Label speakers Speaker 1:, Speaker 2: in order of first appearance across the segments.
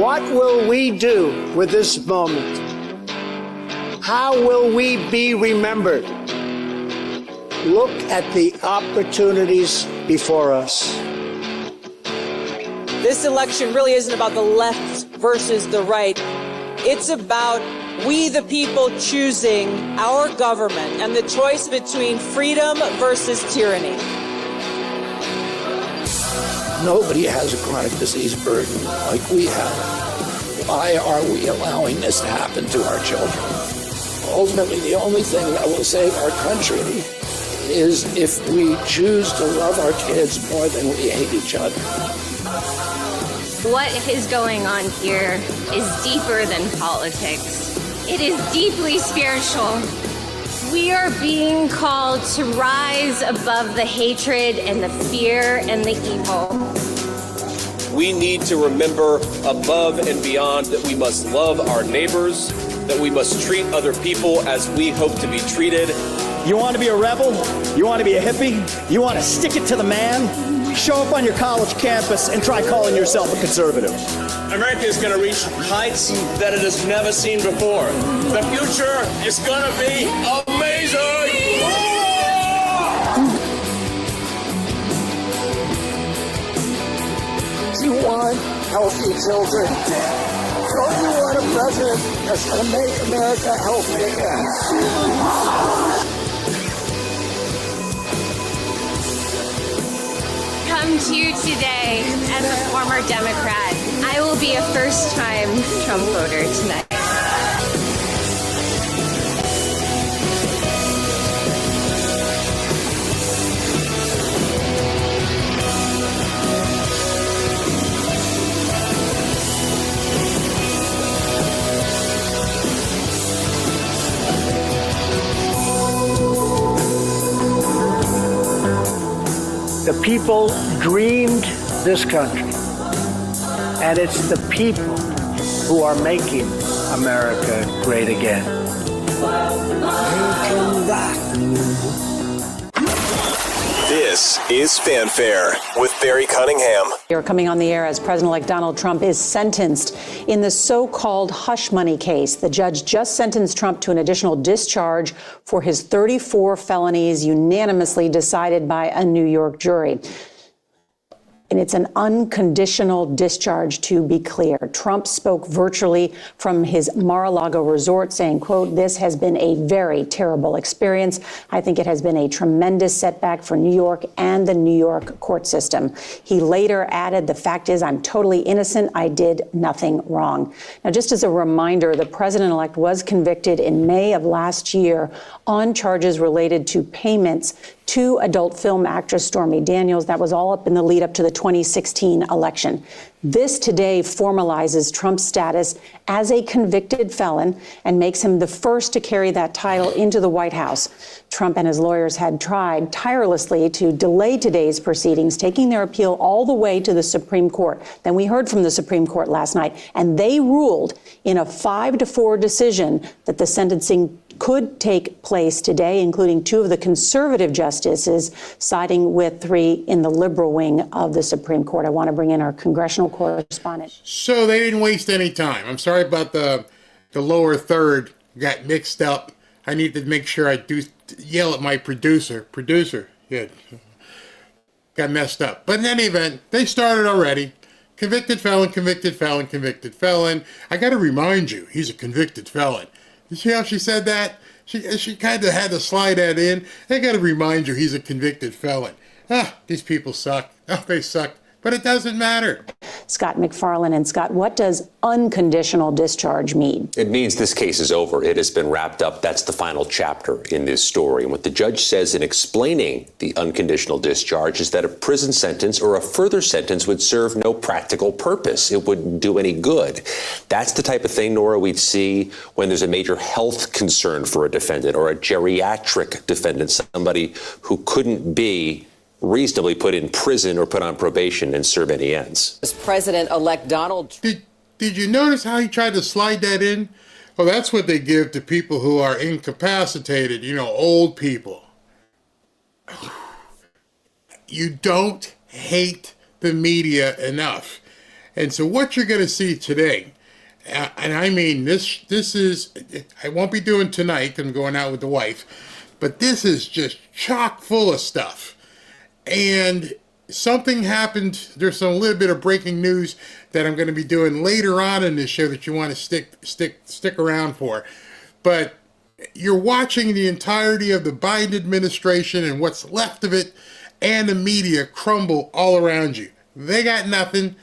Speaker 1: What will we do with this moment? How will we be remembered? Look at the opportunities before us.
Speaker 2: This election really isn't about the left versus the right. It's about we, the people, choosing our government and the choice between freedom versus tyranny.
Speaker 3: Nobody has a chronic disease burden like we have. Why are we allowing this to happen to our children? Ultimately, the only thing that will save our country is if we choose to love our kids more than we hate each other.
Speaker 4: What is going on here is deeper than politics. It is deeply spiritual. We are being called to rise above the hatred and the fear and the evil.
Speaker 5: We need to remember above and beyond that we must love our neighbors, that we must treat other people as we hope to be treated.
Speaker 6: You want to be a rebel? You want to be a hippie? You want to stick it to the man? Show up on your college campus and try calling yourself a conservative.
Speaker 7: America is going to reach heights that it has never seen before. The future is going to be amazing!
Speaker 3: You want healthy children. Don't you want a president that's going to make America healthy again?
Speaker 4: Come to you today as a former Democrat. I will be a first-time Trump voter tonight.
Speaker 1: The people dreamed this country, and it's the people who are making America great again.
Speaker 8: This is Fanfare with Barry Cunningham.
Speaker 9: You're coming on the air as President-elect Donald Trump is sentenced in the so-called hush money case. The judge just sentenced Trump to an additional discharge for his 34 felonies unanimously decided by a New York jury. And it's an unconditional discharge, to be clear. Trump spoke virtually from his Mar-a-Lago resort saying, quote, "This has been a very terrible experience. I think it has been a tremendous setback for New York and the New York court system." He later added, "The fact is I'm totally innocent. I did nothing wrong." Now, just as a reminder, the president-elect was convicted in May of last year on charges related to payments to adult film actress Stormy Daniels. That was all up in the lead up to the 2016 election. This today formalizes Trump's status as a convicted felon and makes him the first to carry that title into the White House. Trump and his lawyers had tried tirelessly to delay today's proceedings, taking their appeal all the way to the Supreme Court. Then we heard from the Supreme Court last night, and they ruled in a 5-4 decision that the sentencing could take place today, including 2 of the conservative justices siding with 3 in the liberal wing of the Supreme Court. I want to bring in our congressional correspondent.
Speaker 10: So they didn't waste any time. I'm sorry about the lower third got mixed up. I need to make sure I do yell at my producer. Yeah, got messed up. But in any event, they started already. Convicted felon, convicted felon, convicted felon. I got to remind you, he's a convicted felon. You see how she said that? She kind of had to slide that in. I got to remind you, he's a convicted felon. These people suck. They suck. But it doesn't matter.
Speaker 9: Scott McFarlane. And Scott, what does unconditional discharge mean?
Speaker 11: It means this case is over. It has been wrapped up. That's the final chapter in this story. And what the judge says in explaining the unconditional discharge is that a prison sentence or a further sentence would serve no practical purpose. It wouldn't do any good. That's the type of thing, Nora, we'd see when there's a major health concern for a defendant or a geriatric defendant, somebody who couldn't be reasonably put in prison or put on probation and serve any ends.
Speaker 2: As President-elect Donald...
Speaker 10: Did you notice how he tried to slide that in? Well, that's what they give to people who are incapacitated, old people. You don't hate the media enough. And so what you're going to see today, and I mean, this is, I won't be doing tonight because I'm going out with the wife, but this is just chock full of stuff. And something happened. There's a little bit of breaking news that I'm going to be doing later on in this show that you want to stick around for. But you're watching the entirety of the Biden administration and what's left of it and the media crumble all around you. They got nothing,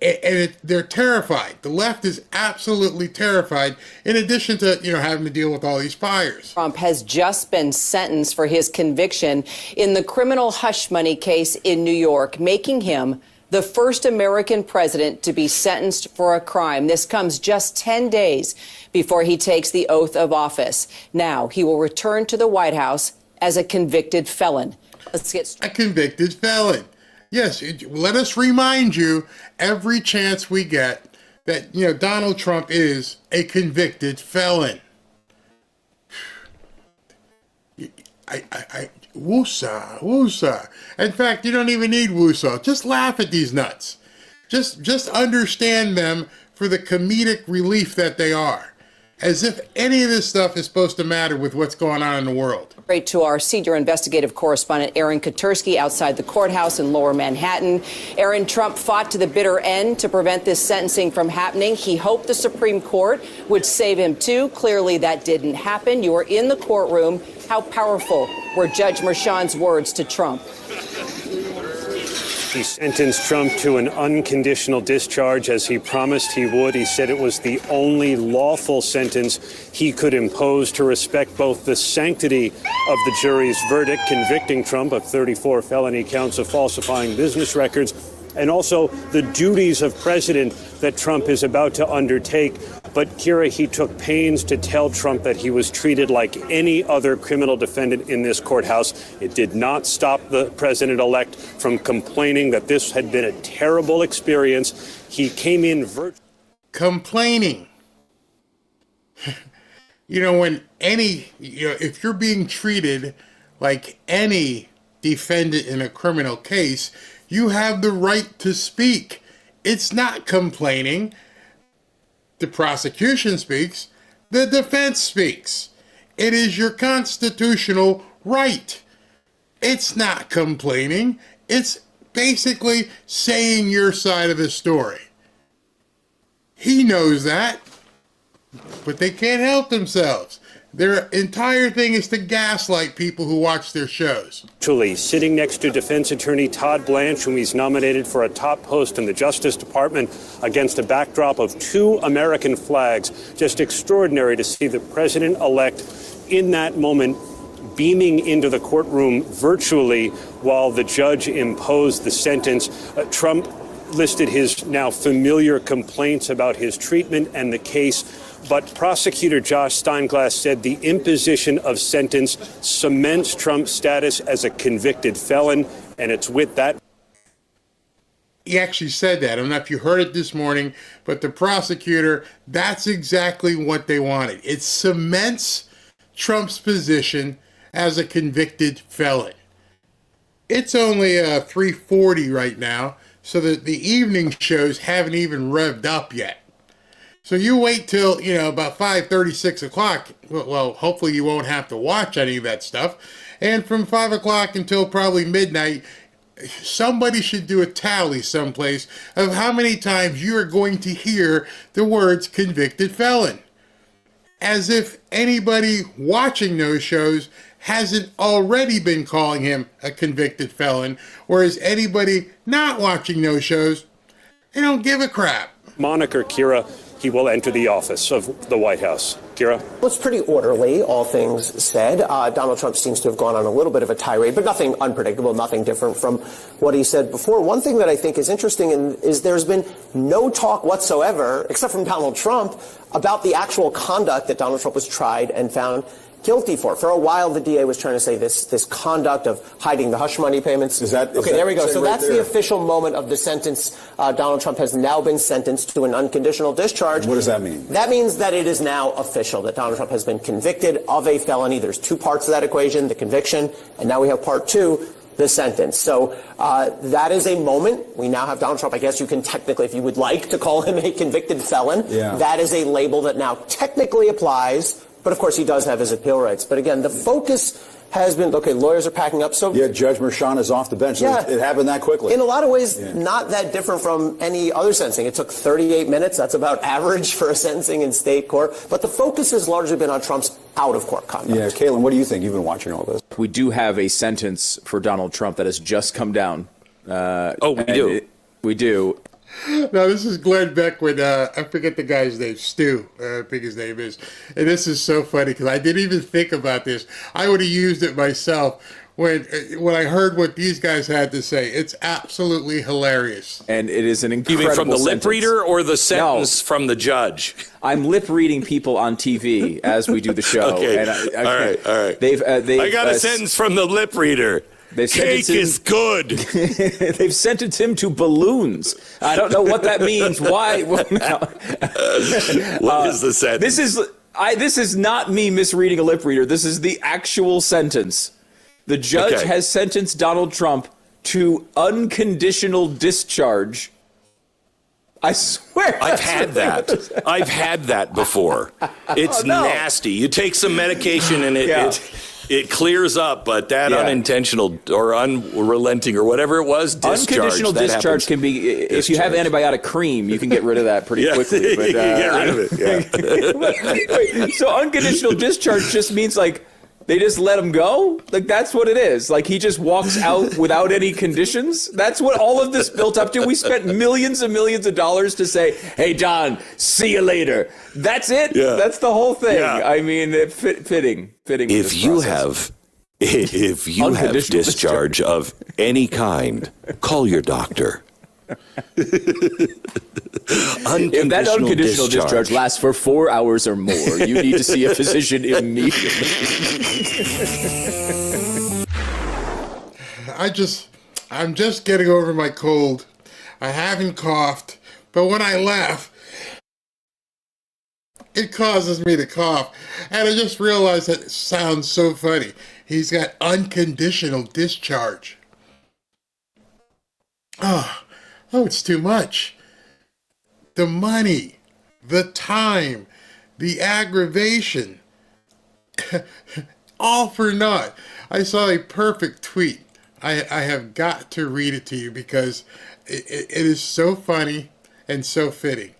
Speaker 10: and they're terrified. The left is absolutely terrified, in addition to, having to deal with all these fires.
Speaker 12: Trump has just been sentenced for his conviction in the criminal hush money case in New York, making him the first American president to be sentenced for a crime. This comes just 10 days before he takes the oath of office. Now he will return to the White House as a convicted felon. Let's get started.
Speaker 10: A convicted felon. Yes, let us remind you every chance we get that, Donald Trump is a convicted felon. Woosah. In fact, you don't even need woosah. Just laugh at these nuts. Just understand them for the comedic relief that they are. As if any of this stuff is supposed to matter with what's going on in the world.
Speaker 12: Straight to our senior investigative correspondent, Aaron Katursky, outside the courthouse in Lower Manhattan. Aaron, Trump fought to the bitter end to prevent this sentencing from happening. He hoped the Supreme Court would save him, too. Clearly, that didn't happen. You were in the courtroom. How powerful were Judge Merchan's words to Trump?
Speaker 13: He sentenced Trump to an unconditional discharge, as he promised he would. He said it was the only lawful sentence he could impose to respect both the sanctity of the jury's verdict, convicting Trump of 34 felony counts of falsifying business records, and also the duties of president that Trump is about to undertake. But, Kira, he took pains to tell Trump that he was treated like any other criminal defendant in this courthouse. It did not stop the president-elect from complaining that this had been a terrible experience. He came in
Speaker 10: complaining. When if you're being treated like any defendant in a criminal case, you have the right to speak. It's not complaining. The prosecution speaks. The defense speaks. It is your constitutional right. It's not complaining. It's basically saying your side of the story. He knows that, but they can't help themselves. Their entire thing is to gaslight people who watch their shows.
Speaker 13: Actually, sitting next to defense attorney Todd Blanche, whom he's nominated for a top post in the Justice Department, against a backdrop of 2 American flags. Just extraordinary to see the president-elect in that moment beaming into the courtroom virtually while the judge imposed the sentence. Trump listed his now familiar complaints about his treatment and the case. But prosecutor Josh Steinglass said the imposition of sentence cements Trump's status as a convicted felon, and it's with that.
Speaker 10: He actually said that. I don't know if you heard it this morning, but the prosecutor, that's exactly what they wanted. It cements Trump's position as a convicted felon. It's only 3:40 right now, so that the evening shows haven't even revved up yet. So you wait till, about 5:30, 6 o'clock. Well, hopefully you won't have to watch any of that stuff. And from 5 o'clock until probably midnight, somebody should do a tally someplace of how many times you are going to hear the words convicted felon. As if anybody watching those shows hasn't already been calling him a convicted felon, whereas anybody not watching those shows, they don't give a crap.
Speaker 13: Moniker, Kira, he will enter the office of the White House. Kira?
Speaker 14: Well, it's pretty orderly, all things said. Donald Trump seems to have gone on a little bit of a tirade, but nothing unpredictable, nothing different from what he said before. One thing that I think is interesting is there's been no talk whatsoever, except from Donald Trump, about the actual conduct that Donald Trump was tried and found guilty for. For a while, the DA was trying to say this conduct of hiding the hush money payments. Okay, there we go. So that's the official moment of the sentence. Donald Trump has now been sentenced to an unconditional discharge.
Speaker 15: What does that mean?
Speaker 14: That means that it is now official, that Donald Trump has been convicted of a felony. There's 2 parts of that equation, the conviction, and now we have part 2, the sentence. So that is a moment. We now have Donald Trump. I guess you can technically, if you would like to call him a convicted felon, that is a label that now technically applies. But of course, he does have his appeal rights. But again, the focus has been, okay, lawyers are packing up. So
Speaker 15: Judge Merchan is off the bench. So it happened that quickly.
Speaker 14: In a lot of ways, not that different from any other sentencing. It took 38 minutes. That's about average for a sentencing in state court. But the focus has largely been on Trump's out-of-court conduct.
Speaker 15: Yeah, Caitlin, what do you think? You've been watching all this.
Speaker 16: We do have a sentence for Donald Trump that has just come down.
Speaker 11: We do.
Speaker 16: We do.
Speaker 10: No, this is Glenn Beck with, I forget the guy's name, Stu, I think his name is. And this is so funny because I didn't even think about this. I would have used it myself when I heard what these guys had to say. It's absolutely hilarious.
Speaker 16: And it is an incredible
Speaker 17: You mean from the
Speaker 16: sentence.
Speaker 17: lip reader or the sentence from the judge?
Speaker 16: I'm lip reading people on TV as we do the show.
Speaker 17: Okay.
Speaker 16: And
Speaker 17: All right.
Speaker 16: They've
Speaker 17: I got a sentence from the lip reader. Cake is good.
Speaker 16: They've sentenced him to balloons. I don't know what that means. Why? What
Speaker 17: is the sentence?
Speaker 16: This is not me misreading a lip reader. This is the actual sentence. The judge has sentenced Donald Trump to unconditional discharge. I swear.
Speaker 17: I've had that. I've had that before. It's nasty. You take some medication and it clears up, but that unintentional or unrelenting or whatever it was, discharge.
Speaker 16: Unconditional discharge can be, if you have antibiotic cream, you can get rid of that pretty quickly. But,
Speaker 17: you can get rid of it,
Speaker 16: Wait, so unconditional discharge just means like they just let him go? Like that's what it is. Like he just walks out without any conditions? That's what all of this built up to. We spent millions and millions of dollars to say, hey, Don, see you later. That's it?
Speaker 17: Yeah.
Speaker 16: That's the whole thing.
Speaker 17: Yeah.
Speaker 16: I mean, fitting.
Speaker 17: If you have discharge of any kind, call your doctor.
Speaker 16: If that unconditional discharge lasts for 4 hours or more, you need to see a physician immediately.
Speaker 10: I'm just getting over my cold. I haven't coughed, but when I laugh, it causes me to cough. And I just realized that it sounds so funny. He's got unconditional discharge. Oh, it's too much. The money, the time, the aggravation, all for naught. I saw a perfect tweet. I have got to read it to you because it is so funny and so fitting.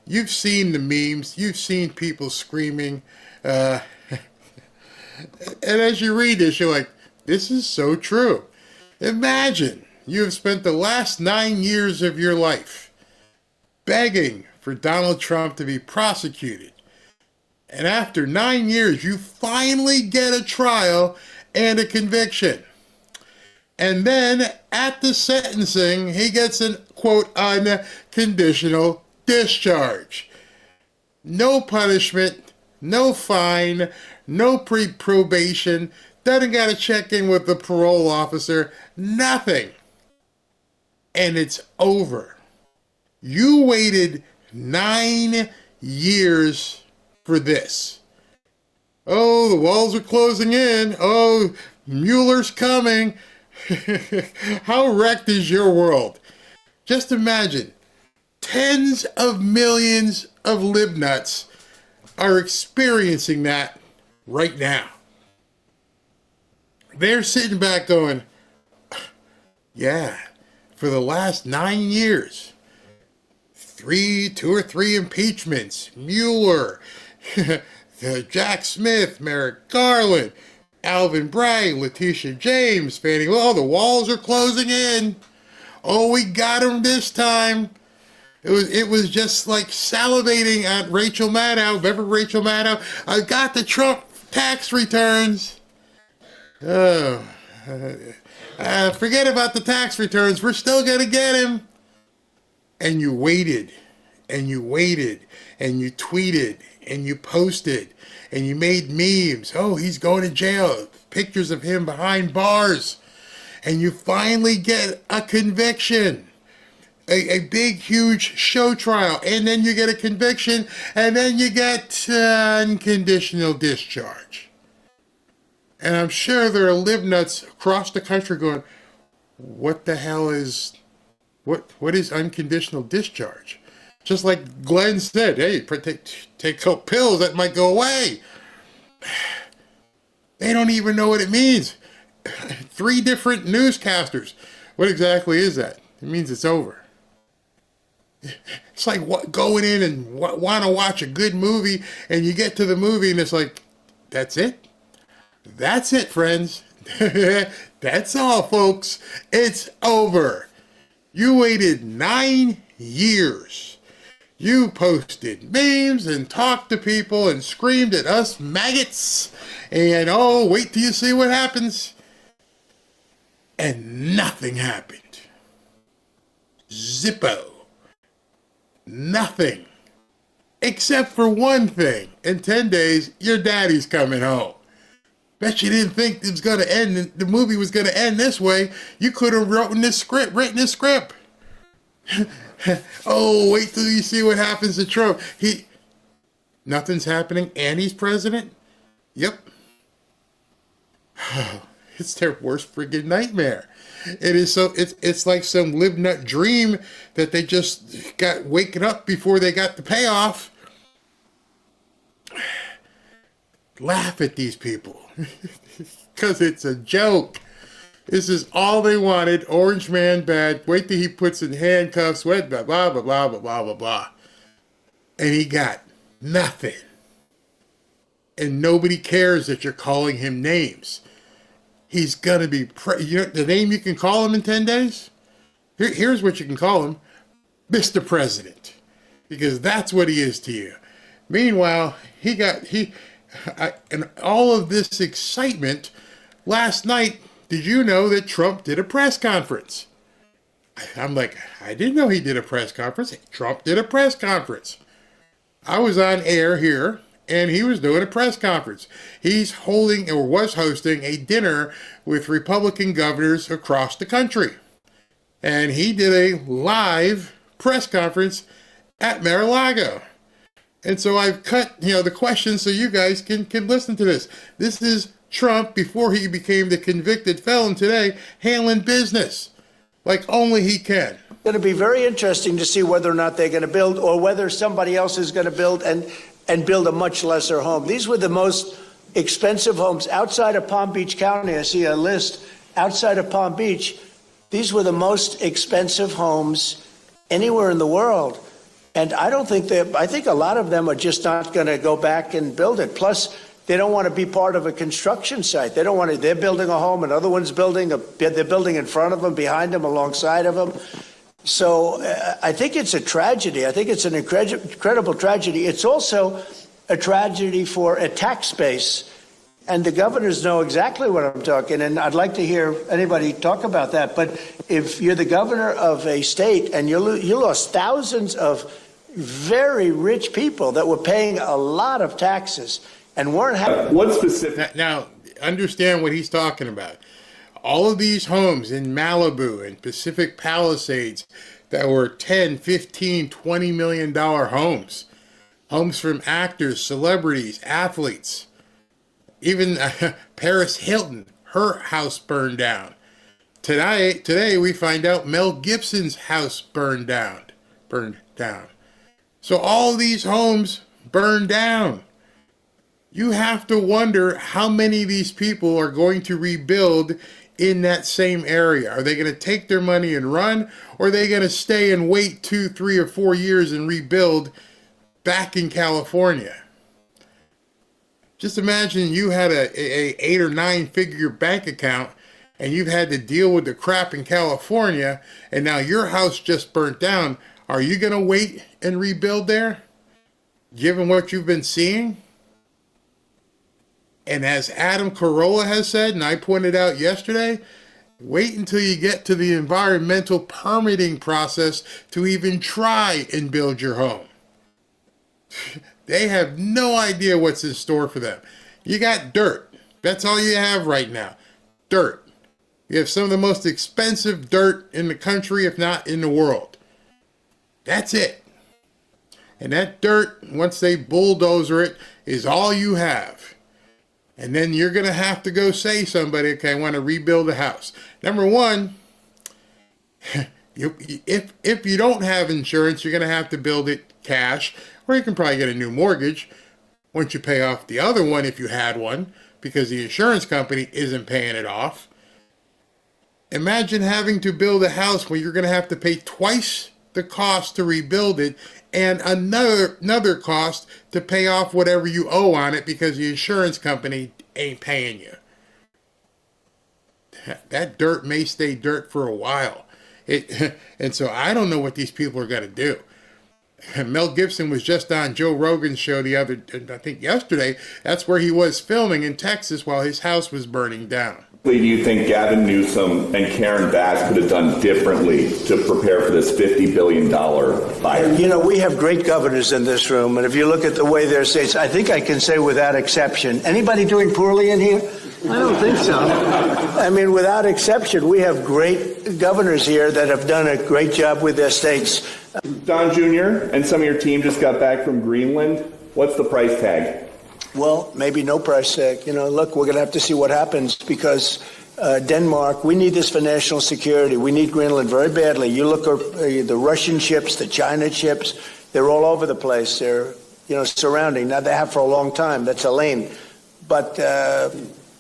Speaker 10: You've seen the memes. You've seen people screaming. And as you read this, you're like, this is so true. Imagine you have spent the last 9 years of your life begging for Donald Trump to be prosecuted. And after 9 years, you finally get a trial and a conviction. And then at the sentencing, he gets an, quote, unconditional discharge. No punishment, no fine, no probation, doesn't got to check in with the parole officer, nothing. And it's over. You waited 9 years for this. Oh, the walls are closing in. Oh, Mueller's coming. How wrecked is your world? Just imagine, tens of millions of libnuts are experiencing that right now. They're sitting back going, yeah, for the last 9 years, 2 or 3 impeachments, Mueller, Jack Smith, Merrick Garland, Alvin Bragg, Letitia James, Fannie Lou. Oh, the walls are closing in. Oh, we got him this time. It was just like salivating at Rachel Maddow. Remember Rachel Maddow? I got the Trump tax returns. Oh, forget about the tax returns. We're still going to get him. And you waited, and you waited, and you tweeted, and you posted, and you made memes. Oh, he's going to jail. Pictures of him behind bars. And you finally get a conviction. A big, huge show trial. And then you get a conviction, and then you get unconditional discharge. And I'm sure there are libnuts across the country going, what the hell is, what is unconditional discharge? Just like Glenn said, hey, take pills that might go away. They don't even know what it means. 3 different newscasters. What exactly is that? It means it's over. It's like going in and want to watch a good movie, and you get to the movie and it's like, that's it? That's it, friends. That's all, folks. It's over. You waited 9 years. You posted memes and talked to people and screamed at us maggots. And oh, wait till you see what happens. And nothing happened. Zippo. Nothing. Except for one thing. In 10 days, your daddy's coming home. Bet you didn't think it was going to end. The movie was going to end this way. You could have written this script. Oh, wait till you see what happens to Trump. Nothing's happening, and he's president? Yep. It's their worst friggin' nightmare. It is so. It's like some live nut dream that they just got waking up before they got the payoff. Laugh at these people because it's a joke. This is all they wanted. Orange man bad. Wait till he puts in handcuffs. Blah blah blah blah blah blah blah blah. And he got nothing. And nobody cares that you're calling him names. He's gonna be the name you can call him in 10 days? Here's what you can call him. Mr. President. Because that's what he is to you. Meanwhile, and all of this excitement, last night, did you know that Trump did a press conference? I'm like, I didn't know he did a press conference. Trump did a press conference. I was on air here, and he was doing a press conference. He's holding, or was hosting, a dinner with Republican governors across the country. And he did a live press conference at Mar-a-Lago. And so I've cut, the questions so you guys can listen to this. This is Trump before he became the convicted felon today, handling business like only he can.
Speaker 1: It's going to be very interesting to see whether or not they're going to build, or whether somebody else is going to build and build a much lesser home. These were the most expensive homes outside of Palm Beach County. I see a list outside of Palm Beach. These were the most expensive homes anywhere in the world. And I think a lot of them are just not going to go back and build it. Plus, they don't want to be part of a construction site. They're building a home, another one's building, they're building in front of them, behind them, alongside of them. So I think it's a tragedy. I think it's an incredible tragedy. It's also a tragedy for a tax base. And the governors know exactly what I'm talking, and I'd like to hear anybody talk about that. But if you're the governor of a state and you lost thousands of very rich people that were paying a lot of taxes and weren't having...
Speaker 10: One specific... Now, understand what he's talking about. All of these homes in Malibu and Pacific Palisades that were $10, $15, $20 million homes. Homes from actors, celebrities, athletes. Even Paris Hilton, her house burned down. Today we find out Mel Gibson's house burned down. So all these homes burned down. You have to wonder how many of these people are going to rebuild in that same area. Are they going to take their money and run, or are they going to stay and wait 2, 3, or 4 years and rebuild back in California? Just imagine you had a 8 or 9 figure bank account and you've had to deal with the crap in California, and now your house just burnt down. Are you going to wait and rebuild there, given what you've been seeing? And as Adam Carolla has said, and I pointed out yesterday, wait until you get to the environmental permitting process to even try and build your home. They have no idea what's in store for them. You got dirt. That's all you have right now. Dirt. You have some of the most expensive dirt in the country, if not in the world. That's it. And that dirt, once they bulldozer it, is all you have. And then you're going to have to go say to somebody, okay, I want to rebuild a house. Number one, If you don't have insurance, you're going to have to build it cash, or you can probably get a new mortgage once you pay off the other one if you had one, because the insurance company isn't paying it off. Imagine having to build a house where you're going to have to pay twice the cost to rebuild it and another cost to pay off whatever you owe on it because the insurance company ain't paying you. That dirt may stay dirt for a while. And so I don't know what these people are going to do. Mel Gibson was just on Joe Rogan's show I think yesterday. That's where he was filming in Texas while his house was burning down.
Speaker 18: What do you think Gavin Newsom and Karen Bass could have done differently to prepare for this $50 billion fire?
Speaker 1: You know, we have great governors in this room, and if you look at the way their states, I think I can say without exception, anybody doing poorly in here? I don't think so. I mean, without exception, we have great governors here that have done a great job with their states.
Speaker 18: Don Jr. and some of your team just got back from Greenland. What's the price tag?
Speaker 1: Well, maybe no price tag. You know, look, we're going to have to see what happens because Denmark, we need this for national security. We need Greenland very badly. You look at the Russian ships, the China ships, they're all over the place. They're, surrounding. Now, they have for a long time. That's a lane. But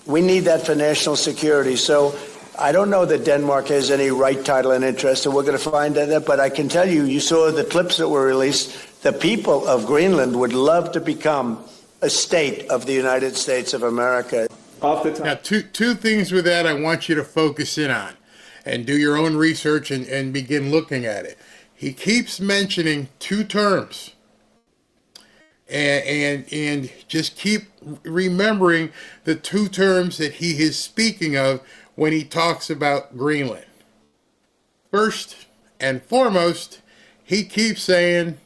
Speaker 1: we need that for national security. So I don't know that Denmark has any right, title, and interest, and we're going to find that. But I can tell you, you saw the clips that were released. The people of Greenland would love to become a state of the United States of America.
Speaker 10: Off the top. Now, two things with that I want you to focus in on and do your own research and begin looking at it. He keeps mentioning two terms. And just keep remembering the two terms that he is speaking of when he talks about Greenland. First and foremost, he keeps saying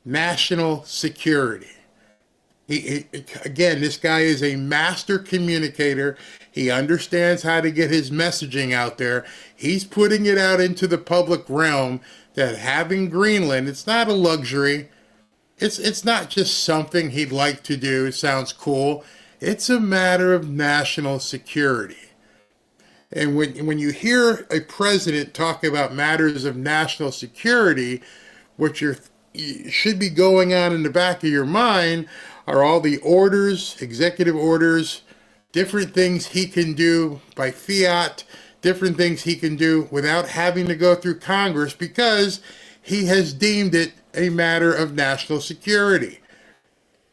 Speaker 10: national security. Again, this guy is a master communicator. He understands how to get his messaging out there. He's putting it out into the public realm that having Greenland, it's not a luxury. It's not just something he'd like to do. It sounds cool. It's a matter of national security. And when you hear a president talk about matters of national security, what you should be going on in the back of your mind are all the orders, executive orders, different things he can do by fiat, different things he can do without having to go through Congress because he has deemed it a matter of national security.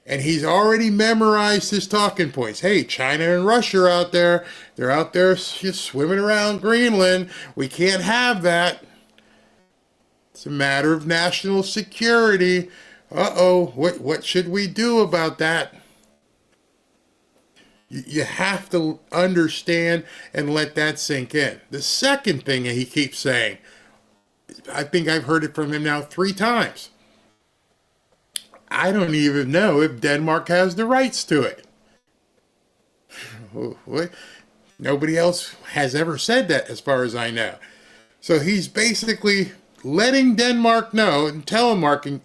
Speaker 10: And he's already memorized his talking points. Hey, China and Russia are out there. They're out there just swimming around Greenland. We can't have that. It's a matter of national security. Uh-oh, what should we do about that? You have to understand and let that sink in. The second thing he keeps saying, I think I've heard it from him now 3 times. I don't even know if Denmark has the rights to it. Nobody else has ever said that as far as I know. So he's basically letting Denmark know and telegraphing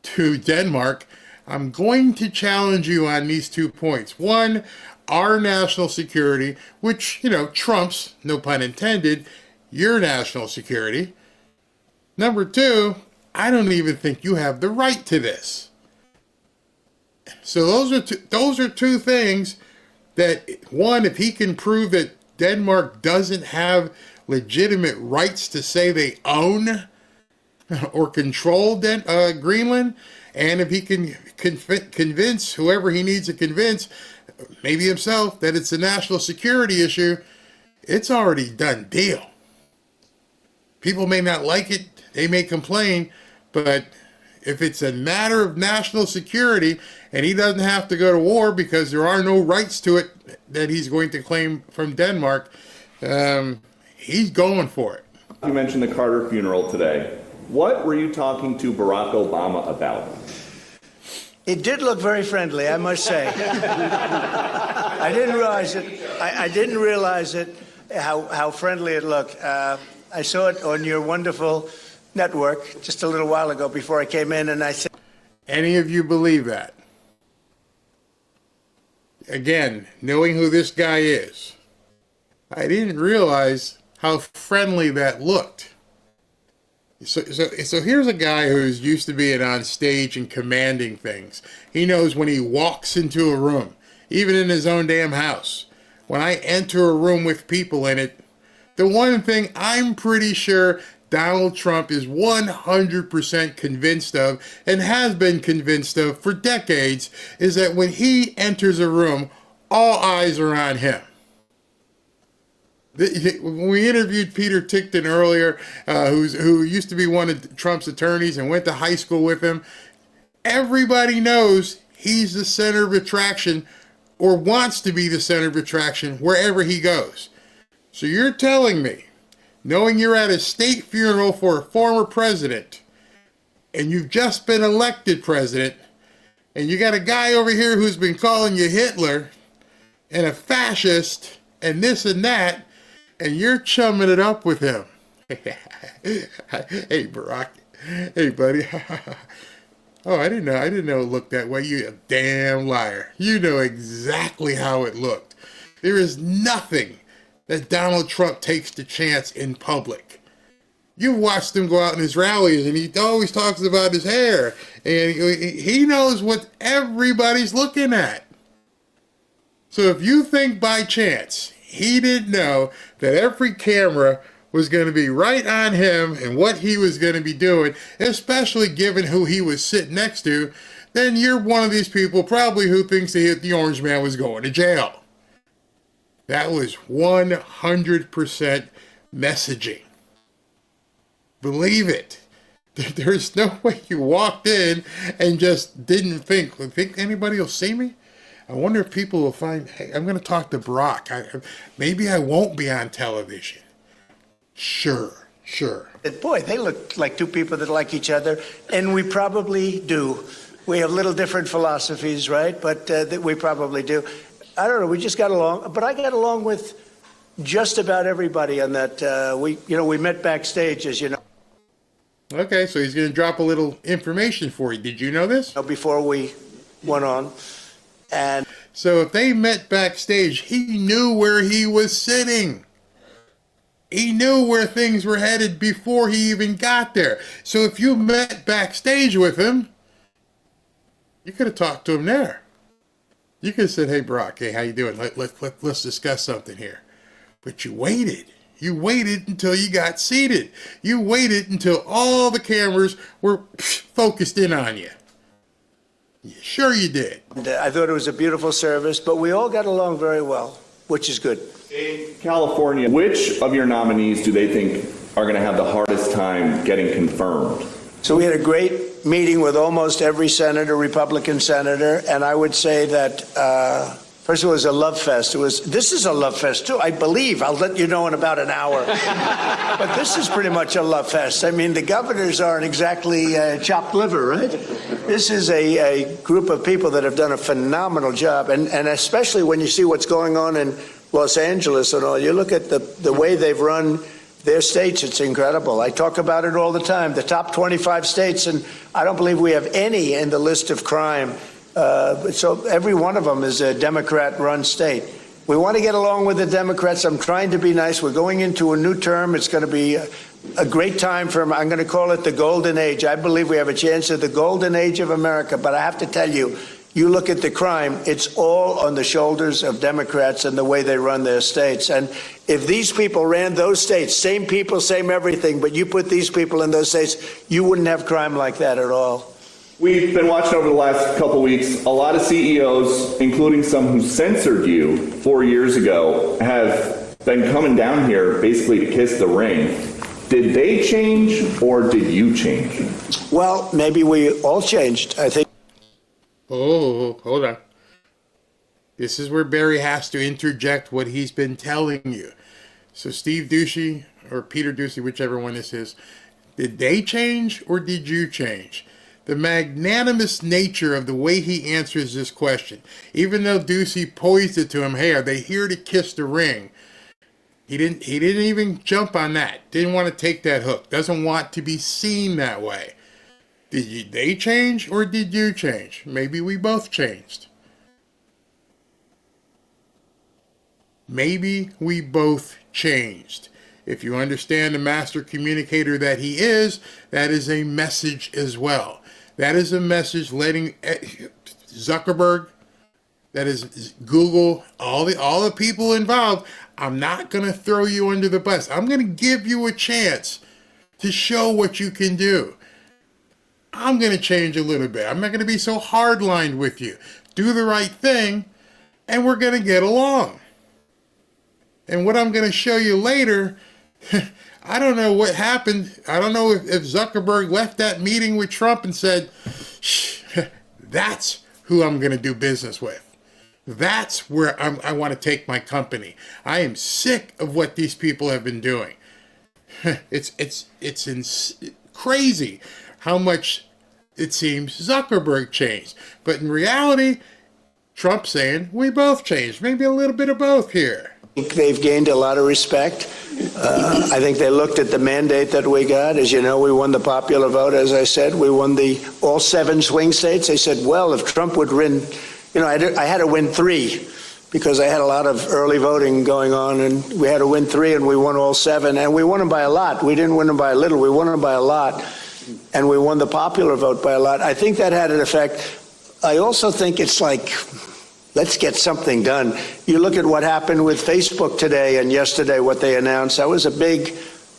Speaker 10: to Denmark, I'm going to challenge you on these 2 points. One, our national security, which, trumps, no pun intended, your national security. Number 2, I don't even think you have the right to this. So those are two things that, one, if he can prove that Denmark doesn't have legitimate rights to say they own or control Greenland, and if he can convince whoever he needs to convince, maybe himself, that it's a national security issue, it's already done deal. People may not like it, they may complain, but if it's a matter of national security and he doesn't have to go to war because there are no rights to it that he's going to claim from Denmark, he's going for it.
Speaker 18: You mentioned the Carter funeral today. What were you talking to Barack Obama about?
Speaker 1: It did look very friendly, I must say. I didn't realize it. I didn't realize it, how friendly it looked. I saw it on your wonderful network just a little while ago before I came in, and I said...
Speaker 10: Any of you believe that? Again, knowing who this guy is, I didn't realize how friendly that looked. So here's a guy who's used to being on stage and commanding things. He knows when he walks into a room, even in his own damn house. When I enter a room with people in it, the one thing I'm pretty sure Donald Trump is 100% convinced of, and has been convinced of for decades, is that when he enters a room, all eyes are on him. When we interviewed Peter Tickton earlier, who used to be one of Trump's attorneys and went to high school with him, everybody knows he's the center of attraction, or wants to be the center of attraction wherever he goes. So you're telling me, knowing you're at a state funeral for a former president, and you've just been elected president, and you got a guy over here who's been calling you Hitler and a fascist and this and that, and you're chumming it up with him. Hey, Barack. Hey, buddy. Oh, I didn't know it looked that way. You a damn liar. You know exactly how it looked. There is nothing that Donald Trump takes the chance in public. You've watched him go out in his rallies, and he always talks about his hair, and he knows what everybody's looking at. So if you think by chance he didn't know that every camera was going to be right on him and what he was going to be doing, especially given who he was sitting next to, then you're one of these people probably who thinks that the Orange Man was going to jail. That was 100% messaging. Believe it. There's no way you walked in and just didn't think anybody will see me? I wonder if people will find, hey, I'm going to talk to Barack. Maybe I won't be on television. Sure.
Speaker 1: Boy, they look like two people that like each other, and we probably do. We have little different philosophies, right? But we probably do. I don't know. We just got along, but I got along with just about everybody on that. We met backstage, as you know.
Speaker 10: Okay, so he's going to drop a little information for you. Did you know this?
Speaker 1: Before we went on, and
Speaker 10: so if they met backstage, he knew where he was sitting. He knew where things were headed before he even got there. So if you met backstage with him, you could have talked to him there. You could have said, hey, Barack, hey, how you doing? Let's discuss something here. But you waited. You waited until you got seated. You waited until all the cameras were focused in on you. Sure you did.
Speaker 1: I thought it was a beautiful service, but we all got along very well, which is good.
Speaker 18: In California, which of your nominees do they think are going to have the hardest time getting confirmed?
Speaker 1: So we had a great meeting with almost every senator, Republican senator, and I would say that first of all, it was a love fest. This is a love fest too, I believe. I'll let you know in about an hour. But this is pretty much a love fest. I mean, the governors aren't exactly chopped liver, right? This is a group of people that have done a phenomenal job, and especially when you see what's going on in Los Angeles and all. You look at the way they've run their states, it's incredible. I talk about it all the time. The top 25 states, and I don't believe we have any in the list of crime. So every one of them is a Democrat-run state. We want to get along with the Democrats. I'm trying to be nice. We're going into a new term. It's going to be a great time for them. I'm going to call it the golden age. I believe we have a chance at the golden age of America. But I have to tell you, you look at the crime, it's all on the shoulders of Democrats and the way they run their states. And if these people ran those states, same people, same everything, but you put these people in those states, you wouldn't have crime like that at all.
Speaker 18: We've been watching over the last couple weeks, a lot of CEOs, including some who censored you 4 years ago, have been coming down here basically to kiss the ring. Did they change or did you change?
Speaker 1: Well, maybe we all changed, I think.
Speaker 10: Oh, hold on. This is where Barry has to interject what he's been telling you. So Steve Ducey, or Peter Ducey, whichever one this is, did they change or did you change? The magnanimous nature of the way he answers this question, even though Ducey posed it to him, hey, are they here to kiss the ring? He didn't even jump on that. Didn't want to take that hook. Doesn't want to be seen that way. Did they change or did you change? Maybe we both changed. maybe we both changed. If you understand the master communicator that he is, that is a message as well. That is a message letting Zuckerberg, that is Google, all the people involved, I'm not going to throw you under the bus. I'm going to give you a chance to show what you can do. I'm going to change a little bit. I'm not going to be so hardlined with you. Do the right thing, and we're going to get along. And what I'm going to show you later, I don't know what happened. I don't know if Zuckerberg left that meeting with Trump and said, that's who I'm going to do business with. That's where I want to take my company. I am sick of what these people have been doing. It's crazy how much it seems Zuckerberg changed. But in reality, Trump's saying we both changed. Maybe a little bit of both here.
Speaker 1: They've gained a lot of respect. I think they looked at the mandate that we got. As you know, we won the popular vote, as I said. We won all 7 swing states. They said, well, if Trump would win, I had to win 3 because I had a lot of early voting going on, and we had to win 3, and we won all 7. And we won them by a lot. We didn't win them by a little. We won them by a lot. And we won the popular vote by a lot. I think that had an effect. I also think it's like, let's get something done. You look at what happened with Facebook today and yesterday, what they announced. That was a big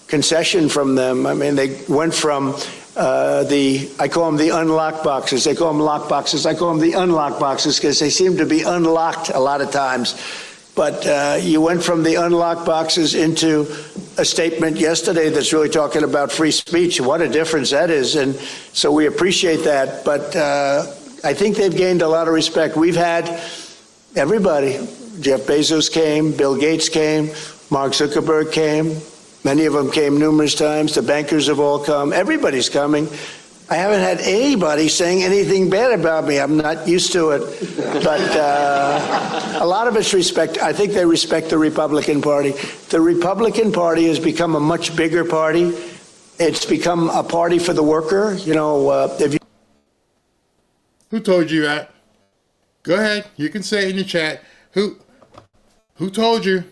Speaker 1: concession from them. I mean, they went from I call them the unlock boxes. They call them lock boxes. I call them the unlock boxes because they seem to be unlocked a lot of times. But you went from the unlock boxes into a statement yesterday that's really talking about free speech. What a difference that is. And so we appreciate that. But I think they've gained a lot of respect. We've had everybody. Jeff Bezos came, Bill Gates came, Mark Zuckerberg came. Many of them came numerous times. The bankers have all come. Everybody's coming. I haven't had anybody saying anything bad about me. I'm not used to it. But a lot of it's respect. I think they respect the Republican Party. The Republican Party has become a much bigger party. It's become a party for the worker.
Speaker 10: Who told you that? Go ahead. You can say it in the chat. Who told you?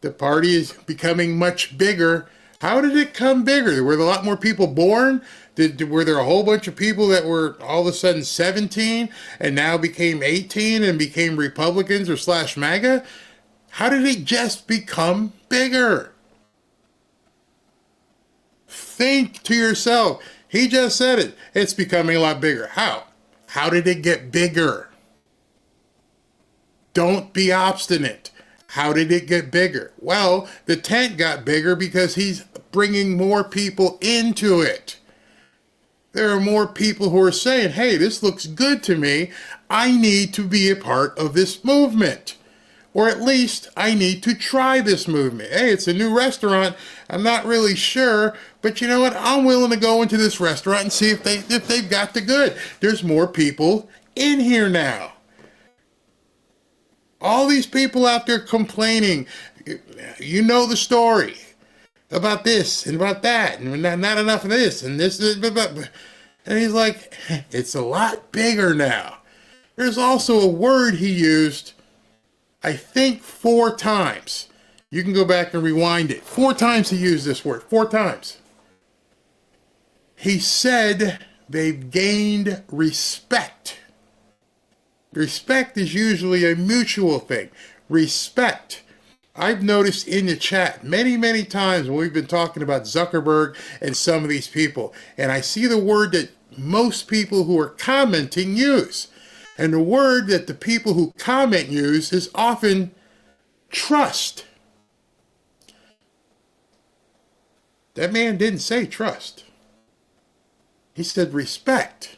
Speaker 10: The party is becoming much bigger. How did it come bigger? Were there a lot more people born? Were there a whole bunch of people that were all of a sudden 17 and now became 18 and became Republicans or / MAGA? How did it just become bigger? Think to yourself. He just said it. It's becoming a lot bigger. How? How did it get bigger? Don't be obstinate. How did it get bigger? Well, the tent got bigger because he's bringing more people into it. There are more people who are saying, hey, this looks good to me. I need to be a part of this movement. Or at least I need to try this movement. Hey, it's a new restaurant. I'm not really sure, but you know what? I'm willing to go into this restaurant and see if they've got the good. There's more people in here now. All these people out there complaining, you know the story about this and about that, and not enough of this and this. And he's like, it's a lot bigger now. There's also a word he used, I think 4 times. You can go back and rewind it. 4 times he used this word, 4 times. He said they've gained respect. Respect is usually a mutual thing. Respect. I've noticed in the chat many, many times when we've been talking about Zuckerberg and some of these people, and I see the word that most people who are commenting use. And the word that the people who comment use is often trust. That man didn't say trust. He said respect.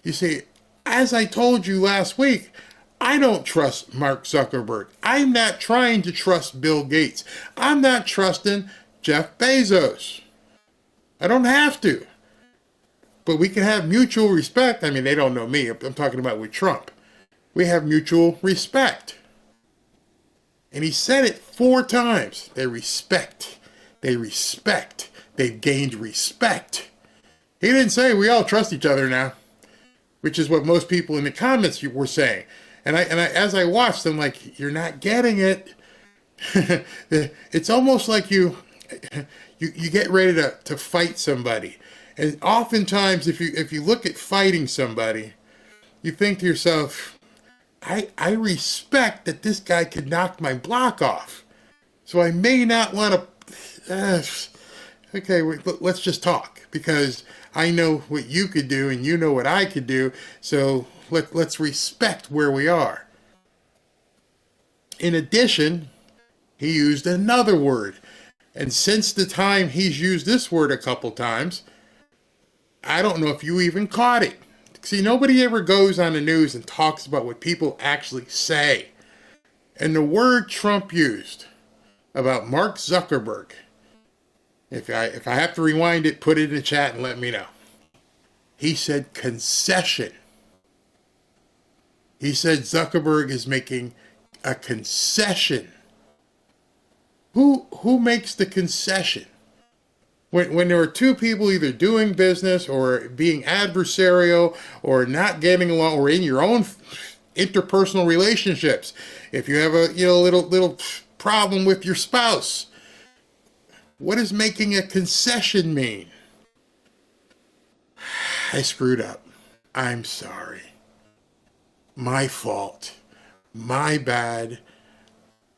Speaker 10: You see, as I told you last week, I don't trust Mark Zuckerberg. I'm not trying to trust Bill Gates. I'm not trusting Jeff Bezos. I don't have to. But we can have mutual respect. I mean, they don't know me. I'm talking about with Trump. We have mutual respect. And he said it 4 times. They respect. They respect. They've gained respect. He didn't say we all trust each other now, which is what most people in the comments were saying. And as I watched, I'm like, you're not getting it. It's almost like you get ready to fight somebody. And oftentimes, if you look at fighting somebody, you think to yourself, I respect that this guy could knock my block off. So I may not want to, okay, let's just talk, because I know what you could do and you know what I could do. So let's respect where we are. In addition, he used another word. And since the time he's used this word a couple times, I don't know if you even caught it. See, nobody ever goes on the news and talks about what people actually say. And the word Trump used about Mark Zuckerberg, if I have to rewind it, put it in the chat and let me know. He said concession. He said Zuckerberg is making a concession. Who makes the concession? When there are two people either doing business or being adversarial or not getting along, or in your own interpersonal relationships, if you have a little problem with your spouse, what does making a concession mean? I screwed up. I'm sorry. My fault. My bad.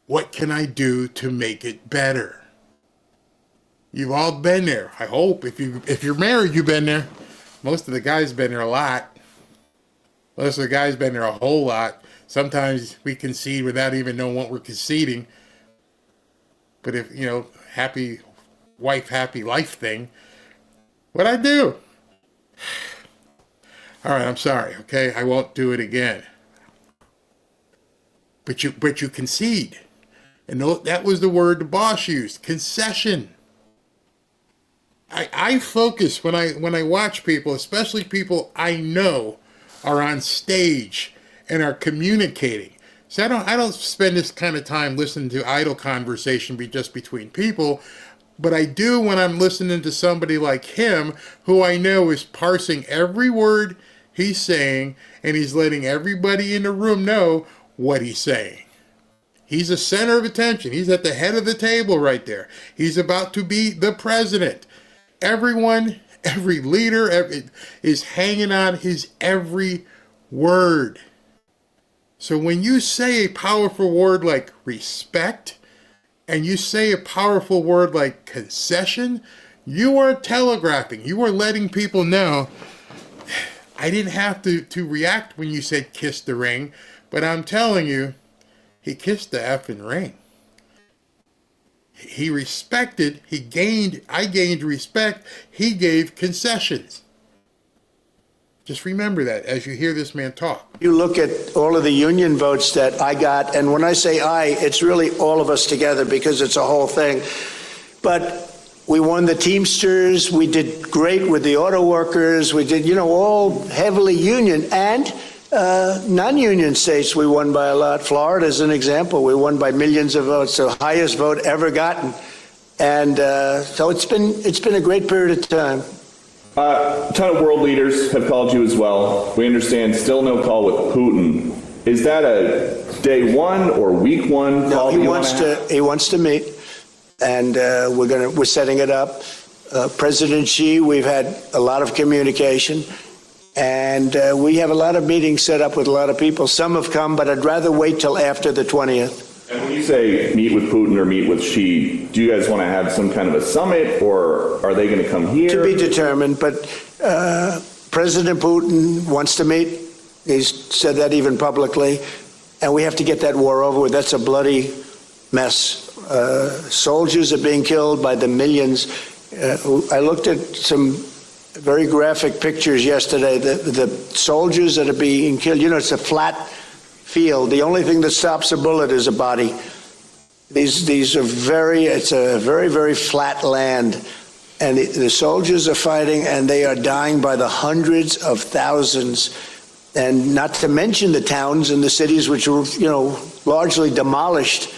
Speaker 10: What can I do to make it better? You've all been there, I hope. If you're married, you've been there. Most of the guys been there a lot. Most of the guys been there a whole lot. Sometimes we concede without even knowing what we're conceding. But if, happy wife, happy life thing, what'd I do? All right, I'm sorry, okay? I won't do it again. But you concede. And that was the word the boss used, concession. I focus when I watch people, especially people I know are on stage and are communicating. So I don't spend this kind of time listening to idle conversation just between people, but I do when I'm listening to somebody like him, who I know is parsing every word he's saying, and he's letting everybody in the room know what he's saying. He's the center of attention. He's at the head of the table right there. He's about to be the president. Everyone, every leader is hanging on his every word. So when you say a powerful word like respect, and you say a powerful word like concession, you are telegraphing. You are letting people know, I didn't have to react when you said kiss the ring, but I'm telling you, he kissed the effing ring. He respected, I gained respect, he gave concessions. Just remember that as you hear this man talk.
Speaker 1: You look at all of the union votes that I got, and when I say I, it's really all of us together because it's a whole thing. But we won the Teamsters, we did great with the auto workers, we did, all heavily union, and non-union states we won by a lot. Florida is an example. We won by millions of votes, the highest vote ever gotten. And so it's been a great period of time.
Speaker 18: A ton of world leaders have called you as well. We understand still no call with Putin. Is that a day one or week one call?
Speaker 1: No, he wants to meet, and we're setting it up. President Xi, we've had a lot of communication. And we have a lot of meetings set up with a lot of people. Some have come, but I'd rather wait till after the 20th.
Speaker 18: And when you say meet with Putin or meet with Xi, do you guys want to have some kind of a summit, or are they going to come here?
Speaker 1: To be determined, but President Putin wants to meet. He's said that even publicly. And we have to get that war over with. That's a bloody mess. Soldiers are being killed by the millions. I looked at some very graphic pictures yesterday. The soldiers that are being killed, it's a flat field. The only thing that stops a bullet is a body. It's a very, very flat land. And the soldiers are fighting, and they are dying by the hundreds of thousands. And not to mention the towns and the cities, which were, largely demolished.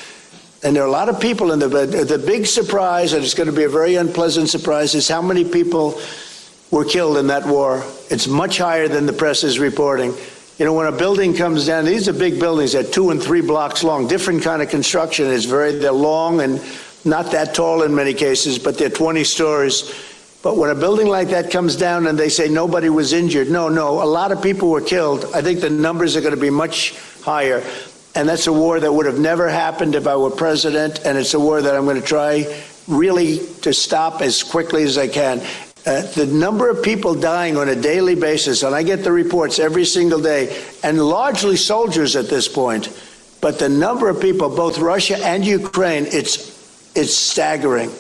Speaker 1: And there are a lot of people in the big surprise, and it's going to be a very unpleasant surprise, is how many people were killed in that war. It's much higher than the press is reporting. You know, when a building comes down, these are big buildings. They're 2 and 3 blocks long, different kind of construction. They're long and not that tall in many cases, but they're 20 stories. But when a building like that comes down and they say nobody was injured, no, a lot of people were killed. I think the numbers are going to be much higher. And that's a war that would have never happened if I were president. And it's a war that I'm going to try really to stop as quickly as I can. The number of people dying on a daily basis, and I get the reports every single day, and largely soldiers at this point, but the number of people, both Russia and Ukraine, it's staggering.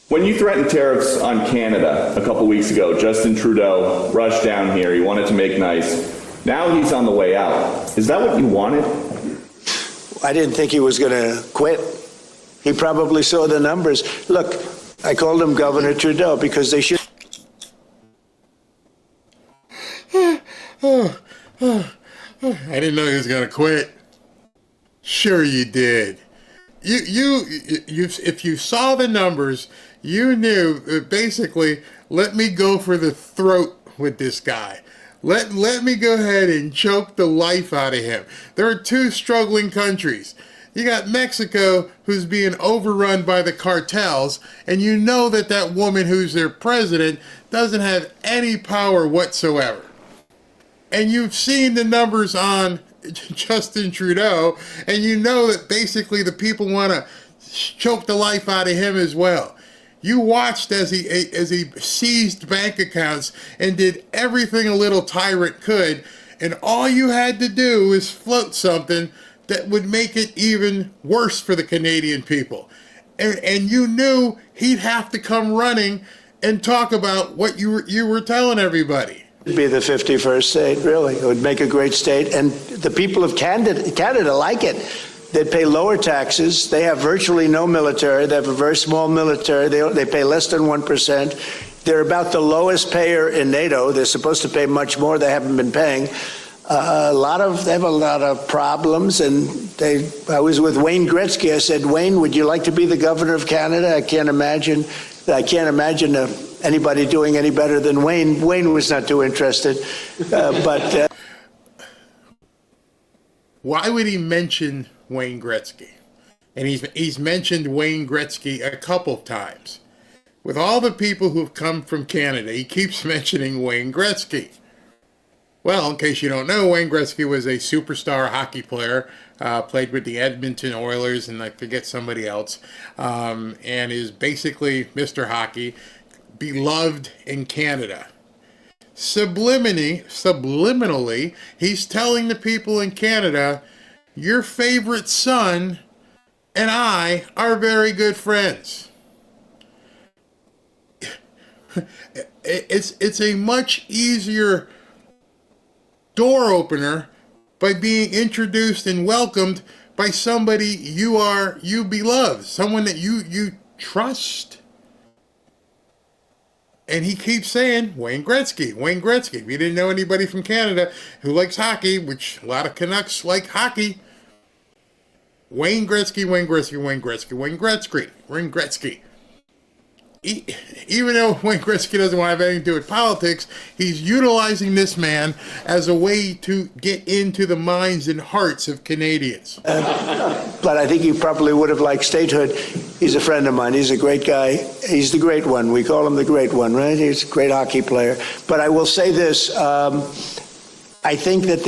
Speaker 18: When you threatened tariffs on Canada a couple weeks ago, Justin Trudeau rushed down here. He wanted to make nice. Now he's on the way out. Is that what you wanted?
Speaker 1: I didn't think he was going to quit. He probably saw the numbers. Look, I called him Governor Trudeau because they should.
Speaker 10: I didn't know he was going to quit. Sure you did. If you saw the numbers, you knew that basically, let me go for the throat with this guy. Let me go ahead and choke the life out of him. There are 2 struggling countries. You got Mexico, who's being overrun by the cartels, and you know that woman who's their president doesn't have any power whatsoever. And you've seen the numbers on Justin Trudeau, and you know that basically the people want to choke the life out of him as well. You watched as he seized bank accounts and did everything a little tyrant could, and all you had to do was float something that would make it even worse for the Canadian people. And you knew he'd have to come running and talk about what you were telling everybody.
Speaker 1: It'd be the 51st state, really. It would make a great state. And the people of Canada like it. They'd pay lower taxes. They have virtually no military. They have a very small military. They pay less than 1%. They're about the lowest payer in NATO. They're supposed to pay much more. They haven't been paying. They have a lot of problems, and I was with Wayne Gretzky. I said, Wayne, would you like to be the governor of Canada? I can't imagine anybody doing any better than Wayne. Wayne was not too interested, but
Speaker 10: why would he mention Wayne Gretzky? And he's mentioned Wayne Gretzky a couple of times. With all the people who've come from Canada, he keeps mentioning Wayne Gretzky. Well, in case you don't know, Wayne Gretzky was a superstar hockey player, played with the Edmonton Oilers and I forget somebody else, and is basically Mr. Hockey, beloved in Canada. Subliminally, he's telling the people in Canada, your favorite son and I are very good friends. It's a much easier door opener by being introduced and welcomed by somebody you beloved, someone that you trust. And he keeps saying Wayne Gretzky. If you didn't know anybody from Canada who likes hockey, which a lot of Canucks like hockey, Wayne Gretzky. Even though Wayne Gretzky doesn't want to have anything to do with politics, he's utilizing this man as a way to get into the minds and hearts of Canadians.
Speaker 1: But I think he probably would have liked statehood. He's a friend of mine. He's a great guy. He's the great one. We call him the great one, right? He's a great hockey player. But I will say this. I think that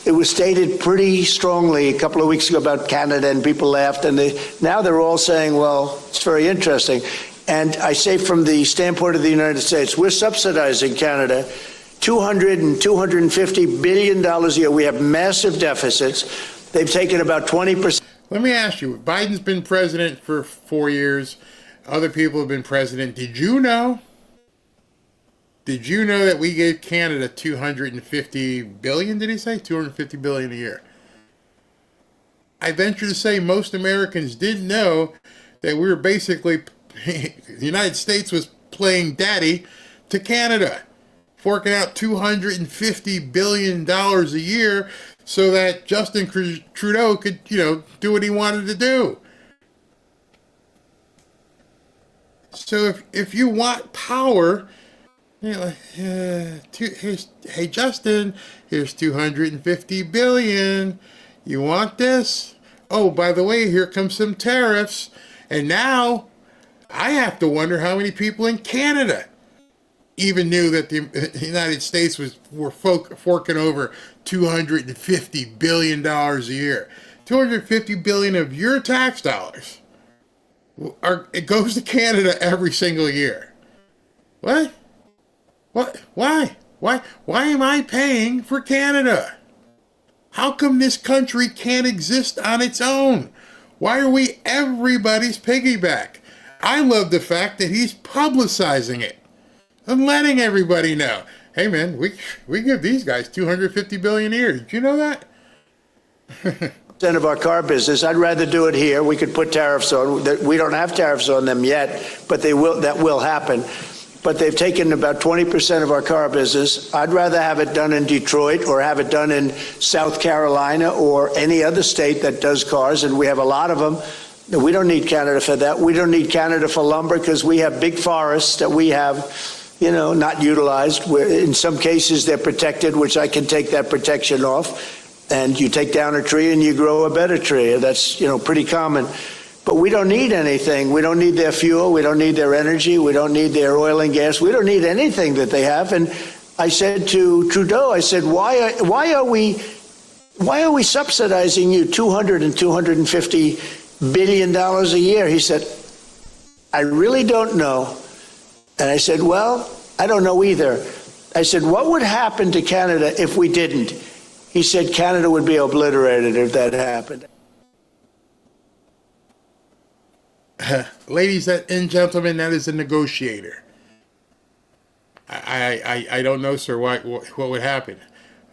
Speaker 1: it was stated pretty strongly a couple of weeks ago about Canada, and people laughed, and now they're all saying, well, it's very interesting. And I say from the standpoint of the United States, we're subsidizing Canada $200 and $250 billion a year. We have massive deficits. They've taken about 20%.
Speaker 10: Let me ask you, Biden's been president for 4 years. Other people have been president. Did you know that we gave Canada $250 billion, did he say? $250 billion a year. I venture to say most Americans didn't know that we were basically, the United States was playing daddy to Canada, forking out $250 billion a year so that Justin Trudeau could, do what he wanted to do. So if you want power, Hey Justin, here's 250 billion. You want this? Oh, by the way, here comes some tariffs. And now I have to wonder how many people in Canada even knew that the United States were forking over $250 billion a year. $250 billion of your tax dollars. It goes to Canada every single year. What? What? Why? Why am I paying for Canada? How come this country can't exist on its own? Why are we everybody's piggyback? I love the fact that he's publicizing it and letting everybody know. Hey man, we give these guys $250 billion a year. Did you know that?
Speaker 1: Of our car business. I'd rather do it here. We could put tariffs on. We don't have tariffs on them yet, but they will. That will happen. But they've taken about 20% of our car business. I'd rather have it done in Detroit or have it done in South Carolina or any other state that does cars, and we have a lot of them. We don't need Canada for that. We don't need Canada for lumber because we have big forests that we have, not utilized. In some cases, they're protected, which I can take that protection off. And you take down a tree and you grow a better tree. That's, pretty common. But we don't need anything. We don't need their fuel. We don't need their energy. We don't need their oil and gas. We don't need anything that they have. And I said to Trudeau, I said, why are we subsidizing you $200 and $250 billion a year? He said, I really don't know. And I said, well, I don't know either. I said, what would happen to Canada if we didn't? He said Canada would be obliterated if that happened.
Speaker 10: Ladies and gentlemen, that is a negotiator. I don't know, sir, what would happen.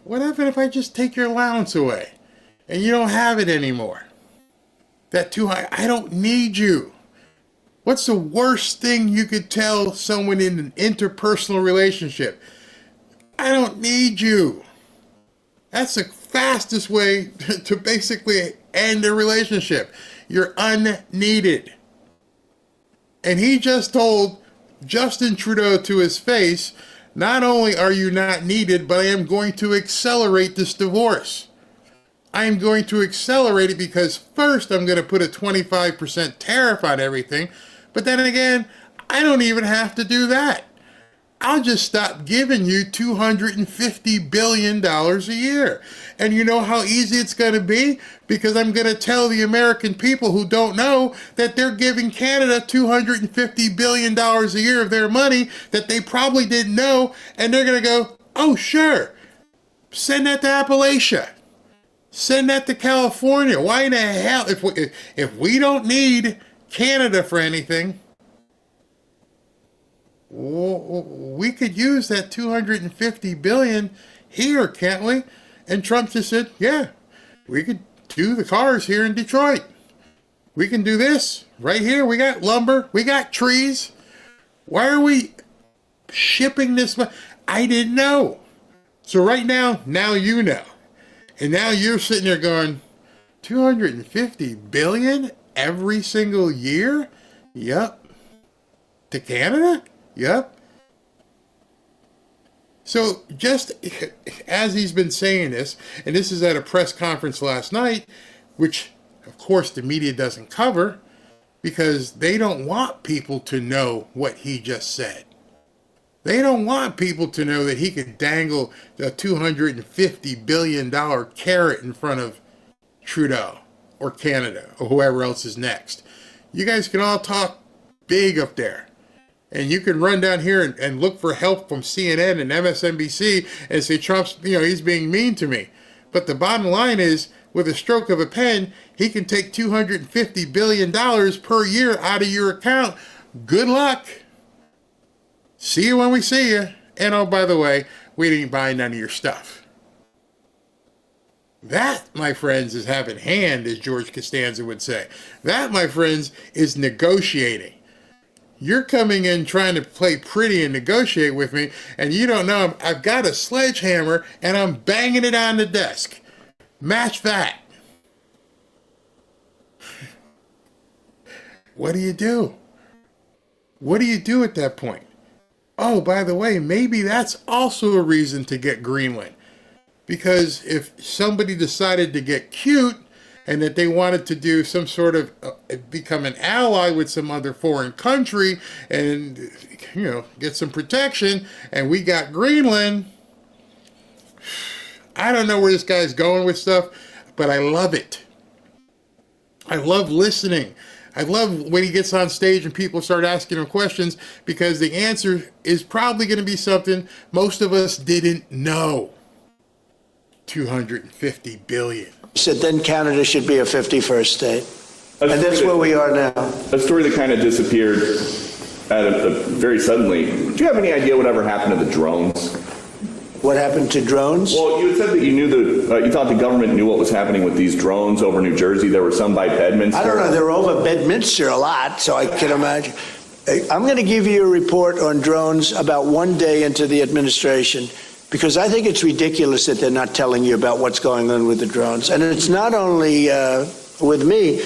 Speaker 10: What happened if I just take your allowance away and you don't have it anymore? That too high. I don't need you. What's the worst thing you could tell someone in an interpersonal relationship? I don't need you. That's the fastest way to basically end a relationship. You're unneeded. And he just told Justin Trudeau to his face, not only are you not needed, but I am going to accelerate this divorce. I am going to accelerate it because first I'm going to put a 25% tariff on everything. But then again, I don't even have to do that. I'll just stop giving you $250 billion a year. And you know how easy it's going to be? Because I'm going to tell the American people who don't know that they're giving Canada $250 billion a year of their money that they probably didn't know. And they're going to go, oh, sure. Send that to Appalachia. Send that to California. Why in the hell? If we don't need Canada for anything, we could use that $250 billion here, can't we? And Trump just said, yeah, we could do the cars here in Detroit. We can do this right here. We got lumber. We got trees. Why are we shipping this? I didn't know. So right now you know. And now you're sitting there going, $250 billion every single year? Yep. To Canada? Yep. So just as he's been saying this, and this is at a press conference last night, which of course the media doesn't cover because they don't want people to know what he just said. They don't want people to know that he could dangle the $250 billion carrot in front of Trudeau or Canada or whoever else is next. You guys can all talk big up there. And you can run down here and look for help from CNN and MSNBC and say Trump's, he's being mean to me. But the bottom line is, with a stroke of a pen, he can take $250 billion per year out of your account. Good luck. See you when we see you. And oh, by the way, we didn't buy none of your stuff. That, my friends, is having hand, as George Costanza would say. That, my friends, is negotiating. You're coming in trying to play pretty and negotiate with me, and you don't know I've got a sledgehammer and I'm banging it on the desk. Match that. What do you do? What do you do at that point? Oh, by the way, maybe that's also a reason to get Greenland. Because if somebody decided to get cute and that they wanted to do some sort of become an ally with some other foreign country and, get some protection, and we got Greenland, I don't know where this guy's going with stuff, but I love it. I love listening. I love when he gets on stage and people start asking him questions, because the answer is probably going to be something most of us didn't know. 250 billion.
Speaker 1: He said then Canada should be a 51st state. And that's where we are now.
Speaker 18: A story that kind of disappeared very suddenly. Do you have any idea whatever happened to the drones?
Speaker 1: What happened to drones?
Speaker 18: Well, you said that you thought the government knew what was happening with these drones over New Jersey. There were some by Bedminster.
Speaker 1: I don't know. They're over Bedminster a lot, so I can imagine. I'm going to give you a report on drones about one day into the administration, because I think it's ridiculous that they're not telling you about what's going on with the drones. And it's not only with me.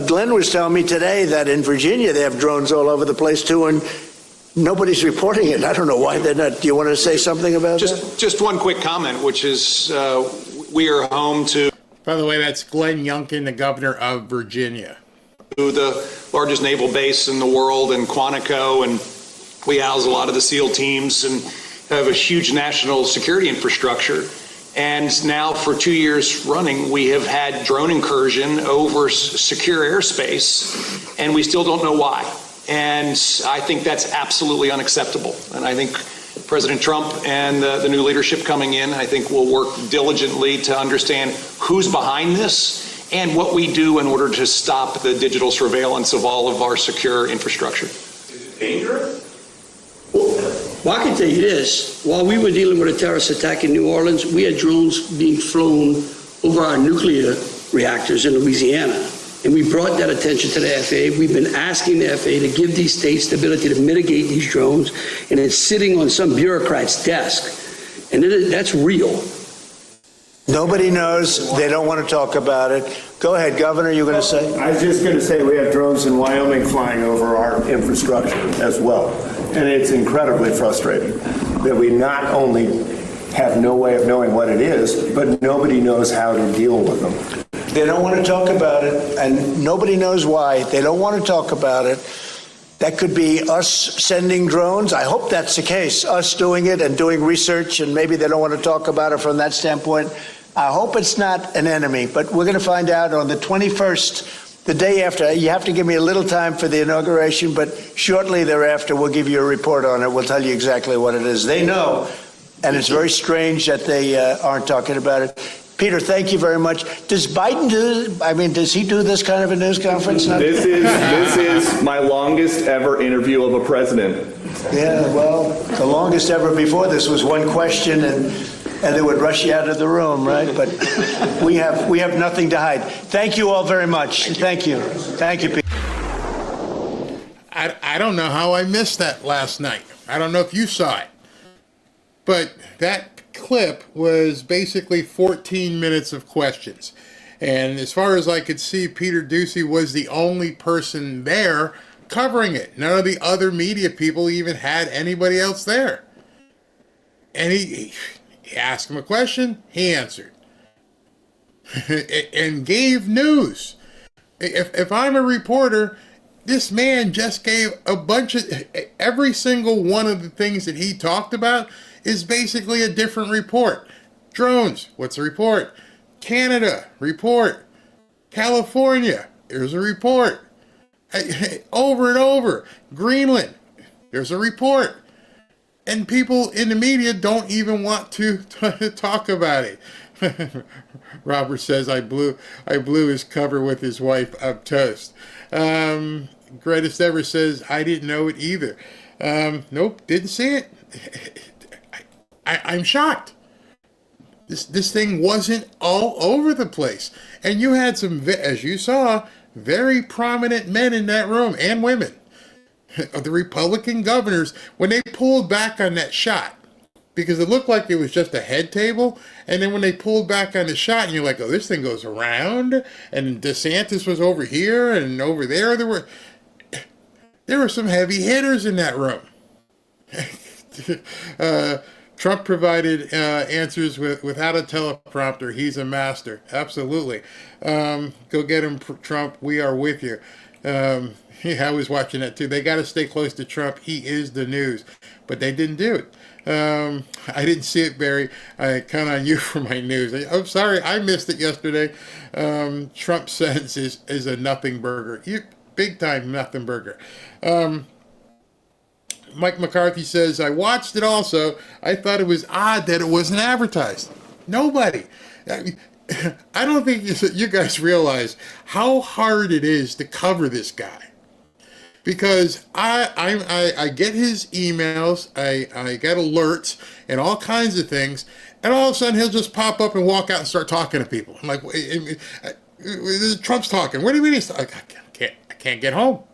Speaker 1: Glenn was telling me today that in Virginia they have drones all over the place too, and nobody's reporting it. I don't know why they're not. Do you want to say something about that?
Speaker 19: Just one quick comment, which is we are home to...
Speaker 10: By the way, that's Glenn Youngkin, the governor of Virginia.
Speaker 19: ...the largest naval base in the world in Quantico, and we house a lot of the SEAL teams and have a huge national security infrastructure. And now for 2 years running, we have had drone incursion over secure airspace, and we still don't know why. And I think that's absolutely unacceptable. And I think President Trump and the new leadership coming in, I think will work diligently to understand who's behind this and what we do in order to stop the digital surveillance of all of our secure infrastructure.
Speaker 18: Is it dangerous?
Speaker 20: Well, I can tell you this. While we were dealing with a terrorist attack in New Orleans, we had drones being flown over our nuclear reactors in Louisiana. And we brought that attention to the FAA. We've been asking the FAA to give these states the ability to mitigate these drones, and it's sitting on some bureaucrat's desk. And that's real.
Speaker 1: Nobody knows. They don't want to talk about it. Go ahead, Governor, you're going to say?
Speaker 21: I was just going to say we have drones in Wyoming flying over our infrastructure as well. And it's incredibly frustrating that we not only have no way of knowing what it is, but nobody knows how to deal with them.
Speaker 1: They don't want to talk about it, and nobody knows why. They don't want to talk about it. That could be us sending drones. I hope that's the case, us doing it and doing research, and maybe they don't want to talk about it from that standpoint. I hope it's not an enemy, but we're going to find out on the 21st, the day after. You have to give me a little time for the inauguration, but shortly thereafter, we'll give you a report on it. We'll tell you exactly what it is. They know, and it's very strange that they aren't talking about it. Peter, thank you very much. Does Biden does he do this kind of a news conference?
Speaker 18: This is my longest ever interview of a president.
Speaker 1: Yeah, well, the longest ever before this was one question, and they would rush you out of the room, right? But we have nothing to hide. Thank you all very much. Thank you. Thank you, Peter.
Speaker 10: I don't know how I missed that last night. I don't know if you saw it. But that clip was basically 14 minutes of questions. And as far as I could see, Peter Doocy was the only person there covering it. None of the other media people even had anybody else there. And he asked him a question, he answered. And gave news. If I'm a reporter, this man just gave a bunch of... Every single one of the things that he talked about is basically a different report. Drones, what's the report? Canada, report. California, there's a report. Over and over. Greenland, there's a report. And people in the media don't even want to talk about it. Robert says, I blew his cover with his wife up toast. Greatest Ever says, I didn't know it either. Nope, didn't see it. I'm shocked. This thing wasn't all over the place. And you had some, as you saw, very prominent men in that room, and women. The Republican governors, when they pulled back on that shot, because it looked like it was just a head table, and then when they pulled back on the shot, and you're like, oh, this thing goes around, and DeSantis was over here and over there, there were some heavy hitters in that room. Trump provided answers without a teleprompter. He's a master. Absolutely. Go get him, Trump. We are with you. I was watching that too. They got to stay close to Trump. He is the news. But they didn't do it. I didn't see it, Barry. I count on you for my news. I'm sorry, I missed it yesterday. Trump's sentence is a nothing burger. Big time nothing burger. Mike McCarthy says, I watched it also. I thought it was odd that it wasn't advertised. Nobody. I don't think you guys realize how hard it is to cover this guy. Because I get his emails, I get alerts and all kinds of things, and all of a sudden he'll just pop up and walk out and start talking to people. I'm like, Trump's talking. What do you mean he's talking? I can't get home.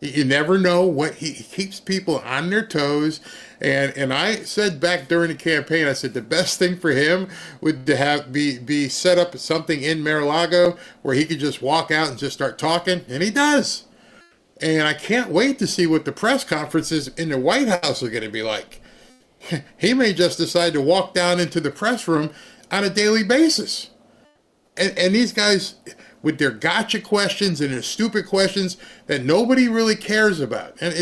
Speaker 10: You never know what he keeps people on their toes. And I said back during the campaign, I said the best thing for him would to be set up something in Mar-a-Lago where he could just walk out and just start talking, and he does. And I can't wait to see what the press conferences in the White House are going to be like. He may just decide to walk down into the press room on a daily basis. And these guys, with their gotcha questions and their stupid questions that nobody really cares about. And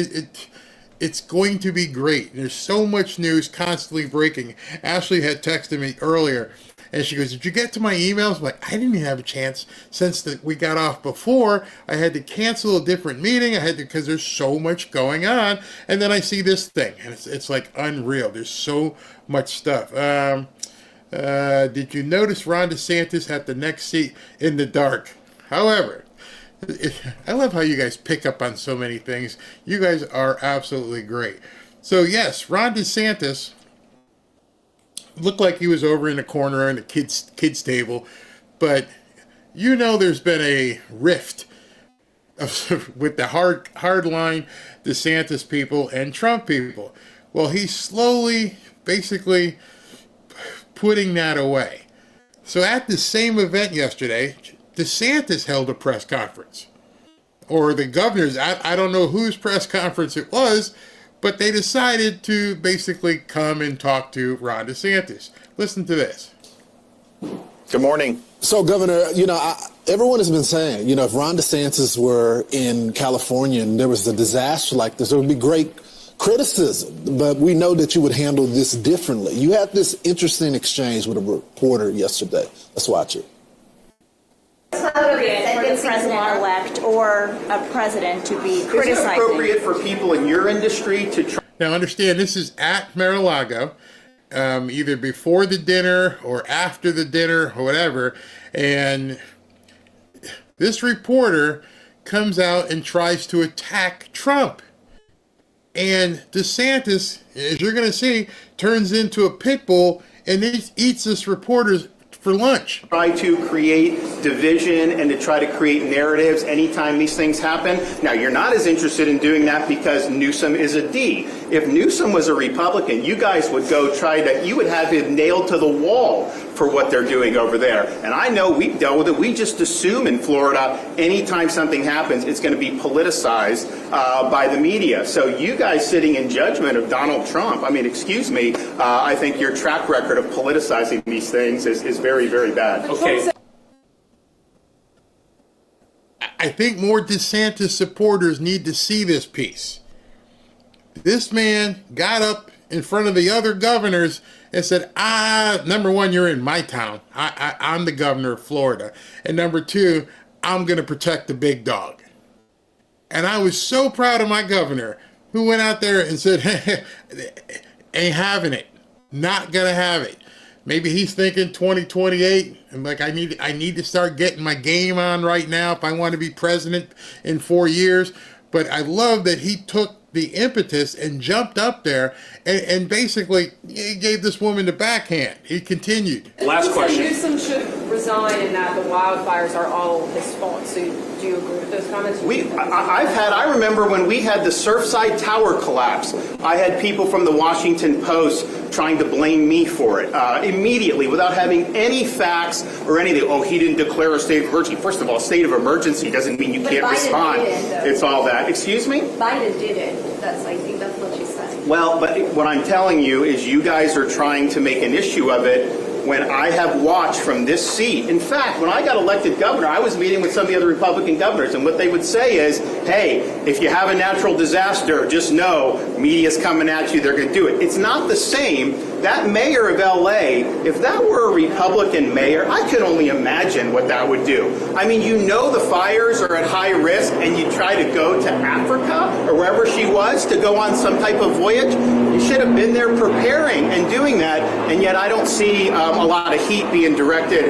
Speaker 10: it's going to be great. There's so much news constantly breaking. Ashley had texted me earlier, and she goes, did you get to my emails? I'm like, I didn't even have a chance since we got off before. I had to cancel a different meeting. Because there's so much going on. And then I see this thing, and it's like unreal. There's so much stuff. Did you notice Ron DeSantis had the next seat in the dark? However, I love how you guys pick up on so many things. You guys are absolutely great. So yes, Ron DeSantis looked like he was over in the corner in the kids table, but there's been a rift with the hardline DeSantis people and Trump people. Well, he's slowly, basically putting that away. So at the same event yesterday, DeSantis held a press conference. Or the governor's, I don't know whose press conference it was, but they decided to basically come and talk to Ron DeSantis. Listen to this.
Speaker 5: Good morning. So, Governor, everyone has been saying, if Ron DeSantis were in California and there was a disaster like this, it would be great criticism, but we know that you would handle this differently. You had this interesting exchange with a reporter yesterday. Let's watch it.
Speaker 22: It's appropriate for the president-elect or a president to be criticizing. Is it appropriate for people in your industry to try?
Speaker 10: Now understand, this is at Mar-a-Lago, either before the dinner or after the dinner or whatever, and this reporter comes out and tries to attack Trump. And DeSantis, as you're going to see, turns into a pit bull and eats this reporter for lunch.
Speaker 22: Try to create division and to try to create narratives anytime these things happen. Now, you're not as interested in doing that because Newsom is a D. If Newsom was a Republican, you guys would you would have him nailed to the wall for what they're doing over there. And I know we've dealt with it. We just assume in Florida, anytime something happens, it's going to be politicized by the media. So you guys sitting in judgment of Donald Trump, excuse me, I think your track record of politicizing these things is very, very bad.
Speaker 10: Okay. I think more DeSantis supporters need to see this piece. This man got up in front of the other governors and said, number one, you're in my town. I'm the governor of Florida. And number two, I'm going to protect the big dog. And I was so proud of my governor who went out there and said, hey, ain't having it. Not going to have it. Maybe he's thinking 2028. I'm like, I need to start getting my game on right now if I want to be president in 4 years. But I love that he took the impetus and jumped up there and basically he gave this woman the backhand. He continued.
Speaker 22: Last question. Newsom should
Speaker 6: design and that the wildfires are all his fault. So do you agree with those comments?
Speaker 22: I remember when we had the Surfside Tower collapse, I had people from the Washington Post trying to blame me for it immediately without having any facts or anything. Oh, he didn't declare a state of emergency. First of all, a state of emergency doesn't mean you can't
Speaker 6: Biden
Speaker 22: respond. It's all that. Excuse me?
Speaker 6: Biden did it. I think that's what you said.
Speaker 22: Well, but what I'm telling you is you guys are trying to make an issue of it when I have watched from this seat. In fact, when I got elected governor, I was meeting with some of the other Republican governors, and what they would say is, hey, if you have a natural disaster, just know media's coming at you, they're going to do it. It's not the same. That mayor of L.A., if that were a Republican mayor, I could only imagine what that would do. I mean, you know the fires are at high risk, and you try to go to Africa or wherever she was to go on some type of voyage. You should have been there preparing and doing that, and yet I don't see a lot of heat being directed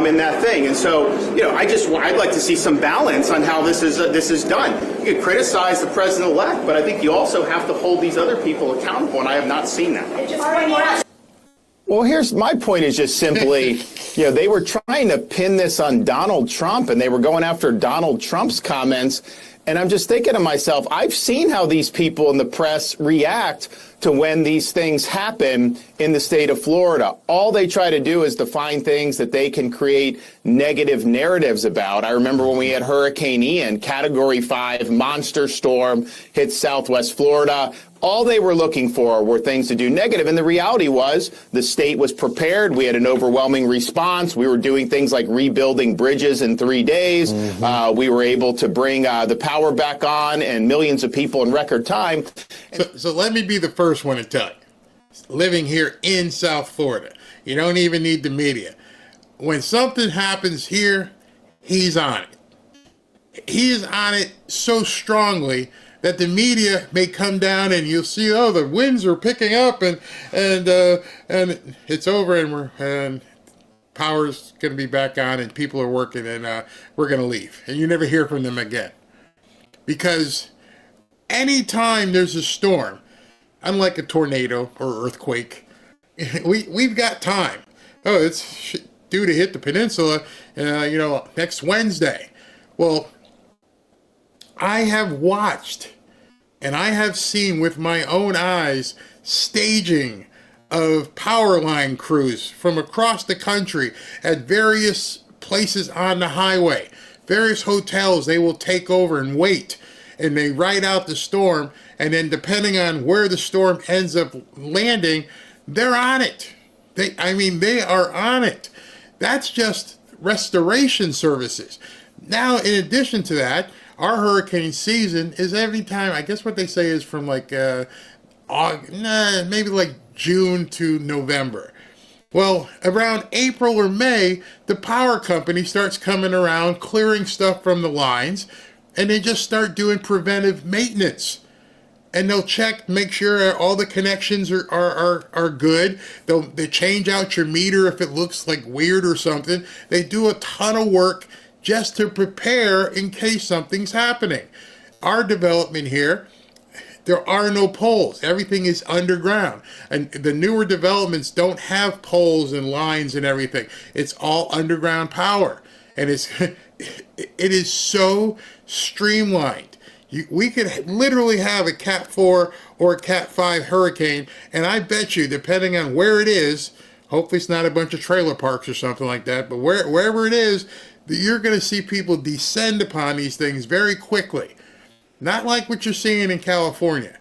Speaker 22: in that thing. And so, I'd like to see some balance on how this is done. You can criticize the president-elect, but I think you also have to hold these other people accountable, and I have not seen that.
Speaker 7: Well, here's my point is just simply, they were trying to pin this on Donald Trump, and they were going after Donald Trump's comments. And I'm just thinking to myself, I've seen how these people in the press react to when these things happen in the state of Florida. All they try to do is to find things that they can create negative narratives about. I remember when we had Hurricane Ian, Category 5 monster storm hit Southwest Florida. All they were looking for were things to do negative. And the reality was the state was prepared. We had an overwhelming response. We were doing things like rebuilding bridges in 3 days. We were able to bring the power back on and millions of people in record time.
Speaker 10: So let me be the first one to tell you. Living here in South Florida, you don't even need the media. When something happens here, he's on it. He is on it so strongly that the media may come down and you'll see, oh, the winds are picking up and it's over and power's going to be back on and people are working and we're going to leave. And you never hear from them again. Because anytime there's a storm, unlike a tornado or earthquake, we've got time. Oh, it's due to hit the peninsula, next Wednesday. Well, I have watched and I have seen with my own eyes staging of power line crews from across the country at various places on the highway, various hotels. They will take over and wait, and they ride out the storm, and then depending on where the storm ends up landing, they're on it. They are on it. That's just restoration services. Now, in addition to that, our hurricane season is every time, I guess what they say is from maybe like June to November. Well, around April or May, the power company starts coming around, clearing stuff from the lines, and they just start doing preventive maintenance. And they'll check, make sure all the connections are good. They change out your meter if it looks like weird or something. They do a ton of work just to prepare in case something's happening. Our development here, there are no poles. Everything is underground. And the newer developments don't have poles and lines and everything. It's all underground power. And it is so streamlined. We could literally have a Cat 4 or a Cat 5 hurricane, and I bet you, depending on where it is, hopefully it's not a bunch of trailer parks or something like that, but wherever it is, you're going to see people descend upon these things very quickly. Not like what you're seeing in California.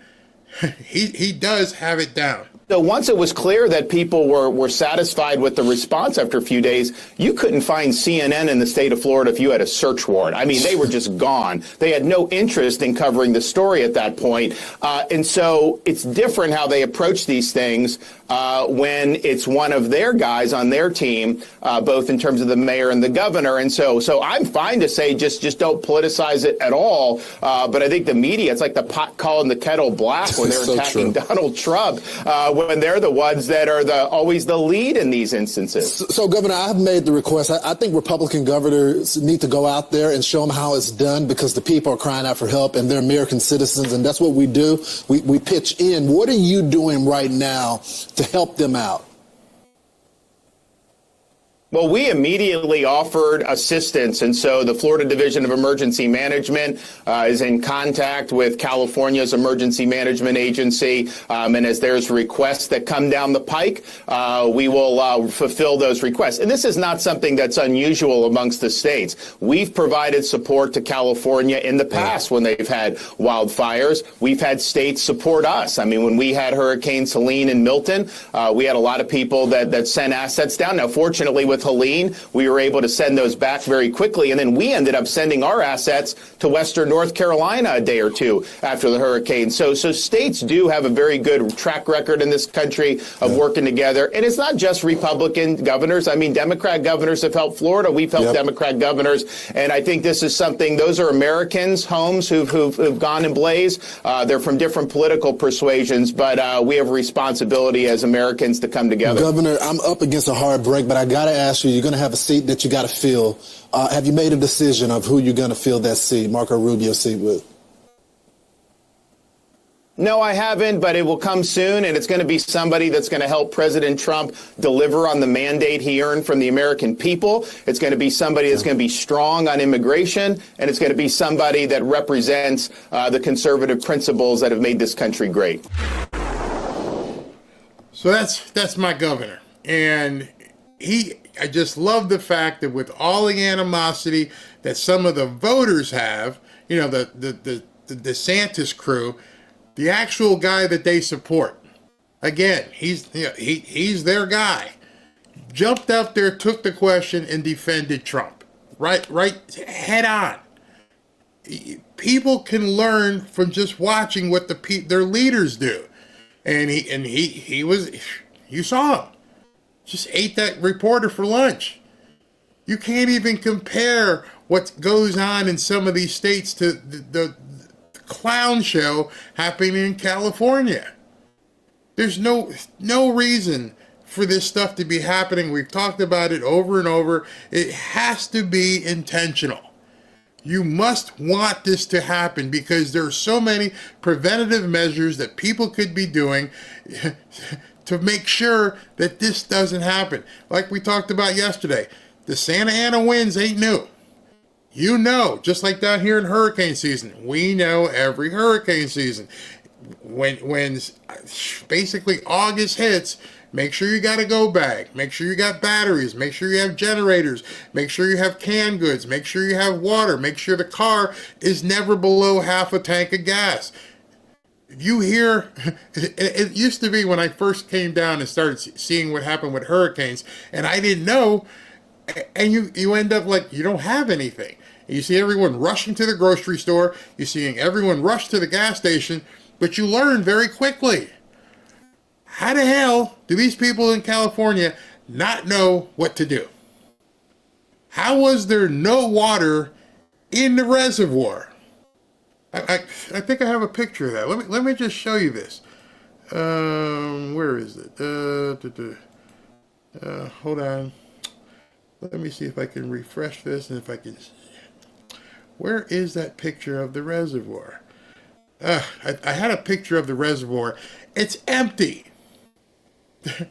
Speaker 10: He does have it down.
Speaker 7: So once it was clear that people were satisfied with the response after a few days, you couldn't find CNN in the state of Florida if you had a search warrant. I mean, they were just gone. They had no interest in covering the story at that point. And so it's different how they approach these things when it's one of their guys on their team, both in terms of the mayor and the governor. And so I'm fine to say just don't politicize it at all. But I think the media, it's like the pot calling the kettle black when they're attacking Donald Trump. When they're the ones that are always the lead in these instances.
Speaker 5: So, Governor, I've made the request. I think Republican governors need to go out there and show them how it's done because the people are crying out for help and they're American citizens, and that's what we do. We pitch in. What are you doing right now to help them out?
Speaker 7: Well, we immediately offered assistance, and so the Florida Division of Emergency Management is in contact with California's Emergency Management Agency, and as there's requests that come down the pike, we will fulfill those requests. And this is not something that's unusual amongst the states. We've provided support to California in the past when they've had wildfires. We've had states support us. I mean, when we had Hurricane Helene and Milton, we had a lot of people that sent assets down. Now, fortunately, with Helene, we were able to send those back very quickly, and then we ended up sending our assets to Western North Carolina a day or two after the hurricane. So states do have a very good track record in this country of working together, and it's not just Republican governors. I mean, Democrat governors have helped Florida. We've helped Democrat governors, and I think this is something. Those are Americans' homes who've gone in blaze. They're from different political persuasions, but we have a responsibility as Americans to come together.
Speaker 5: Governor, I'm up against a hard break, but I got to ask you, you're going to have a seat that you got to fill. Have you made a decision of who you're going to fill that seat, Marco Rubio's seat with?
Speaker 7: No, I haven't, but it will come soon, and it's going to be somebody that's going to help President Trump deliver on the mandate he earned from the American people. It's going to be somebody that's going to be strong on immigration, and it's going to be somebody that represents the conservative principles that have made this country great.
Speaker 10: So that's my governor, and I just love the fact that with all the animosity that some of the voters have, you know, the DeSantis crew, the actual guy that they support, again, he's their guy, jumped up there, took the question, and defended Trump, right head on. People can learn from just watching what their leaders do, and he was, you saw him. Just ate that reporter for lunch. You can't even compare what goes on in some of these states to the clown show happening in California. There's no reason for this stuff to be happening. We've talked about it over and over. It has to be intentional. You must want this to happen because there are so many preventative measures that people could be doing to make sure that this doesn't happen. Like we talked about yesterday, the Santa Ana winds ain't new. You know, just like down here in hurricane season, we know every hurricane season. When basically August hits, make sure you got a go bag. Make sure you got batteries. Make sure you have generators. Make sure you have canned goods. Make sure you have water. Make sure the car is never below half a tank of gas. You hear, it used to be when I first came down and started seeing what happened with hurricanes, and I didn't know, and you end up like you don't have anything. You see everyone rushing to the grocery store, you're seeing everyone rush to the gas station, but you learn very quickly. How the hell do these people in California not know what to do? How was there no water in the reservoir? I think I have a picture of that. Let me just show you this. Where is it? Hold on. Let me see if I can refresh this and if I can. Where is that picture of the reservoir? I had a picture of the reservoir. It's empty.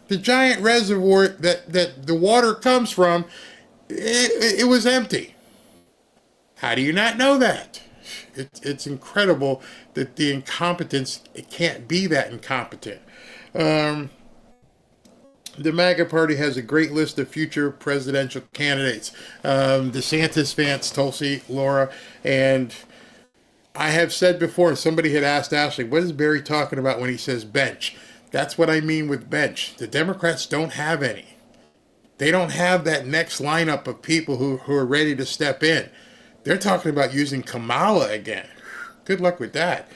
Speaker 10: The giant reservoir that the water comes from, it was empty. How do you not know that? It's incredible that the incompetence, it can't be that incompetent. The MAGA party has a great list of future presidential candidates. DeSantis, Vance, Tulsi, Laura, and I have said before, somebody had asked Ashley, what is Barry talking about when he says bench? That's what I mean with bench. The Democrats don't have any. They don't have that next lineup of people who are ready to step in. They're talking about using Kamala again. Good luck with that.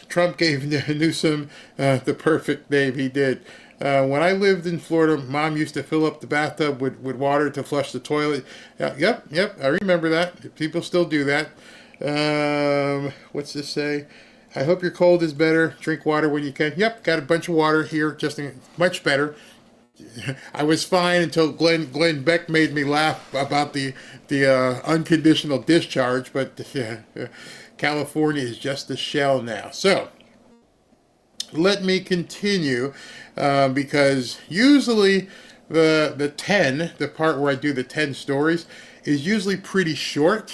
Speaker 10: Trump gave Newsom the perfect name. He did. When I lived in Florida, Mom used to fill up the bathtub with water to flush the toilet. Yep, I remember that. People still do that. What's this say? I hope your cold is better. Drink water when you can. Yep, got a bunch of water here. Just much better. I was fine until Glenn Beck made me laugh about the unconditional discharge, but California is just a shell now. So let me continue because usually the part where I do the 10 stories, is usually pretty short.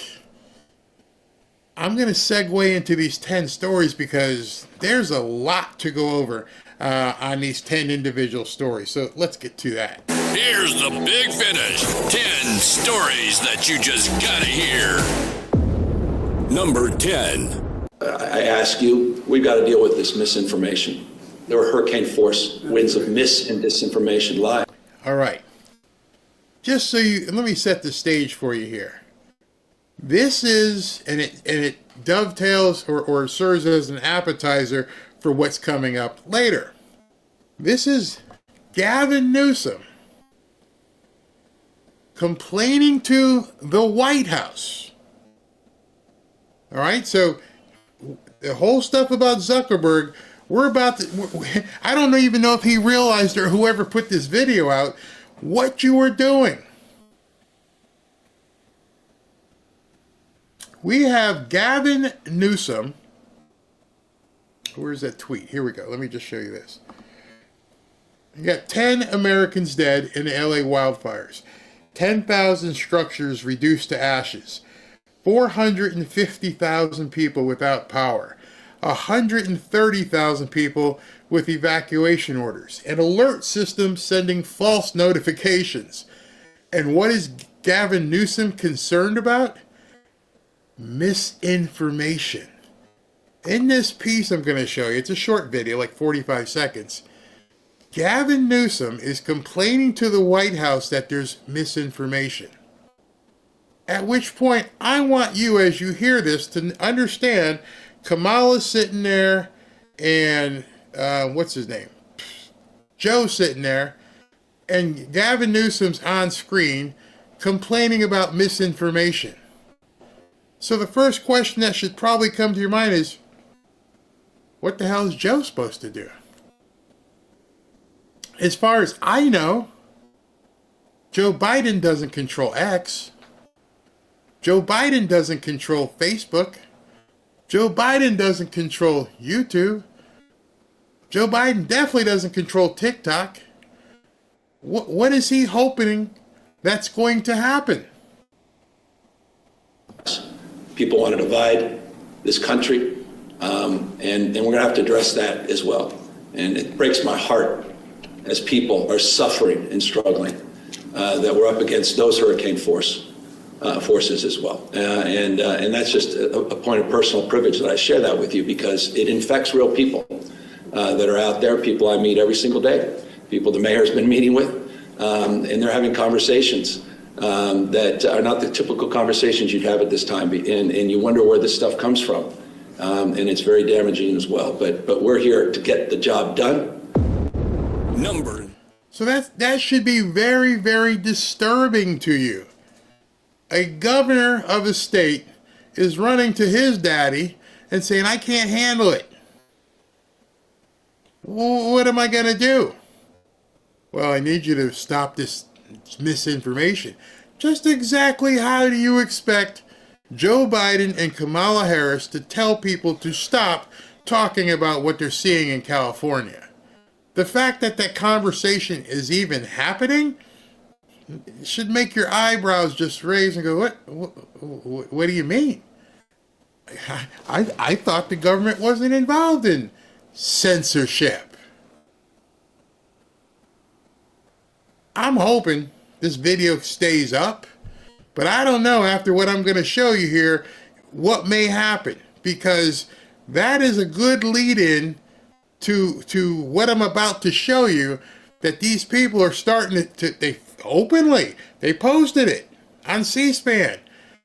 Speaker 10: I'm going to segue into these 10 stories because there's a lot to go over on these 10 individual stories. So let's get to that.
Speaker 3: Here's the big finish. 10 stories that you just gotta hear. Number 10.
Speaker 4: I ask you, we've got to deal with this misinformation. There are hurricane force winds of mis and disinformation live.
Speaker 10: All right. Just so let me set the stage for you here. This is, and it dovetails or serves as an appetizer for what's coming up later. This is Gavin Newsom complaining to the White House. All right, so the whole stuff about Zuckerberg, I don't even know if he realized, or whoever put this video out, what you were doing. We have Gavin Newsom. Where's that tweet? Here we go. Let me just show you this. You got 10 Americans dead in the LA wildfires. 10,000 structures reduced to ashes. 450,000 people without power. 130,000 people with evacuation orders. An alert system sending false notifications. And what is Gavin Newsom concerned about? Misinformation. In this piece I'm going to show you, it's a short video, like 45 seconds. Gavin Newsom is complaining to the White House that there's misinformation. At which point, I want you, as you hear this, to understand Kamala's sitting there and, what's his name? Joe sitting there, and Gavin Newsom's on screen complaining about misinformation. So the first question that should probably come to your mind is, what the hell is Joe supposed to do? As far as I know, Joe Biden doesn't control X. Joe Biden doesn't control Facebook. Joe Biden doesn't control YouTube. Joe Biden definitely doesn't control TikTok. What is he hoping that's going to happen?
Speaker 4: People want to divide this country, and we're going to have to address that as well. And it breaks my heart as people are suffering and struggling that we're up against those hurricane forces as well. And that's just a point of personal privilege that I share that with you because it infects real people that are out there, people I meet every single day, people the mayor's been meeting with, and they're having conversations that are not the typical conversations you'd have at this time, and you wonder where this stuff comes from, and it's very damaging as well. But we're here to get the job done.
Speaker 10: So that should be very, very disturbing to you. A governor of a state is running to his daddy and saying, I can't handle it. What am I going to do? Well, I need you to stop this misinformation. Just exactly how do you expect Joe Biden and Kamala Harris to tell people to stop talking about what they're seeing in California? The fact that that conversation is even happening should make your eyebrows just raise and go, what do you mean? I thought the government wasn't involved in censorship. I'm hoping this video stays up, but I don't know after what I'm going to show you here what may happen, because that is a good lead-in to what I'm about to show you, that these people are starting they openly, they posted it on C-SPAN.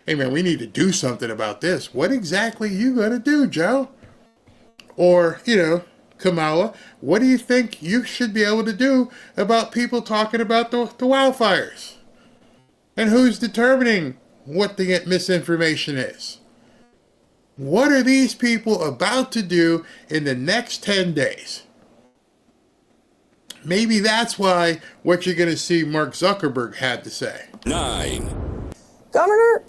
Speaker 10: Hey man, we need to do something about this. What exactly you gonna do, Joe? Or, Kamala, what do you think you should be able to do about people talking about the wildfires? And who's determining what the misinformation is? What are these people about to do in the next 10 days? Maybe that's why what you're going to see Mark Zuckerberg had to say.
Speaker 3: 9.
Speaker 23: Governor,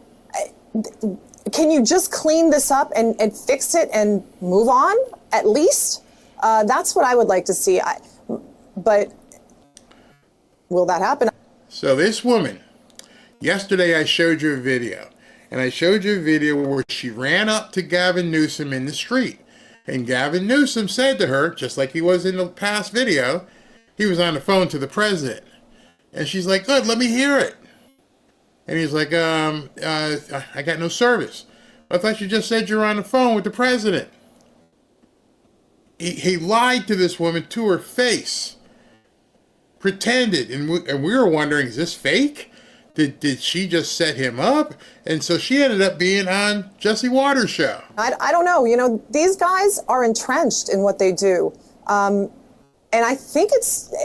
Speaker 23: can you just clean this up and fix it and move on, at least? That's what I would like to see. But will that happen?
Speaker 10: So this woman, yesterday I showed you a video, and I showed you a video where she ran up to Gavin Newsom in the street. And Gavin Newsom said to her, just like he was in the past video, he was on the phone to the president. And she's like, good, let me hear it. And he's like, I got no service. I thought you just said you were on the phone with the president. He lied to this woman to her face. Pretended. And we were wondering, is this fake? Did she just set him up? And so she ended up being on Jesse Waters' show.
Speaker 23: I don't know. You know, these guys are entrenched in what they do. And I think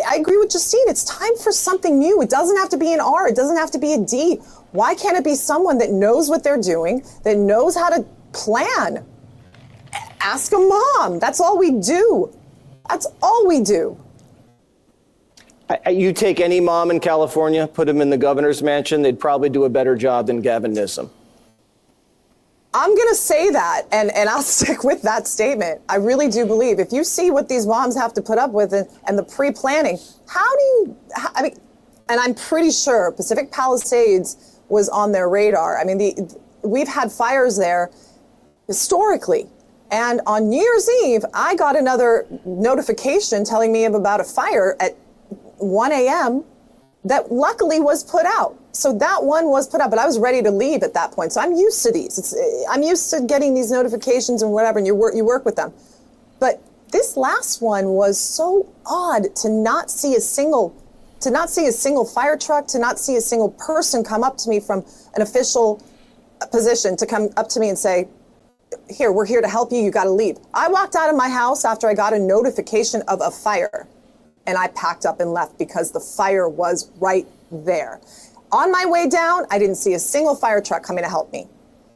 Speaker 23: I agree with Justine. It's time for something new. It doesn't have to be an R. It doesn't have to be a D. Why can't it be someone that knows what they're doing, that knows how to plan? Ask a mom. That's all we do. That's all we do.
Speaker 14: You take any mom in California, put them in the governor's mansion, they'd probably do a better job than Gavin Newsom.
Speaker 23: I'm going to say that, and I'll stick with that statement. I really do believe if you see what these moms have to put up with and the pre-planning, and I'm pretty sure Pacific Palisades was on their radar. I mean, we've had fires there historically. And on New Year's Eve, I got another notification telling me about a fire at 1 a.m. that luckily was put out. So that one was put out, but I was ready to leave at that point. So I'm used to these. I'm used to getting these notifications and whatever, and you work with them. But this last one was so odd to not see a single fire truck, to not see a single person come up to me from an official position to come up to me and say, here, we're here to help you. You got to leave. I walked out of my house after I got a notification of a fire, and I packed up and left because the fire was right there. On my way down, I didn't see a single fire truck coming to help me.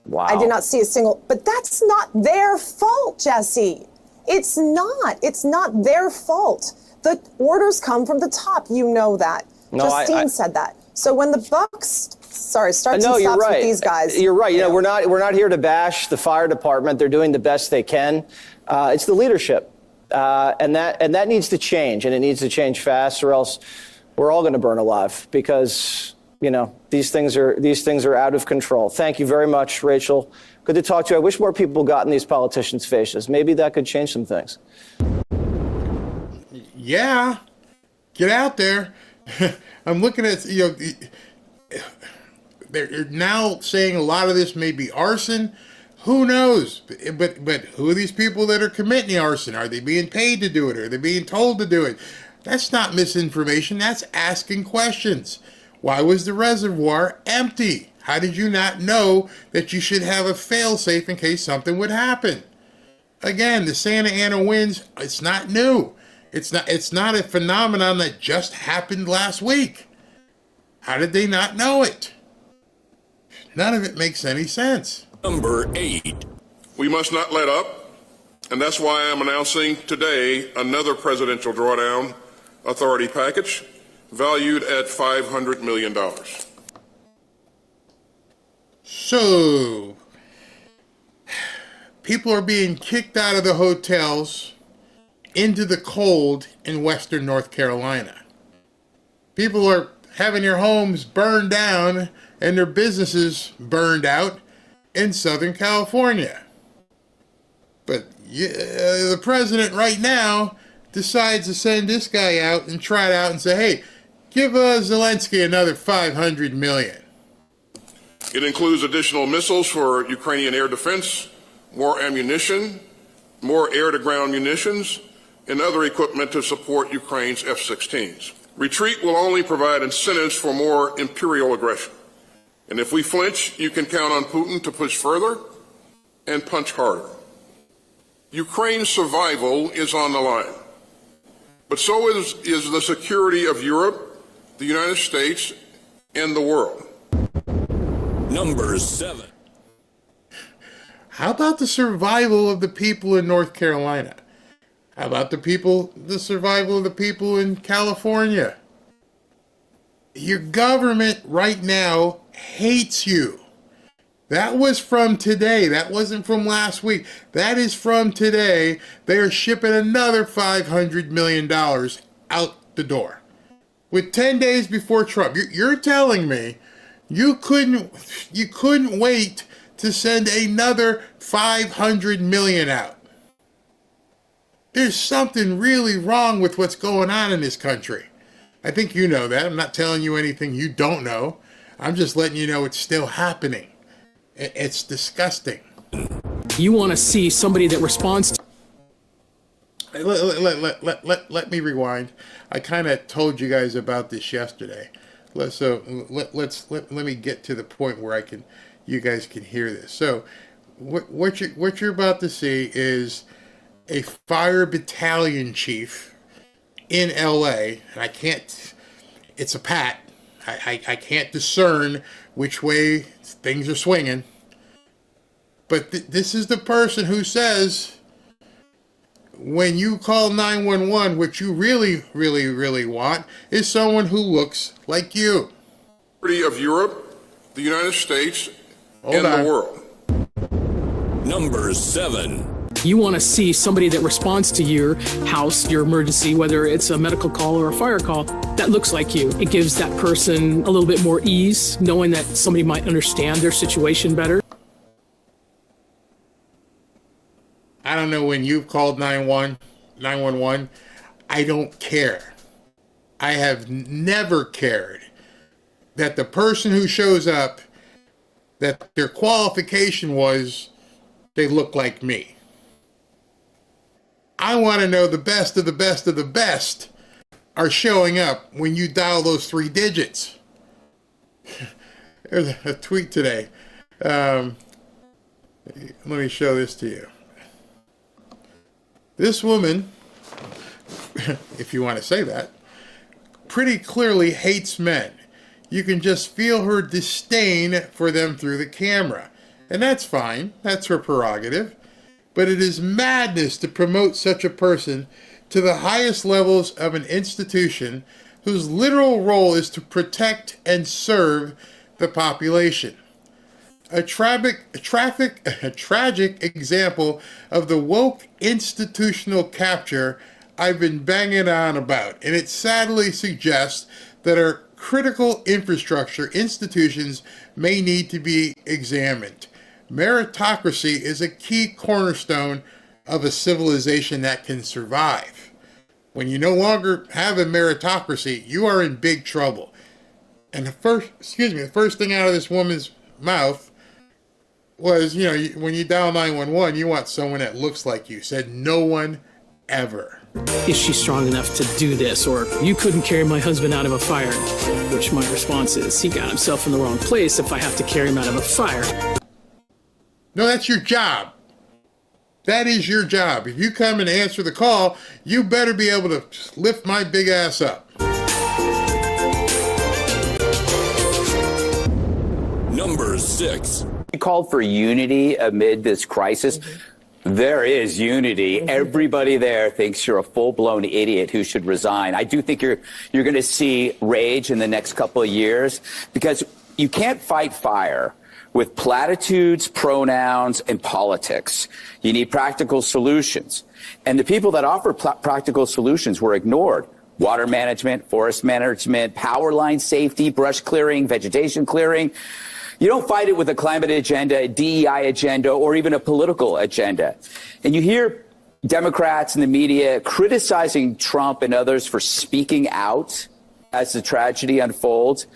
Speaker 14: Wow.
Speaker 23: I did not see a single, but that's not their fault, Jesse. It's not their fault. The orders come from the top. You know that.
Speaker 14: No,
Speaker 23: Justine said that. So when the buck starts and stops
Speaker 14: right.
Speaker 23: with these guys.
Speaker 14: You're right. You know, we're not here to bash the fire department. They're doing the best they can. It's the leadership. And that needs to change, and it needs to change fast, or else we're all going to burn alive, because, you know, these things are out of control. Thank you very much, Rachel. Good to talk to you. I wish more people got in these politicians' faces. Maybe that could change some things.
Speaker 10: Yeah, get out there. I'm looking at, they're now saying a lot of this may be arson. Who knows? But who are these people that are committing the arson? Are they being paid to do it? Or are they being told to do it? That's not misinformation. That's asking questions. Why was the reservoir empty? How did you not know that you should have a fail-safe in case something would happen? Again, the Santa Ana winds, it's not new. It's not a phenomenon that just happened last week. How did they not know it? None of it makes any sense.
Speaker 3: Number 8.
Speaker 2: We must not let up, and that's why I'm announcing today another presidential drawdown authority package valued at $500 million.
Speaker 10: So, people are being kicked out of the hotels into the cold in western North Carolina. People are having their homes burned down and their businesses burned out in Southern California. But the president right now decides to send this guy out and trot out and say, hey, give Zelensky another $500 million.
Speaker 2: It includes additional missiles for Ukrainian air defense, more ammunition, more air-to-ground munitions, and other equipment to support Ukraine's F-16s. Retreat will only provide incentives for more imperial aggression. And if we flinch, you can count on Putin to push further and punch harder. Ukraine's survival is on the line. But so is the security of Europe, the United States, and the world.
Speaker 3: Number 7.
Speaker 10: How about the survival of the people in North Carolina? How about the survival of the people in California? Your government right now hates you. That was from today. That wasn't from last week. That is from today. They are shipping another $500 million out the door. with 10 days before Trump. You're telling me you couldn't wait to send another $500 million out. There's something really wrong with what's going on in this country. I think you know that. I'm not telling you anything you don't know. I'm just letting you know it's still happening. It's disgusting.
Speaker 8: You want to see somebody that responds to...
Speaker 10: Let me rewind. I kind of told you guys about this yesterday. Let me get to the point where you guys can hear this. So what you're about to see is a fire battalion chief in LA, and it's a pat. I can't discern which way things are swinging. But this is the person who says, when you call 911, what you really, really, really want is someone who looks like you.
Speaker 2: Of Europe, the United States, and the world.
Speaker 3: Number 7.
Speaker 8: You want to see somebody that responds to your house, your emergency, whether it's a medical call or a fire call, that looks like you. It gives that person a little bit more ease, knowing that somebody might understand their situation better.
Speaker 10: I don't know when you've called 911. I don't care. I have never cared that the person who shows up, that their qualification was they look like me. I want to know the best of the best of the best are showing up when you dial those 3 digits. There's a tweet today. Let me show this to you. This woman, if you want to say that, pretty clearly hates men. You can just feel her disdain for them through the camera. And that's fine. That's her prerogative. But it is madness to promote such a person to the highest levels of an institution whose literal role is to protect and serve the population. A tragic example of the woke institutional capture I've been banging on about, and it sadly suggests that our critical infrastructure institutions may need to be examined. Meritocracy is a key cornerstone of a civilization that can survive. When you no longer have a meritocracy, you are in big trouble. And the first thing out of this woman's mouth was, when you dial 911, you want someone that looks like you. Said no one ever.
Speaker 8: Is she strong enough to do this? Or you couldn't carry my husband out of a fire. Which my response is, he got himself in the wrong place if I have to carry him out of a fire.
Speaker 10: No, that's your job. That is your job. If you come and answer the call, you better be able to lift my big ass up.
Speaker 3: Number 6.
Speaker 9: You called for unity amid this crisis. There is unity. Everybody there thinks you're a full-blown idiot who should resign. I do think you're going to see rage in the next couple of years because you can't fight fire with platitudes, pronouns, and politics. You need practical solutions. And the people that offer practical solutions were ignored. Water management, forest management, power line safety, brush clearing, vegetation clearing. You don't fight it with a climate agenda, a DEI agenda, or even a political agenda. And you hear Democrats and the media criticizing Trump and others for speaking out as the tragedy unfolds,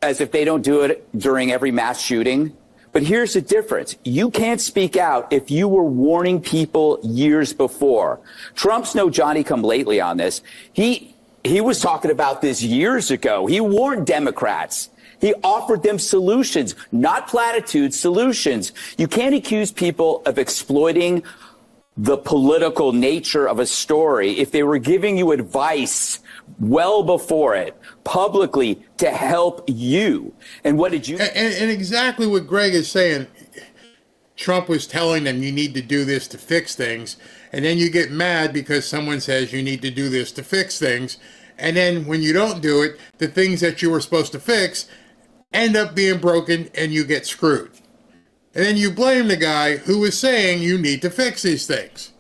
Speaker 9: as if they don't do it during every mass shooting. But here's the difference. You can't speak out if you were warning people years before. Trump's no Johnny-come-lately on this. He was talking about this years ago. He warned Democrats. He offered them solutions, not platitudes, solutions. You can't accuse people of exploiting the political nature of a story if they were giving you advice well before it, publicly, to help you. And what did you...
Speaker 10: And exactly what Greg is saying. Trump was telling them you need to do this to fix things. And then you get mad because someone says you need to do this to fix things. And then when you don't do it, the things that you were supposed to fix end up being broken and you get screwed. And then you blame the guy who was saying you need to fix these things.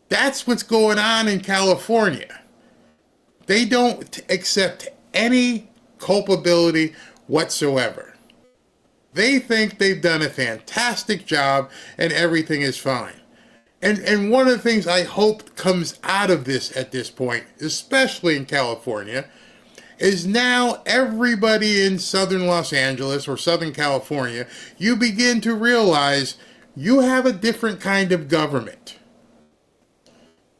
Speaker 10: That's what's going on in California. They don't accept any culpability whatsoever. They think they've done a fantastic job and everything is fine. And one of the things I hope comes out of this at this point, especially in California, is now everybody in Southern Los Angeles or Southern California, you begin to realize you have a different kind of government.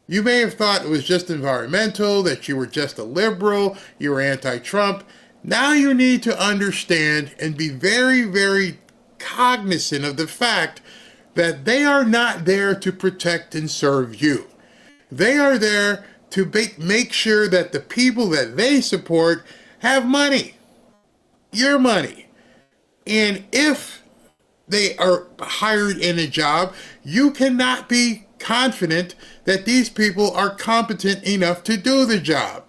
Speaker 10: You may have thought it was just environmental, that you were just a liberal, you were anti-Trump. Now you need to understand and be very, very cognizant of the fact that they are not there to protect and serve you. They are there to make sure that the people that they support have money, your money. And if they are hired in a job, you cannot be confident that these people are competent enough to do the job.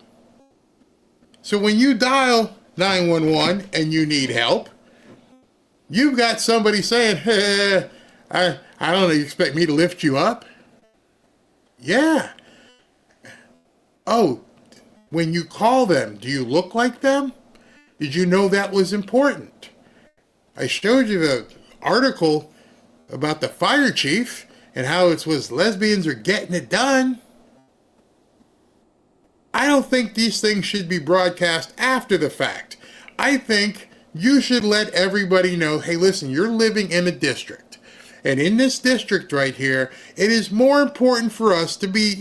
Speaker 10: So when you dial 911 and you need help, you've got somebody saying, hey, I don't know, you expect me to lift you up? Yeah. Oh, when you call them, do you look like them? Did you know that was important? I showed you the article about the fire chief and how it was lesbians are getting it done. I don't think these things should be broadcast after the fact. I think you should let everybody know, hey, listen, you're living in a district. And in this district right here, it is more important for us to be,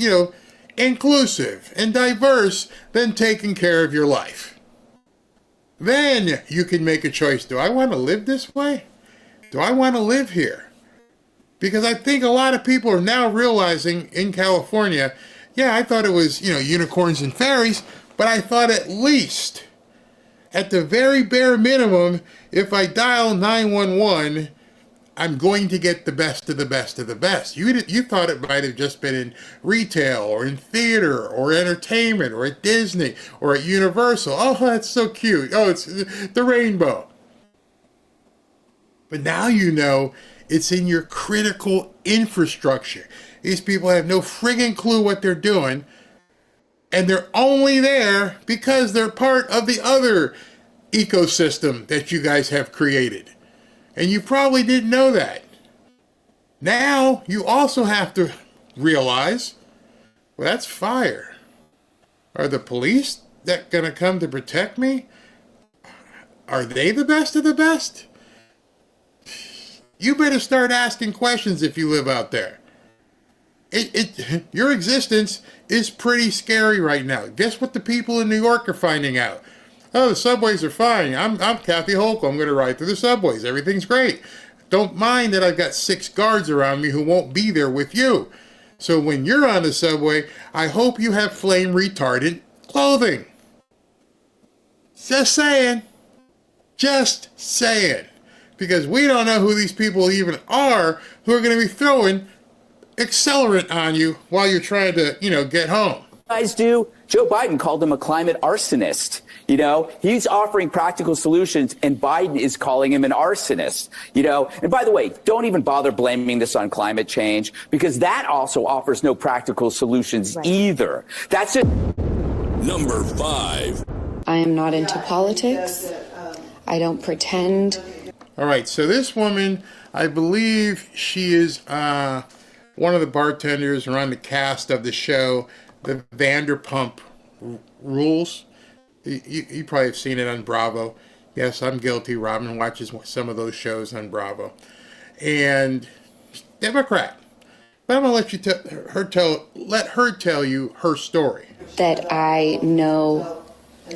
Speaker 10: inclusive and diverse than taking care of your life. Then you can make a choice. Do I want to live this way? Do I want to live here? Because I think a lot of people are now realizing in California, yeah, I thought it was, unicorns and fairies, but I thought at least, at the very bare minimum, if I dial 911, I'm going to get the best of the best of the best. You thought it might have just been in retail or in theater or entertainment or at Disney or at Universal. Oh, that's so cute. Oh, it's the rainbow. But now you know it's in your critical infrastructure. These people have no friggin' clue what they're doing, and they're only there because they're part of the other ecosystem that you guys have created. And you probably didn't know that. Now, you also have to realize, well, that's fire. Are the police that going to come to protect me? Are they the best of the best? You better start asking questions if you live out there. Your existence is pretty scary right now. Guess what the people in New York are finding out? Oh, the subways are fine. I'm Kathy Hochul. I'm going to ride through the subways. Everything's great. Don't mind that I've got 6 guards around me who won't be there with you. So when you're on the subway, I hope you have flame retardant clothing. Just saying. Just saying. Because we don't know who these people even are who are going to be throwing accelerant on you while you're trying to, get home.
Speaker 9: Guys do. Joe Biden called him a climate arsonist. He's offering practical solutions, and Biden is calling him an arsonist. And by the way, don't even bother blaming this on climate change, because that also offers no practical solutions either. That's it.
Speaker 3: Number 5.
Speaker 12: I am not into politics. I don't pretend.
Speaker 10: All right, so this woman, I believe she is one of the bartenders or on the cast of the show, the Vanderpump Rules. You probably have seen it on Bravo. Yes, I'm guilty. Robin watches some of those shows on Bravo. And Democrat. But I'm going to let her tell you her story.
Speaker 12: That I know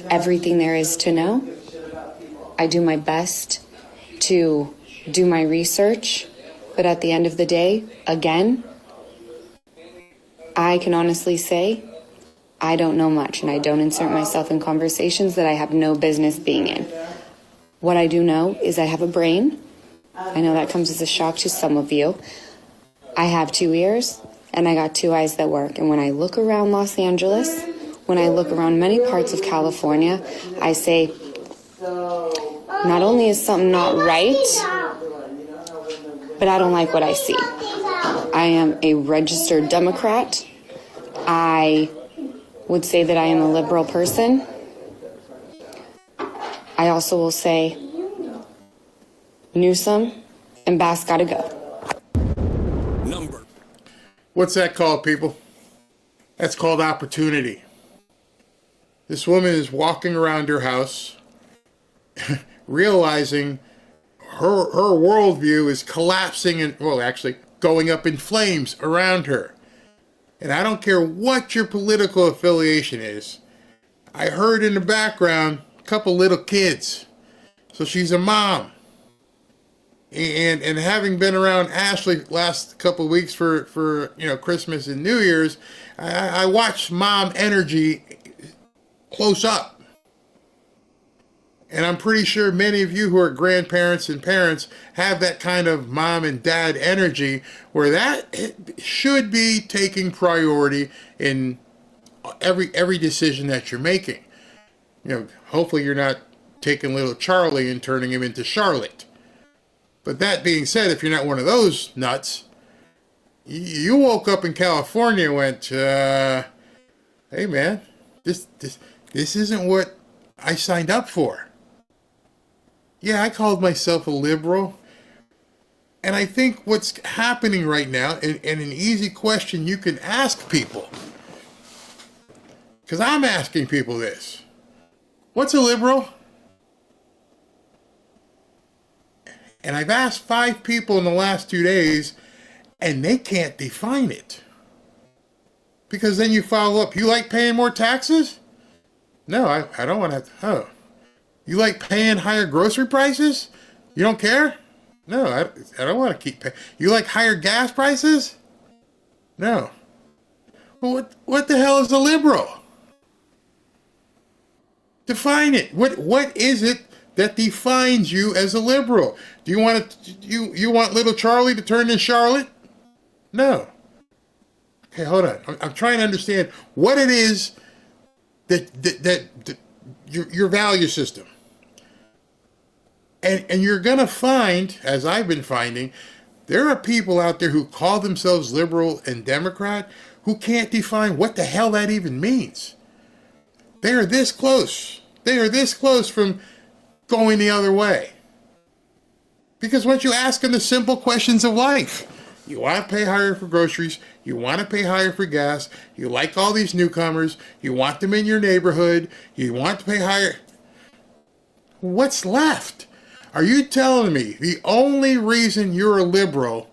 Speaker 12: everything there is to know. I do my best to do my research. But at the end of the day, again, I can honestly say I don't know much, and I don't insert myself in conversations that I have no business being in. What I do know is I have a brain. I know that comes as a shock to some of you. I have 2 ears, and I got 2 eyes that work. And when I look around Los Angeles, when I look around many parts of California, I say, not only is something not right, but I don't like what I see. I am a registered Democrat. I would say that I am a liberal person, I also will say Newsom and Bass gotta go.
Speaker 10: What's that called, people? That's called opportunity. This woman is walking around her house, realizing her worldview is collapsing and, well, actually going up in flames around her. And I don't care what your political affiliation is. I heard in the background a couple little kids. So she's a mom. And having been around Ashley last couple of weeks for Christmas and New Year's, I watched mom energy close up. And I'm pretty sure many of you who are grandparents and parents have that kind of mom and dad energy where that should be taking priority in every decision that you're making. Hopefully you're not taking little Charlie and turning him into Charlotte. But that being said, if you're not one of those nuts, you woke up in California and went, hey man, this isn't what I signed up for. Yeah, I called myself a liberal. And I think what's happening right now, and an easy question you can ask people, because I'm asking people this. What's a liberal? And I've asked 5 people in the last 2 days, and they can't define it. Because then you follow up, you like paying more taxes? No, I don't want to have to. Oh. You like paying higher grocery prices? You don't care? No, I don't want to keep paying. You like higher gas prices? No. Well, what the hell is a liberal? Define it. What is it that defines you as a liberal? Do you want you want little Charlie to turn into Charlotte? No. Okay, hold on. I'm trying to understand what it is that your value system. And you're going to find, as I've been finding, there are people out there who call themselves liberal and Democrat who can't define what the hell that even means. They are this close. They are this close from going the other way. Because once you ask them the simple questions of life, you want to pay higher for groceries, you want to pay higher for gas, you like all these newcomers, you want them in your neighborhood, you want to pay higher. What's left? Are you telling me the only reason you're a liberal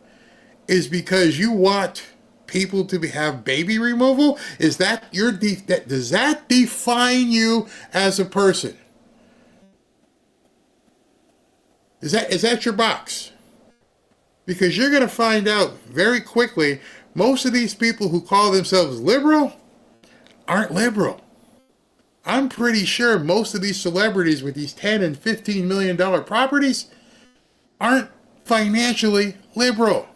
Speaker 10: is because you want people to have baby removal? Is that does that define you as a person? Is that your box? Because you're going to find out very quickly most of these people who call themselves liberal aren't liberal. I'm pretty sure most of these celebrities with these $10 and $15 million properties aren't financially liberal.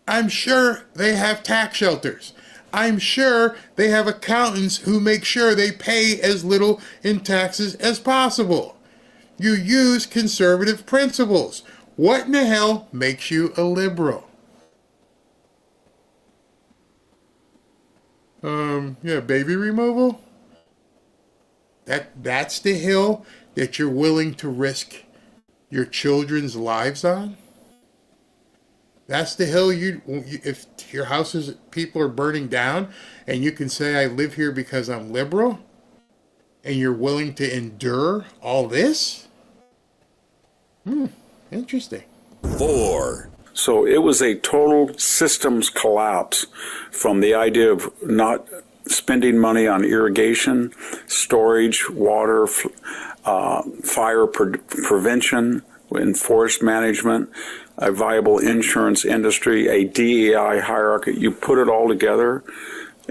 Speaker 10: I'm sure they have tax shelters. I'm sure they have accountants who make sure they pay as little in taxes as possible. You use conservative principles. What in the hell makes you a liberal? Baby removal? That's the hill that you're willing to risk your children's lives on? That's the hill if your houses, people are burning down and you can say, I live here because I'm liberal, and you're willing to endure all this? Interesting.
Speaker 11: 4. So it was a total systems collapse from the idea of not spending money on irrigation, storage, water, fire prevention, and forest management, a viable insurance industry, a DEI hierarchy. You put it all together,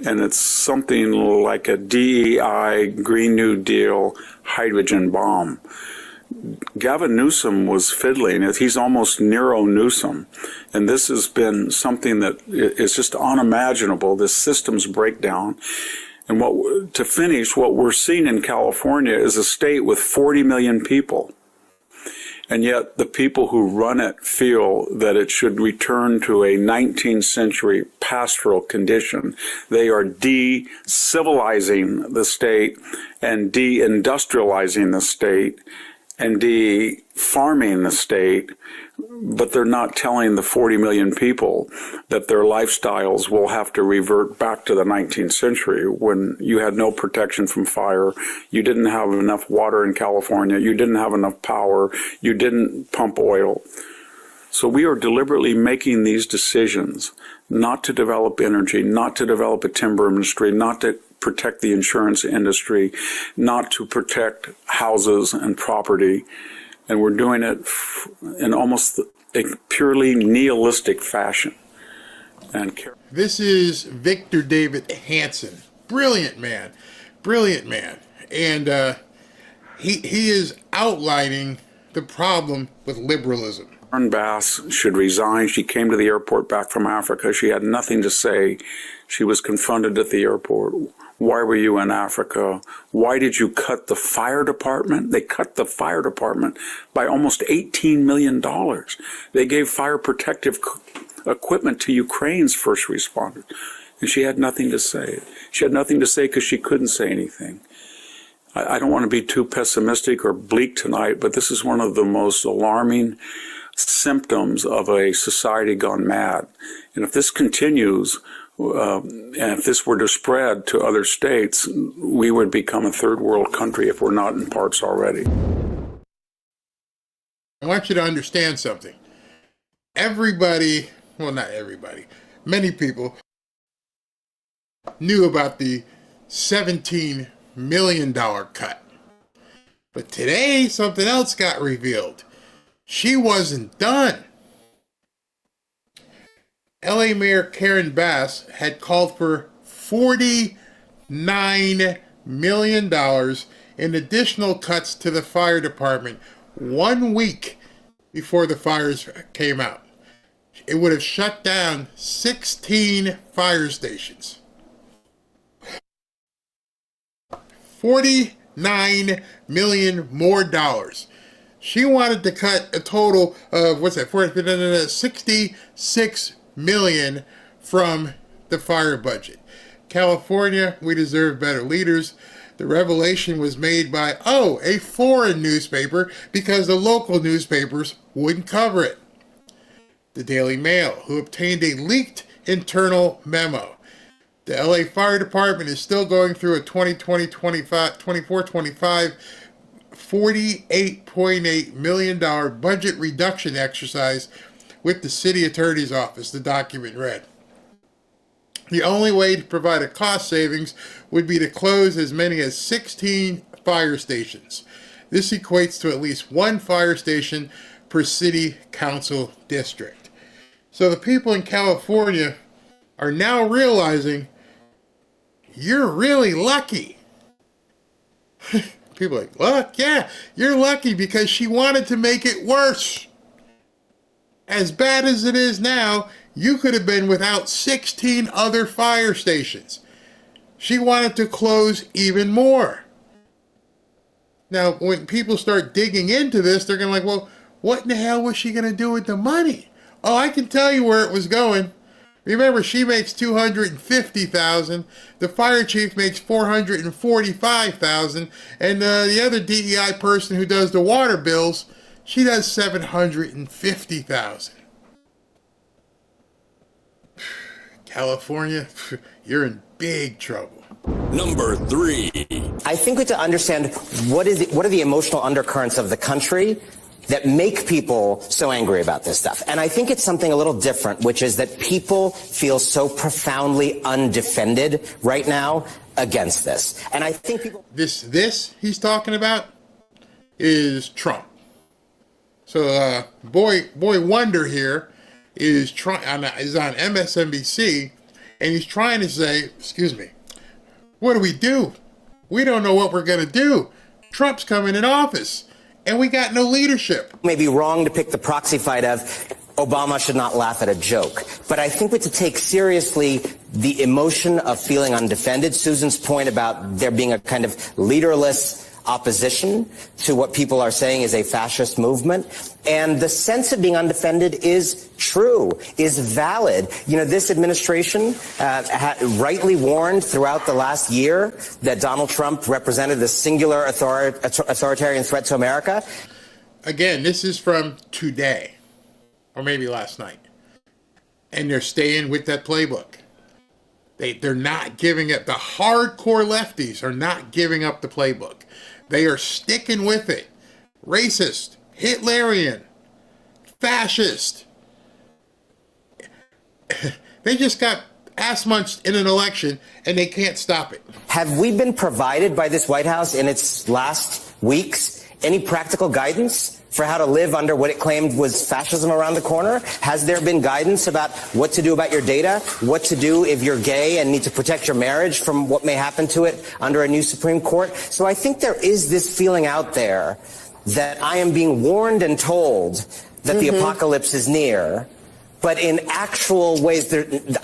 Speaker 11: and it's something like a DEI, Green New Deal, hydrogen bomb. Gavin Newsom was fiddling. He's almost Nero Newsom. And this has been something that is just unimaginable, this systems breakdown. And to finish, what we're seeing in California is a state with 40 million people. And yet the people who run it feel that it should return to a 19th century pastoral condition. They are de-civilizing the state and de-industrializing the state and de-farming the state, but they're not telling the 40 million people that their lifestyles will have to revert back to the 19th century when you had no protection from fire, you didn't have enough water in California, you didn't have enough power, you didn't pump oil. So we are deliberately making these decisions not to develop energy, not to develop a timber industry, not to protect the insurance industry, not to protect houses and property. And we're doing it in almost a purely nihilistic fashion. And
Speaker 10: this is Victor David Hanson. Brilliant man. Brilliant man. And he is outlining the problem with liberalism.
Speaker 11: Karen Bass should resign. She came to the airport back from Africa. She had nothing to say. She was confronted at the airport. Why were you in Africa? Why did you cut the fire department? They cut the fire department by almost $18 million. They gave fire protective equipment to Ukraine's first responders. And she had nothing to say. She had nothing to say because she couldn't say anything. I don't want to be too pessimistic or bleak tonight, but this is one of the most alarming symptoms of a society gone mad. And if this continues, and if this were to spread to other states, we would become a third world country if we're not in parts already.
Speaker 10: I want you to understand something. Everybody, well, not everybody, many people knew about the $17 million cut. But today, something else got revealed. She wasn't done. LA Mayor Karen Bass had called for $49 million in additional cuts to the fire department 1 week before the fires came out. It would have shut down 16 fire stations. $49 million more dollars. She wanted to cut a total of, $66 million from the fire budget. California, we deserve better leaders. The revelation was made by, a foreign newspaper because the local newspapers wouldn't cover it. The Daily Mail, who obtained a leaked internal memo. The LA Fire Department is still going through a 24-25 $48.8 million budget reduction exercise with the city attorney's office, the document read. The only way to provide a cost savings would be to close as many as 16 fire stations. This equates to at least one fire station per city council district. So the people in California are now realizing you're really lucky. People are like, look, yeah, you're lucky because she wanted to make it worse. As bad as it is now, you could have been without 16 other fire stations. She wanted to close even more. Now, when people start digging into this, they're going to well, what in the hell was she going to do with the money? Oh, I can tell you where it was going. Remember, she makes $250,000. The fire chief makes $445,000, and the other DEI person who does the water bills, she does $750,000. California, you're in big trouble.
Speaker 3: Number 3.
Speaker 13: I think we have to understand what are the emotional undercurrents of the country that make people so angry about this stuff. And I think it's something a little different, which is that people feel so profoundly undefended right now against this. And I think people...
Speaker 10: This he's talking about is Trump. So Boy Wonder here is on MSNBC, and he's trying to say, what do? We don't know what we're going to do. Trump's coming in office. And we got no leadership.
Speaker 13: It may be wrong to pick the proxy fight of Obama should not laugh at a joke. But I think we have to take seriously the emotion of feeling undefended. Susan's point about there being a kind of leaderless opposition to what people are saying is a fascist movement. And the sense of being undefended is true, is valid. You know, this administration rightly warned throughout the last year that Donald Trump represented the singular authoritarian threat to America.
Speaker 10: Again, this is from today, or maybe last night. And they're staying with that playbook. They're not giving it. The hardcore lefties are not giving up the playbook. They are sticking with it. Racist, Hitlerian, fascist. They just got ass munched in an election and they can't stop it.
Speaker 13: Have we been provided by this White House in its last weeks any practical guidance for how to live under what it claimed was fascism around the corner? Has there been guidance about what to do about your data, what to do if you're gay and need to protect your marriage from what may happen to it under a new Supreme Court? So I think there is this feeling out there that I am being warned and told that the apocalypse is near, but in actual ways,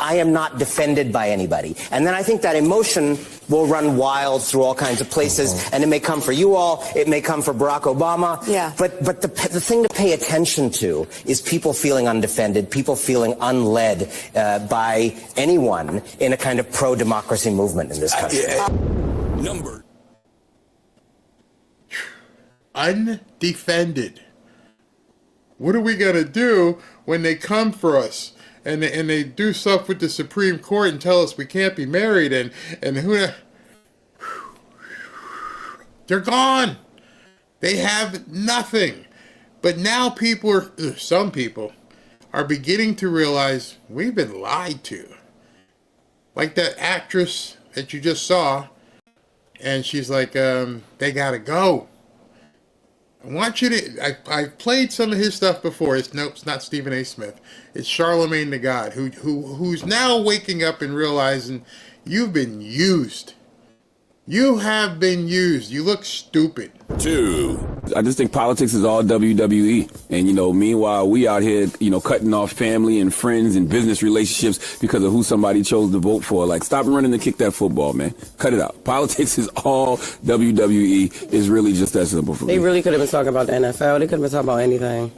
Speaker 13: I am not defended by anybody. And then I think that emotion will run wild through all kinds of places, and it may come for you all, it may come for Barack Obama.
Speaker 15: Yeah.
Speaker 13: But the thing to pay attention to is people feeling undefended, people feeling unled by anyone in a kind of pro-democracy movement in this country.
Speaker 3: Number.
Speaker 10: Undefended. What are we going to do when they come for us and they do stuff with the Supreme Court and tell us we can't be married and who? They're gone. They have nothing. But now some people are beginning to realize we've been lied to. Like that actress that you just saw, and she's like, they got to go. I want you to. I've played some of his stuff before. It's not Stephen A. Smith. It's Charlemagne the God, who's now waking up and realizing you've been used. You have been used. You look stupid.
Speaker 16: 2. I just think politics is all WWE. And, meanwhile, we out here, cutting off family and friends and business relationships because of who somebody chose to vote for. Like, stop running to kick that football, man. Cut it out. Politics is all WWE. It's really just that simple for me.
Speaker 15: They really could have been talking about the NFL. They could have been talking about anything.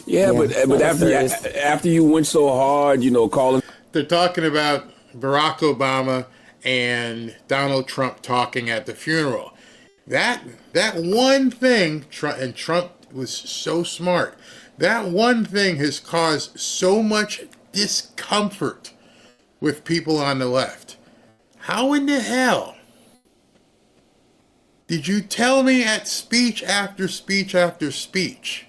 Speaker 16: Yeah, but after you went so hard, calling.
Speaker 10: They're talking about Barack Obama and Donald Trump talking at the funeral. That one thing, and Trump was so smart, that one thing has caused so much discomfort with people on the left. How in the hell did you tell me at speech after speech after speech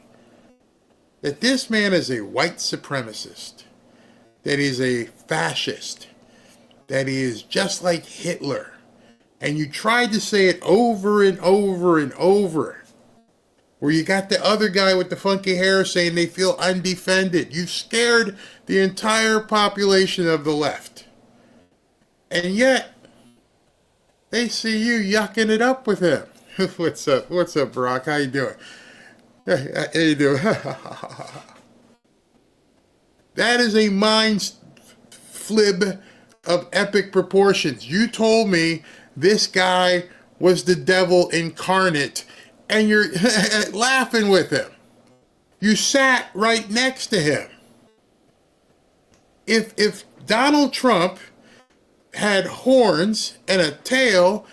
Speaker 10: that this man is a white supremacist, that he's a fascist, that he is just like Hitler, and you tried to say it over and over and over, where you got the other guy with the funky hair saying they feel undefended. You scared the entire population of the left, and yet they see you yucking it up with him. What's up, Barack? How you doing? How you doing? That is a mind flib of epic proportions. You told me this guy was the devil incarnate, and you're laughing with him. You sat right next to him. If Donald Trump had horns and a tail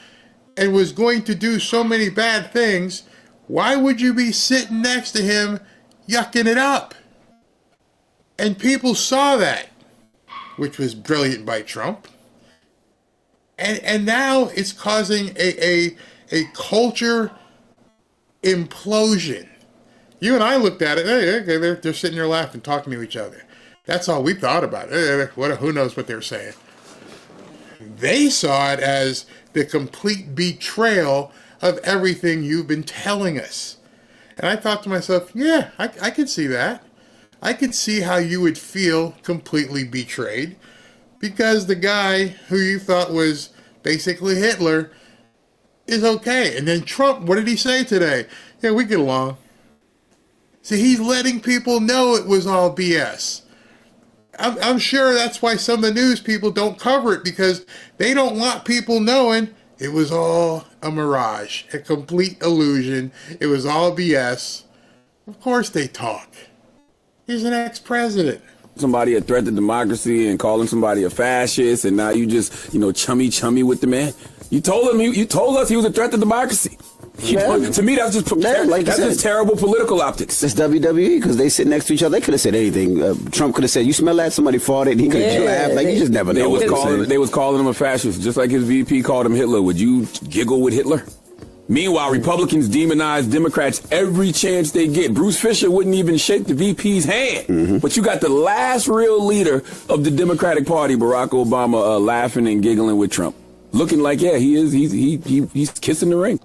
Speaker 10: and was going to do so many bad things, why would you be sitting next to him yucking it up? And people saw that, which was brilliant by Trump. And now it's causing a culture implosion. You and I looked at it, okay, they're sitting there laughing, talking to each other. That's all we thought about it. Who knows what they're saying? They saw it as the complete betrayal of everything you've been telling us. And I thought to myself, yeah, I could see that. I could see how you would feel completely betrayed, because the guy who you thought was basically Hitler is okay. And then Trump, what did he say today? Yeah, we get along. See, he's letting people know it was all BS. I'm sure that's why some of the news people don't cover it, because they don't want people knowing it was all a mirage, a complete illusion. It was all BS. Of course they talk. He's an ex-president.
Speaker 16: Somebody a threat to democracy and calling somebody a fascist, and now you just, chummy with the man. You told us he was a threat to democracy. To me, that's just terrible political optics.
Speaker 17: That's WWE, because they sit next to each other. They could have said anything. Trump could have said, "You smell that?" Somebody farted. He could have laughed. Like, you just never know.
Speaker 16: They was calling him a fascist, just like his VP called him Hitler. Would you giggle with Hitler? Meanwhile, Republicans demonize Democrats every chance they get. Bruce Fisher wouldn't even shake the VP's hand. But you got the last real leader of the Democratic Party, Barack Obama, laughing and giggling with Trump, looking like, he's kissing the ring.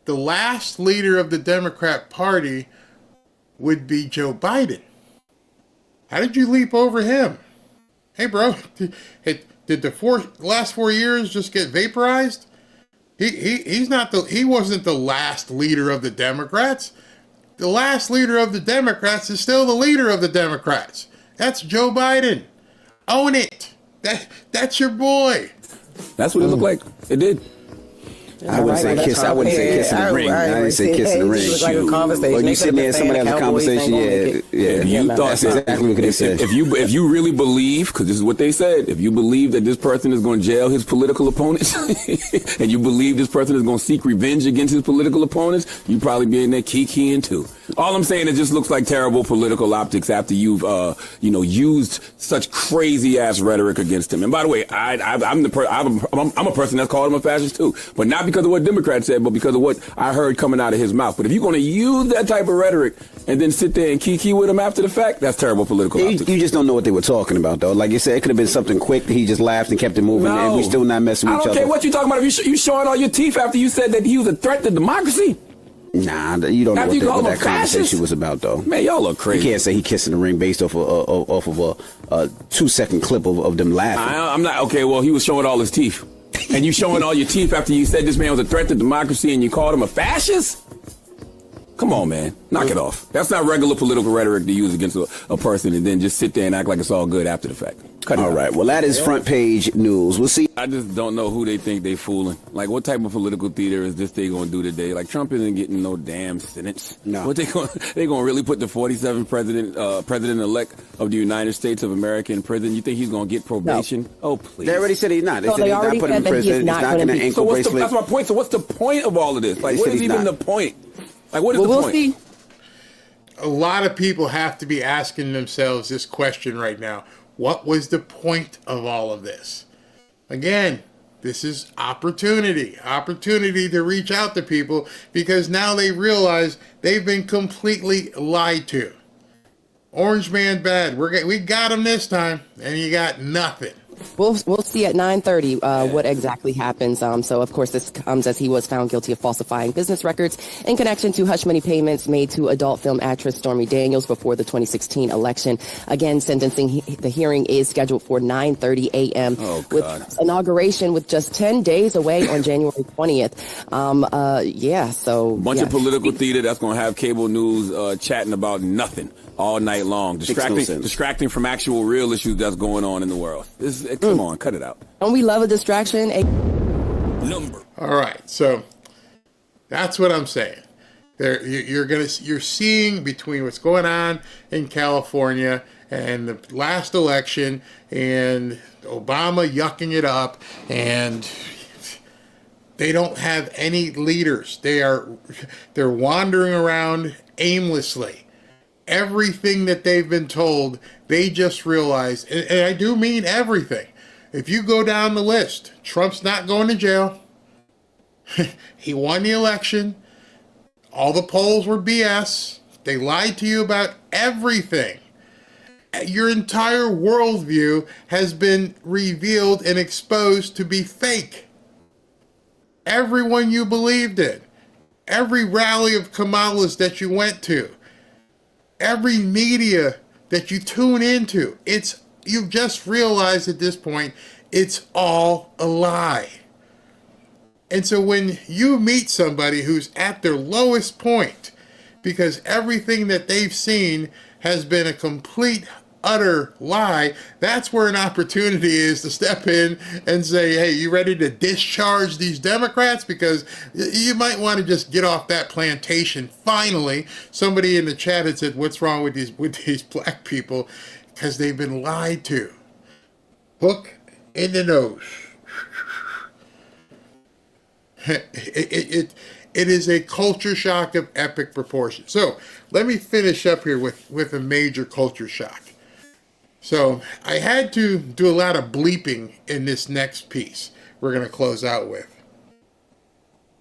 Speaker 10: The last leader of the Democrat Party would be Joe Biden. How did you leap over him? Hey, bro, did the last 4 years just get vaporized? He wasn't the last leader of the Democrats. The last leader of the Democrats is still the leader of the Democrats. That's Joe Biden. Own it. That's your boy.
Speaker 16: That's what it looked like. It did.
Speaker 17: I wouldn't say kiss. I wouldn't say kiss in the ring. I didn't say kiss in the ring.
Speaker 15: Like a conversation.
Speaker 17: When you sitting there and somebody has a conversation, If you thought that's exactly what they said.
Speaker 16: If you really believe, because this is what they said, if you believe that this person is going to jail his political opponents, and you believe this person is going to seek revenge against his political opponents, you probably be in there kikiing too. All I'm saying, it just looks like terrible political optics after you've used such crazy ass rhetoric against him. And by the way, I'm a person that's called him a fascist too, but not because of what Democrats said, but because of what I heard coming out of his mouth. But if you're going to use that type of rhetoric and then sit there and kiki with him after the fact, that's terrible political optics.
Speaker 17: You just don't know what they were talking about, though. Like you said, it could have been something quick. He just laughed and kept it moving, and we still not messing with each other.
Speaker 16: I don't care what you're talking about. If you showing all your teeth after you said that he was a threat to democracy.
Speaker 17: Nah, you don't know what that conversation was about, though.
Speaker 16: Man, y'all look crazy.
Speaker 17: You can't say he kissing the ring based off of a 2-second clip of them laughing.
Speaker 16: I'm not okay. Well, he was showing all his teeth, and you showing all your teeth after you said this man was a threat to democracy, and you called him a fascist. Come on, man. Knock it off. That's not regular political rhetoric to use against a person and then just sit there and act like it's all good after the fact.
Speaker 17: All right. Well, that is front page news. We'll see.
Speaker 16: I just don't know who they think they fooling. Like, what type of political theater is this they going to do today? Like, Trump isn't getting no damn sentence.
Speaker 17: No.
Speaker 16: What they going to really put the 47th president-elect of the United States of America in prison? You think he's going to get probation? No. Oh, please.
Speaker 17: They already said he's not. They said he's not putting him in prison. He's not going to ankle bracelet.
Speaker 16: That's my point. So what's the point of all of this? Like, what is even the point? Like, what is the point?
Speaker 15: See.
Speaker 10: A lot of people have to be asking themselves this question right now. What was the point of all of this? Again, this is opportunity to reach out to people because now they realize they've been completely lied to. Orange man bad. We got him this time, and he got nothing.
Speaker 15: We'll see at 9:30 what exactly happens. So, of course, this comes as he was found guilty of falsifying business records in connection to hush money payments made to adult film actress Stormy Daniels before the 2016 election. Again, the hearing is scheduled for 9:30 a.m. with inauguration with just 10 days away on January 20th. So
Speaker 16: bunch of political theater that's going to have cable news chatting about nothing all night long, distracting from actual real issues that's going on in the world. Come on, cut it out.
Speaker 15: Don't we love a distraction?
Speaker 10: All right, so that's what I'm saying. You're seeing between what's going on in California and the last election and Obama yucking it up, and they don't have any leaders. They're wandering around aimlessly. Everything that they've been told, they just realized, and I do mean everything. If you go down the list, Trump's not going to jail. He won the election. All the polls were BS. They lied to you about everything. Your entire worldview has been revealed and exposed to be fake. Everyone you believed in, every rally of Kamala's that you went to, every media that you tune into, you've just realized at this point, it's all a lie. And so when you meet somebody who's at their lowest point, because everything that they've seen has been a complete utter lie, that's where an opportunity is to step in and say, hey, you ready to discharge these Democrats? Because you might want to just get off that plantation. Finally, somebody in the chat had said, what's wrong with these black people? Because they've been lied to. Hook in the nose. It is a culture shock of epic proportions. So let me finish up here with a major culture shock. So I had to do a lot of bleeping in this next piece we're going to close out with.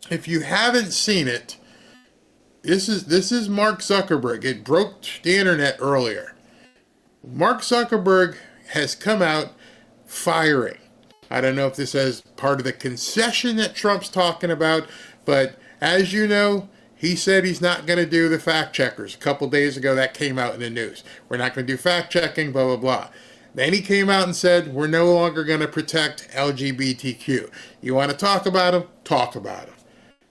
Speaker 10: If you haven't seen it, this is Mark Zuckerberg. It broke the internet earlier. Mark Zuckerberg has come out firing. I don't know if this is part of the concession that Trump's talking about, but as you know, he said he's not going to do the fact checkers. A couple days ago, that came out in the news. We're not going to do fact checking, blah, blah, blah. Then he came out and said, we're no longer going to protect LGBTQ. You want to talk about them? Talk about them,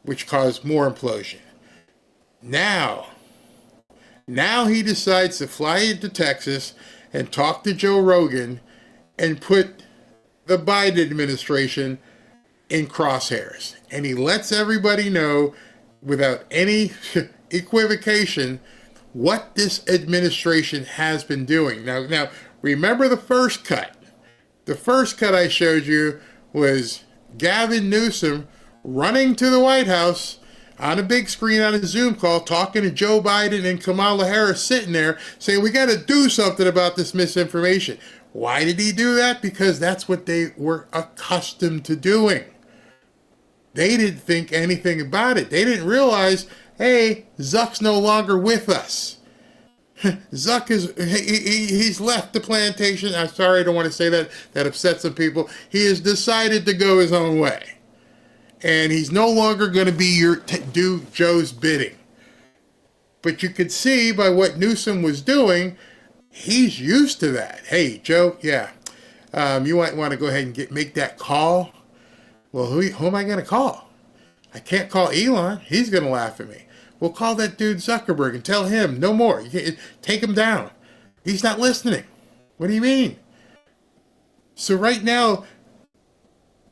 Speaker 10: which caused more implosion. Now he decides to fly into Texas and talk to Joe Rogan and put the Biden administration in crosshairs. And he lets everybody know without any equivocation what this administration has been doing. Now, remember the first cut. The first cut I showed you was Gavin Newsom running to the White House on a big screen on a Zoom call, talking to Joe Biden and Kamala Harris sitting there saying, we got to do something about this misinformation. Why did he do that? Because that's what they were accustomed to doing. They didn't think anything about it. They didn't realize, hey, Zuck's no longer with us. Zuck he's left the plantation. I'm sorry, I don't want to say that. That upsets some people. He has decided to go his own way. And he's no longer going to do Joe's bidding. But you could see by what Newsom was doing, he's used to that. Hey, Joe, yeah, you might want to go ahead and make that call. Well, who am I going to call? I can't call Elon. He's going to laugh at me. We'll call that dude Zuckerberg and tell him no more. Take him down. He's not listening. What do you mean? So right now,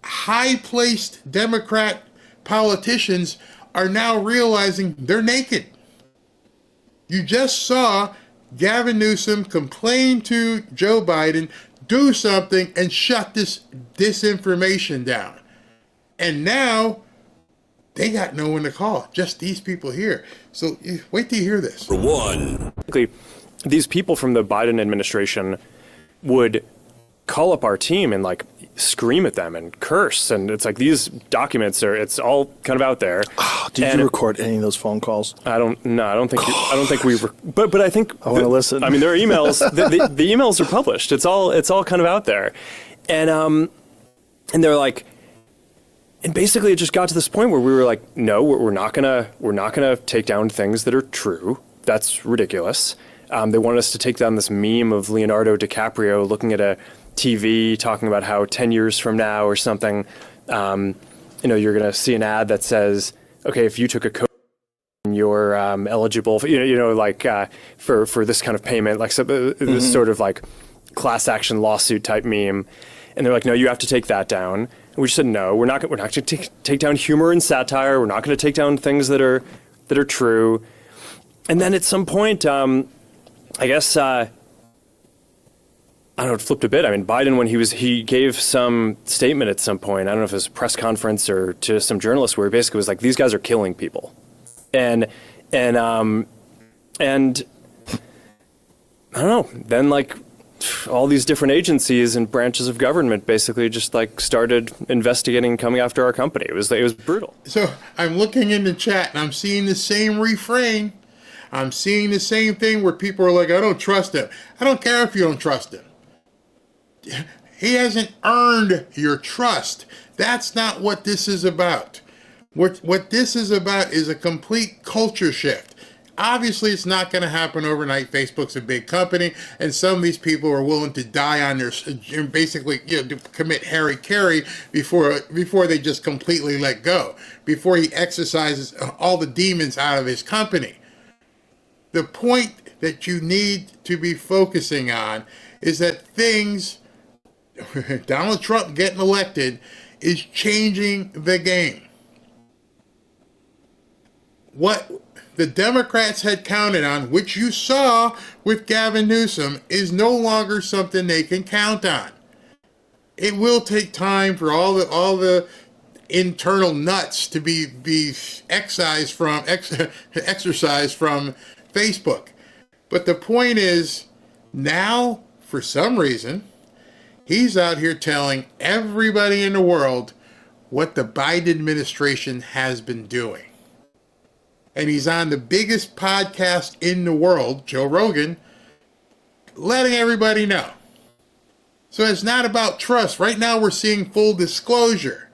Speaker 10: high-placed Democrat politicians are now realizing they're naked. You just saw Gavin Newsom complain to Joe Biden, do something, and shut this disinformation down. And now, they got no one to call. Just these people here. So wait till you hear this.
Speaker 3: For one.
Speaker 19: These people from the Biden administration would call up our team and scream at them and curse. And it's like these documents it's all kind of out there.
Speaker 20: Oh, did you record any of those phone calls?
Speaker 19: I don't think we but I think
Speaker 20: I want to listen.
Speaker 19: I mean, there are emails, the emails are published. It's all kind of out there. And they're like, and basically it just got to this point where we were like, no, we're not gonna take down things that are true. That's ridiculous. They wanted us to take down this meme of Leonardo DiCaprio looking at a TV talking about how 10 years from now or something, you're going to see an ad that says, okay, if you took a coach, you're eligible for, for this kind of payment, this sort of class action lawsuit type meme. And they're like, no, you have to take that down. And we just said, no, we're not going to take down humor and satire. We're not going to take down things that are true. And then at some point, I guess, I don't know, it flipped a bit. I mean, Biden, when he gave some statement at some point, I don't know if it was a press conference or to some journalists, where he basically was like, these guys are killing people. And I don't know, then all these different agencies and branches of government basically just started investigating, coming after our company. It was brutal.
Speaker 10: So I'm looking in the chat and I'm seeing the same refrain. I'm seeing the same thing where people are like, I don't trust him. I don't care if you don't trust him. He hasn't earned your trust. That's not what this is about. What this is about is a complete culture shift. Obviously, it's not going to happen overnight. Facebook's a big company, and some of these people are willing to die on their, basically, to commit hara-kiri before they just completely let go, before he exercises all the demons out of his company. The point that you need to be focusing on is that things, Donald Trump getting elected, is changing the game. What the Democrats had counted on, which you saw with Gavin Newsom, is no longer something they can count on. It will take time for all the internal nuts to be excised from Facebook. But the point is, now, for some reason, he's out here telling everybody in the world what the Biden administration has been doing. And he's on the biggest podcast in the world, Joe Rogan, letting everybody know. So it's not about trust. Right now we're seeing full disclosure,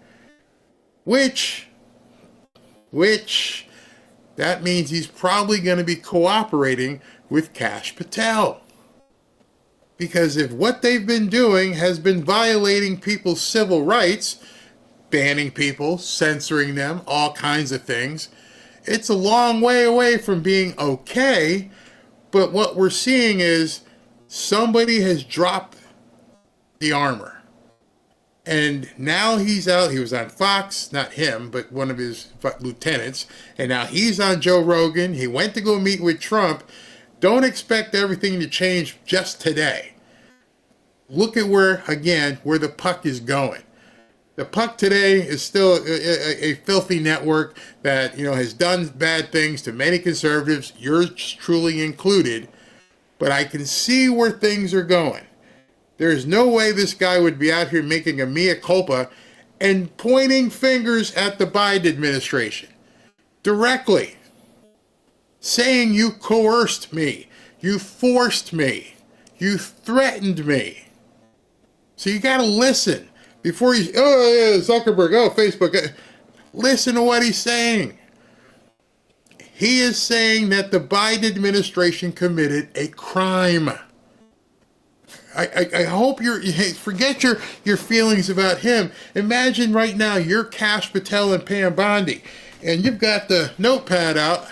Speaker 10: which that means he's probably going to be cooperating with Kash Patel. Because if what they've been doing has been violating people's civil rights, banning people, censoring them, all kinds of things, it's a long way away from being okay. But what we're seeing is somebody has dropped the armor. And now he's out. He was on Fox, not him, but one of his lieutenants. And now he's on Joe Rogan. He went to go meet with Trump. Don't expect everything to change just today. Look at where the puck is going. The puck today is still a filthy network that, has done bad things to many conservatives, yours truly included. But I can see where things are going. There's no way this guy would be out here making a mea culpa and pointing fingers at the Biden administration directly, saying you coerced me, you forced me, you threatened me. So you got to listen before you, Zuckerberg, Facebook. Listen to what he's saying. He is saying that the Biden administration committed a crime. I hope forget your feelings about him. Imagine right now you're Kash Patel and Pam Bondi, and you've got the notepad out.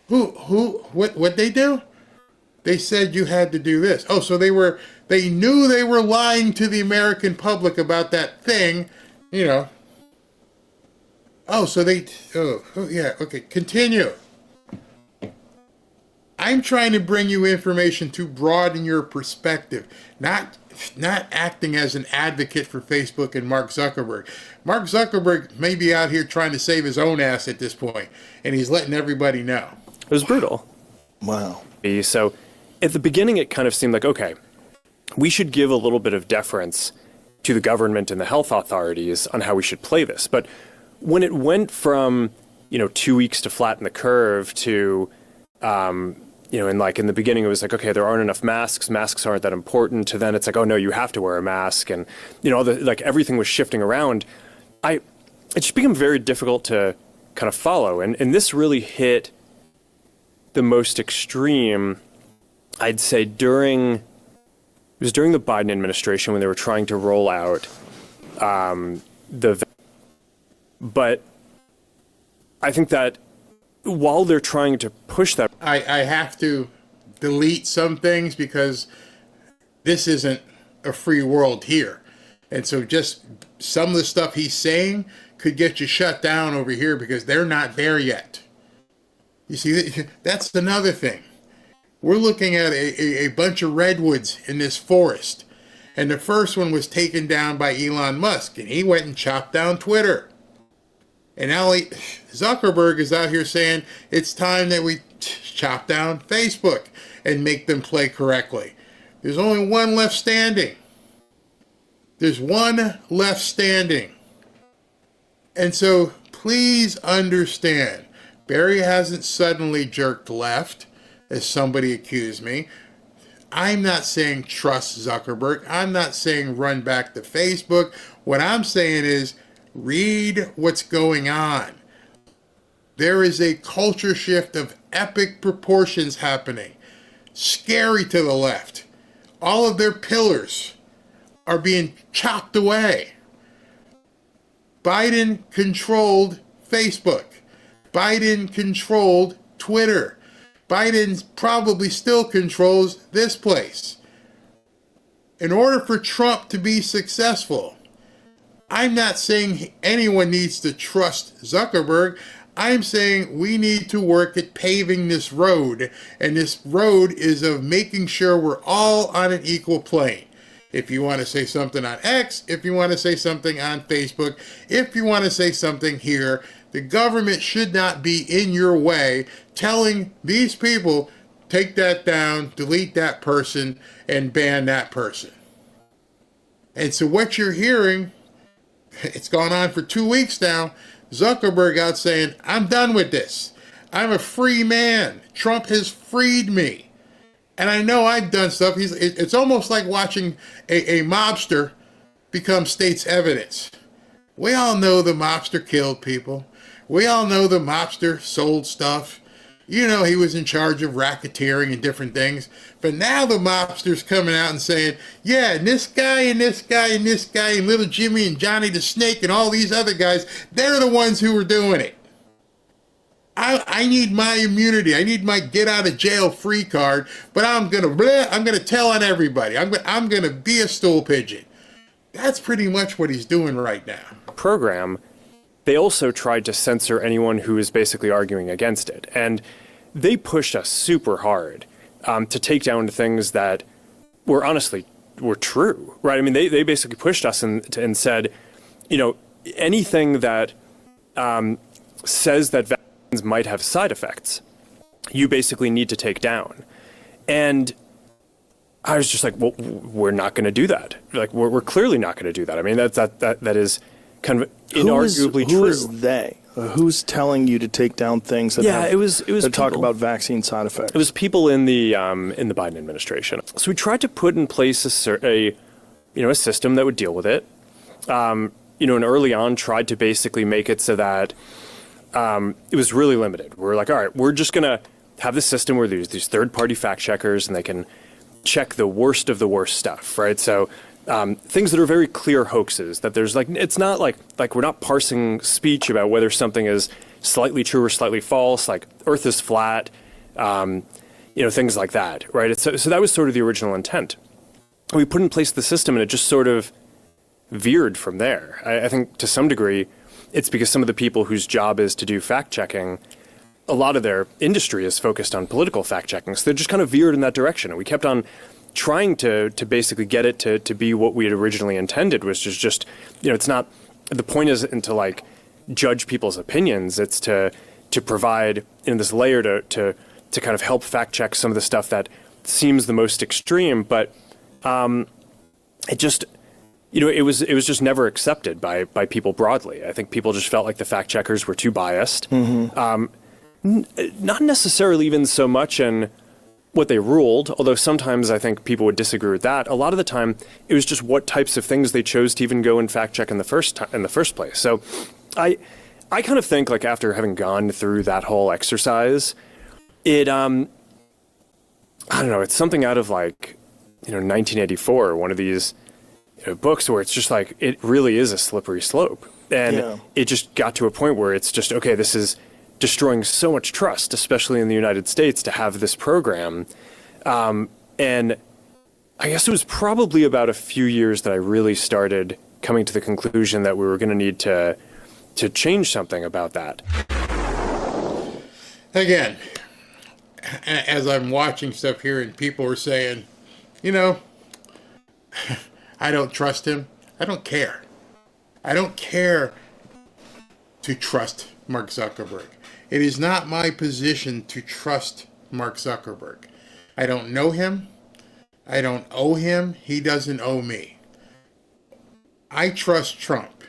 Speaker 10: What they do? They said you had to do this. Oh, so they knew they were lying to the American public about that thing, Oh, so okay, continue. I'm trying to bring you information to broaden your perspective, not acting as an advocate for Facebook and Mark Zuckerberg. Mark Zuckerberg may be out here trying to save his own ass at this point, and he's letting everybody know.
Speaker 19: It was brutal.
Speaker 20: Wow.
Speaker 19: So at the beginning, it kind of seemed like, okay, we should give a little bit of deference to the government and the health authorities on how we should play this. But when it went from, 2 weeks to flatten the curve to, in the beginning, it was like, okay, there aren't enough masks. Masks aren't that important. To then it's like, oh, no, you have to wear a mask. And, everything was shifting around. It just became very difficult to kind of follow. And this really hit the most extreme, I'd say, during the Biden administration when they were trying to roll out but I think that while they're trying to push that,
Speaker 10: I have to delete some things because this isn't a free world here. And so just some of the stuff he's saying could get you shut down over here because they're not there yet. You see, that's another thing. We're looking at a bunch of redwoods in this forest. And the first one was taken down by Elon Musk, and he went and chopped down Twitter. And now Zuckerberg is out here saying it's time that we chop down Facebook and make them play correctly. There's only one left standing. There's one left standing. And so please understand, Barry hasn't suddenly jerked left, as somebody accused me. I'm not saying trust Zuckerberg. I'm not saying run back to Facebook. What I'm saying is read what's going on. There is a culture shift of epic proportions happening. Scary to the left. All of their pillars are being chopped away. Biden controlled Facebook. Biden controlled Twitter. Biden probably still controls this place. In order for Trump to be successful, I'm not saying anyone needs to trust Zuckerberg. I'm saying we need to work at paving this road, and this road is of making sure we're all on an equal plane. If you want to say something on X, if you want to say something on Facebook, if you want to say something here, the government should not be in your way telling these people, take that down, delete that person, and ban that person. And so what you're hearing, it's gone on for 2 weeks now, Zuckerberg out saying, I'm done with this. I'm a free man. Trump has freed me. And I know I've done stuff. It's almost like watching a mobster become state's evidence. We all know the mobster killed people. We all know the mobster sold stuff. You know he was in charge of racketeering and different things. But now the mobster's coming out and saying, yeah, and this guy and this guy and this guy and little Jimmy and Johnny the Snake and all these other guys, they're the ones who were doing it. I need my immunity. I need my get out of jail free card, but I'm gonna tell on everybody. I'm gonna be a stool pigeon. That's pretty much what he's doing right now.
Speaker 19: Program, they also tried to censor anyone who was basically arguing against it. And they pushed us super hard to take down things that were honestly were true, right? I mean, they basically pushed us and said, you know, anything that says that vaccines might have side effects, you basically need to take down. And I was just like, well, we're not going to do that. Like, we're clearly not going to do that. I mean, that is kind of inarguably true.
Speaker 20: Who is they? Who's telling you to take down things that
Speaker 19: it was
Speaker 20: that talk about vaccine side effects?
Speaker 19: It was people in the Biden administration. So we tried to put in place a system that would deal with it. And early on tried to basically make it so that it was really limited. We're like, all right, we're just going to have this system where there's these third-party fact checkers and they can check the worst of the worst stuff, right? So things that are very clear hoaxes, that there's like, it's not like we're not parsing speech about whether something is slightly true or slightly false, like Earth is flat, things like that, right? So that was sort of the original intent. We put in place the system and it just sort of veered from there. I think to some degree, it's because some of the people whose job is to do fact-checking, a lot of their industry is focused on political fact-checking. So they just kind of veered in that direction. And we kept on trying to basically get it to be what we had originally intended, which is just, it's not, the point isn't to like judge people's opinions. It's to provide in this layer to kind of help fact-check some of the stuff that seems the most extreme. But it just... it was just never accepted by people broadly. I think people just felt like the fact checkers were too biased. Mm-hmm. Not necessarily even so much in what they ruled, although sometimes I think people would disagree with that. A lot of the time, it was just what types of things they chose to even go and fact check in the first place. So, I kind of think like after having gone through that whole exercise, it I don't know, it's something out of like 1984, one of these books where it's just like, it really is a slippery slope. And it just got to a point where it's just, okay, this is destroying so much trust, especially in the United States, to have this program. And I guess it was probably about a few years that I really started coming to the conclusion that we were going to need to change something about that.
Speaker 10: Again, as I'm watching stuff here and people are saying, I don't trust him. I don't care. I don't care to trust Mark Zuckerberg. It is not my position to trust Mark Zuckerberg. I don't know him. I don't owe him. He doesn't owe me. I trust Trump.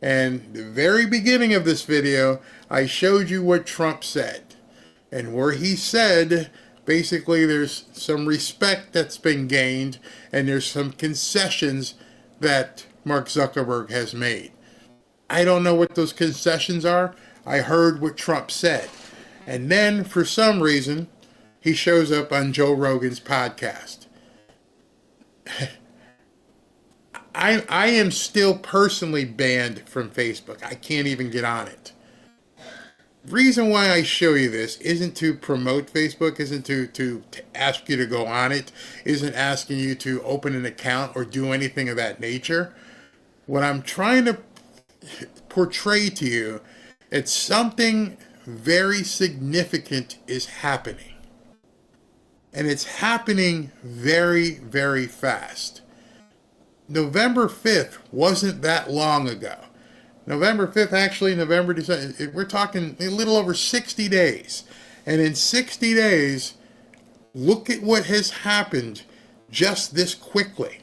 Speaker 10: And the very beginning of this video, I showed you what Trump said. And where he said... basically, there's some respect that's been gained, and there's some concessions that Mark Zuckerberg has made. I don't know what those concessions are. I heard what Trump said. And then, for some reason, he shows up on Joe Rogan's podcast. I am still personally banned from Facebook. I can't even get on it. reason why I show you this isn't to promote Facebook, isn't to ask you to go on it, isn't asking you to open an account or do anything of that nature. What I'm trying to portray to you, it's something very significant is happening. And it's happening very, very fast. November 5th wasn't that long ago. November 5th, actually, November, December, we're talking a little over 60 days. And in 60 days, look at what has happened just this quickly.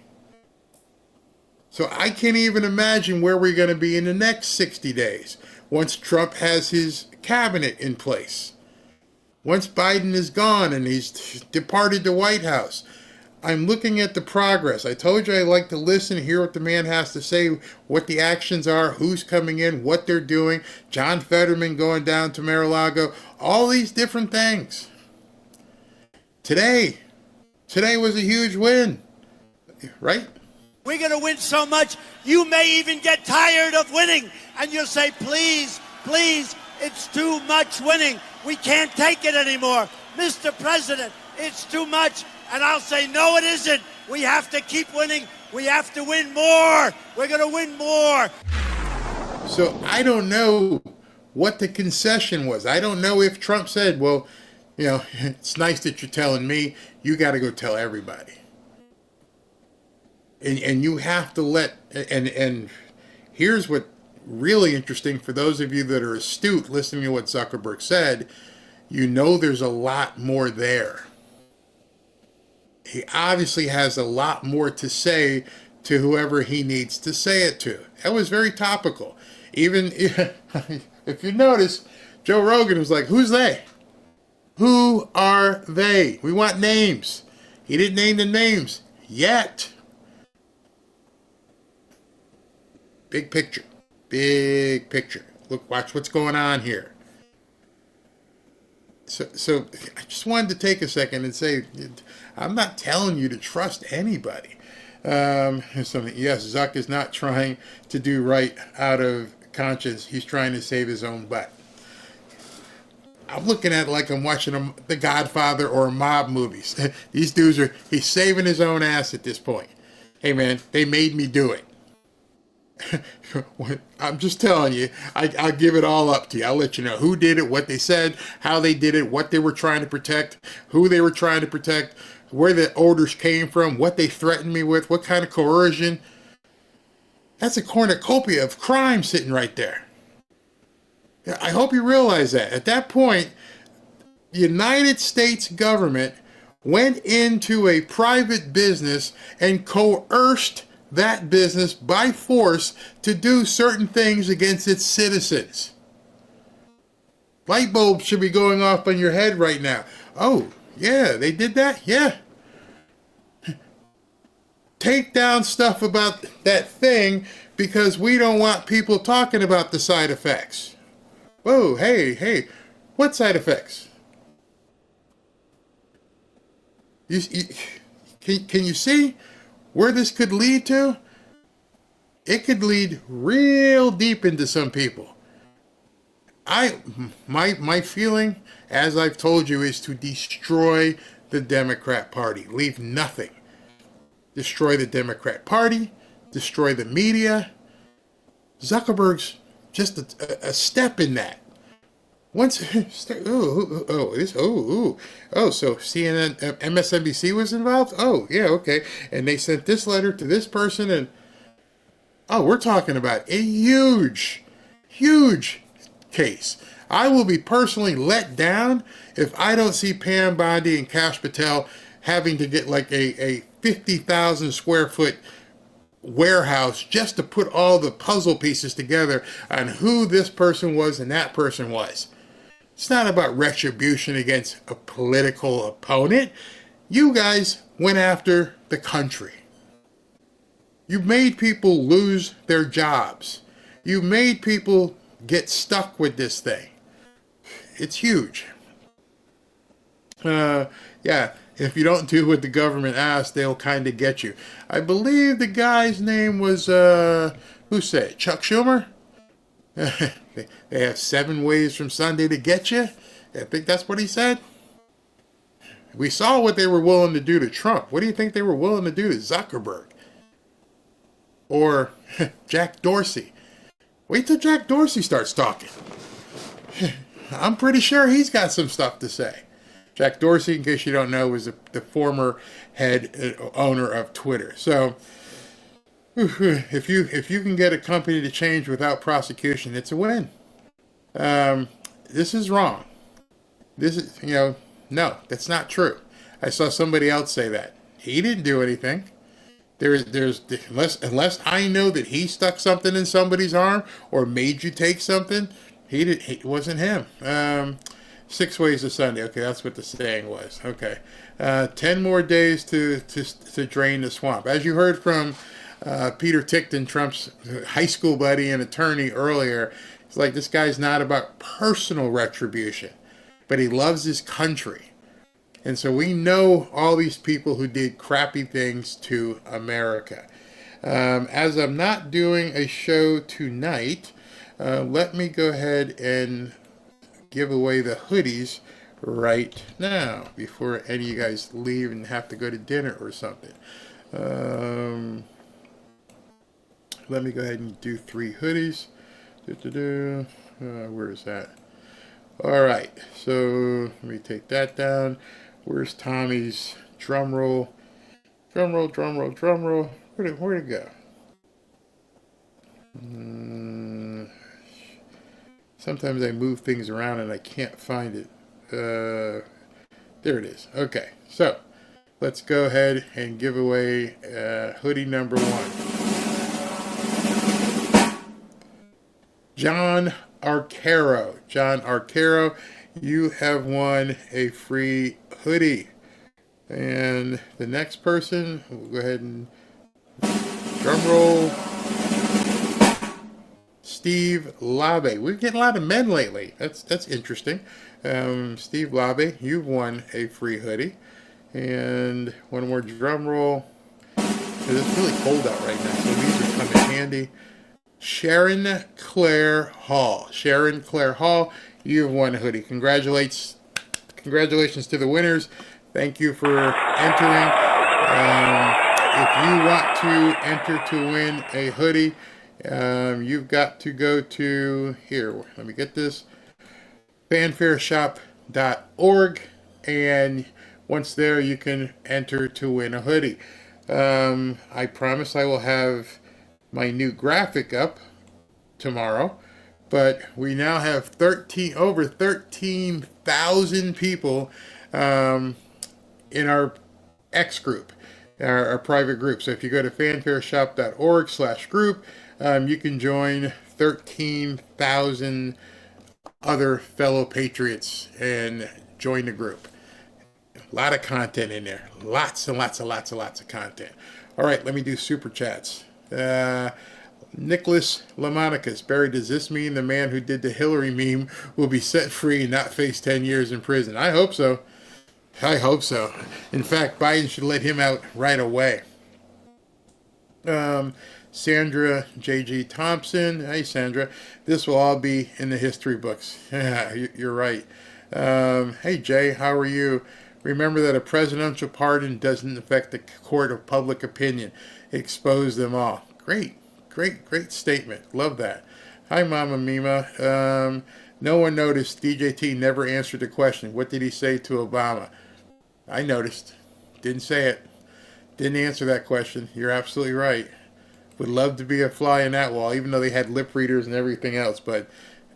Speaker 10: So I can't even imagine where we're going to be in the next 60 days once Trump has his cabinet in place. Once Biden is gone and he's departed the White House. I'm looking at the progress. I told you I like to listen, hear what the man has to say, what the actions are, who's coming in, what they're doing. John Fetterman going down to Mar-a-Lago, all these different things. Today was a huge win, right?
Speaker 1: We're going to win so much, you may even get tired of winning. And you'll say, please, please, it's too much winning. We can't take it anymore. Mr. President, it's too much. And I'll say, no, it isn't. We have to keep winning. We have to win more. We're going to win more.
Speaker 10: So I don't know what the concession was. I don't know if Trump said, well, you know, it's nice that you're telling me. You got to go tell everybody. And you have to let, and here's what really interesting for those of you that are astute listening to what Zuckerberg said, you know there's a lot more there. He obviously has a lot more to say to whoever he needs to say it to. That was very topical. Even if you notice, Joe Rogan was like, who's they? Who are they? We want names. He didn't name the names yet. Big picture. Big picture. Look, watch what's going on here. So I just wanted to take a second and say, I'm not telling you to trust anybody. Yes, Zuck is not trying to do right out of conscience. He's trying to save his own butt. I'm looking at it like I'm watching The Godfather or mob movies. These dudes he's saving his own ass at this point. Hey man, they made me do it. I'm just telling you, I'll give it all up to you. I'll let you know who did it, what they said, how they did it, what they were trying to protect, who they were trying to protect, where the orders came from, what they threatened me with, what kind of coercion. That's a cornucopia of crime sitting right there. I hope you realize that. At that point, the United States government went into a private business and coerced that business by force to do certain things against its citizens. Light bulbs should be going off on your head right now. Oh, yeah, they did that? Yeah. Take down stuff about that thing because we don't want people talking about the side effects. Whoa, hey, what side effects? Can you see where this could lead to? It could lead real deep into some people. My feeling, as I've told you, is to destroy the Democrat Party. Leave nothing. Destroy the Democrat Party, destroy the media. Zuckerberg's just a step in that. Once, so CNN, MSNBC was involved? Oh, yeah, okay. And they sent this letter to this person, and we're talking about a huge, huge case. I will be personally let down if I don't see Pam Bondi and Kash Patel having to get like a 50,000 square foot warehouse just to put all the puzzle pieces together on who this person was and that person was. It's not about retribution against a political opponent. You guys went after the country. You made people lose their jobs. You made people get stuck with this thing. It's huge. If you don't do what the government asks, they'll kind of get you. I believe the guy's name was, who said it? Chuck Schumer? They have 7 ways from Sunday to get you. I think that's what he said. We saw what they were willing to do to Trump. What do you think they were willing to do to Zuckerberg? Or Jack Dorsey? Wait till Jack Dorsey starts talking. I'm pretty sure he's got some stuff to say. Jack Dorsey, in case you don't know, was the former head owner of Twitter. So if you can get a company to change without prosecution, it's a win. This is wrong. This is, no, that's not true. I saw somebody else say that. He didn't do anything. Unless I know that he stuck something in somebody's arm or made you take something, it wasn't him. 6 ways to Sunday. Okay, that's what the saying was. Okay. 10 more days to drain the swamp. As you heard from Peter Tickton, Trump's high school buddy and attorney earlier, it's like this guy's not about personal retribution, but he loves his country. And so we know all these people who did crappy things to America. As I'm not doing a show tonight, let me go ahead and give away the hoodies right now before any of you guys leave and have to go to dinner or something. Let me go ahead and do 3 hoodies. Where is that? All right, so let me take that down. Where's Tommy's drum roll? Drum roll, drum roll, drum roll. Where'd it go? Sometimes I move things around and I can't find it. There it is. Okay, so let's go ahead and give away hoodie number 1. John Arcaro. John Arcaro, you have won a free hoodie. And the next person, we'll go ahead and drum roll. Steve Labe. We're getting a lot of men lately. That's interesting. Steve Labe, you've won a free hoodie. And one more drum roll. It's really cold out right now, so these are coming handy. Sharon Claire Hall. Sharon Claire Hall, you've won a hoodie. Congratulations to the winners. Thank you for entering. If you want to enter to win a hoodie, you've got to go to, here, let me get this, fanfareshop.org, and once there you can enter to win a hoodie. I promise I will have my new graphic up tomorrow, but we now have over 13,000 people in our X group, our private group. So if you go to fanfareshop.org/group, you can join 13,000 other fellow patriots and join the group. A lot of content in there. Lots and lots and lots and lots of content. All right, let me do super chats. Nicholas Lamonicus. Barry, does this mean the man who did the Hillary meme will be set free and not face 10 years in prison? I hope so. I hope so. In fact, Biden should let him out right away. Sandra J.G. Thompson. Hey, Sandra. This will all be in the history books. You're right. Hey, Jay, how are you? Remember that a presidential pardon doesn't affect the court of public opinion. Expose them all. Great statement. Love that. Hi, Mama Mima. No one noticed DJT never answered the question. What did he say to Obama? I noticed. Didn't say it. Didn't answer that question. You're absolutely right. Would love to be a fly in that wall, even though they had lip readers and everything else, but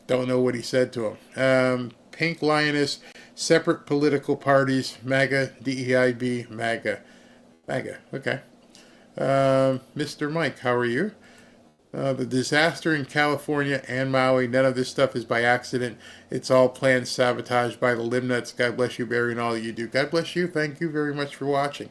Speaker 10: don't know what he said to him. Pink Lioness, separate political parties, MAGA, DEIB, MAGA. MAGA, okay. Mr. Mike, how are you? The disaster in California and Maui, none of this stuff is by accident. It's all planned sabotage by the Limnuts. God bless you, Barry, and all that you do. God bless you. Thank you very much for watching.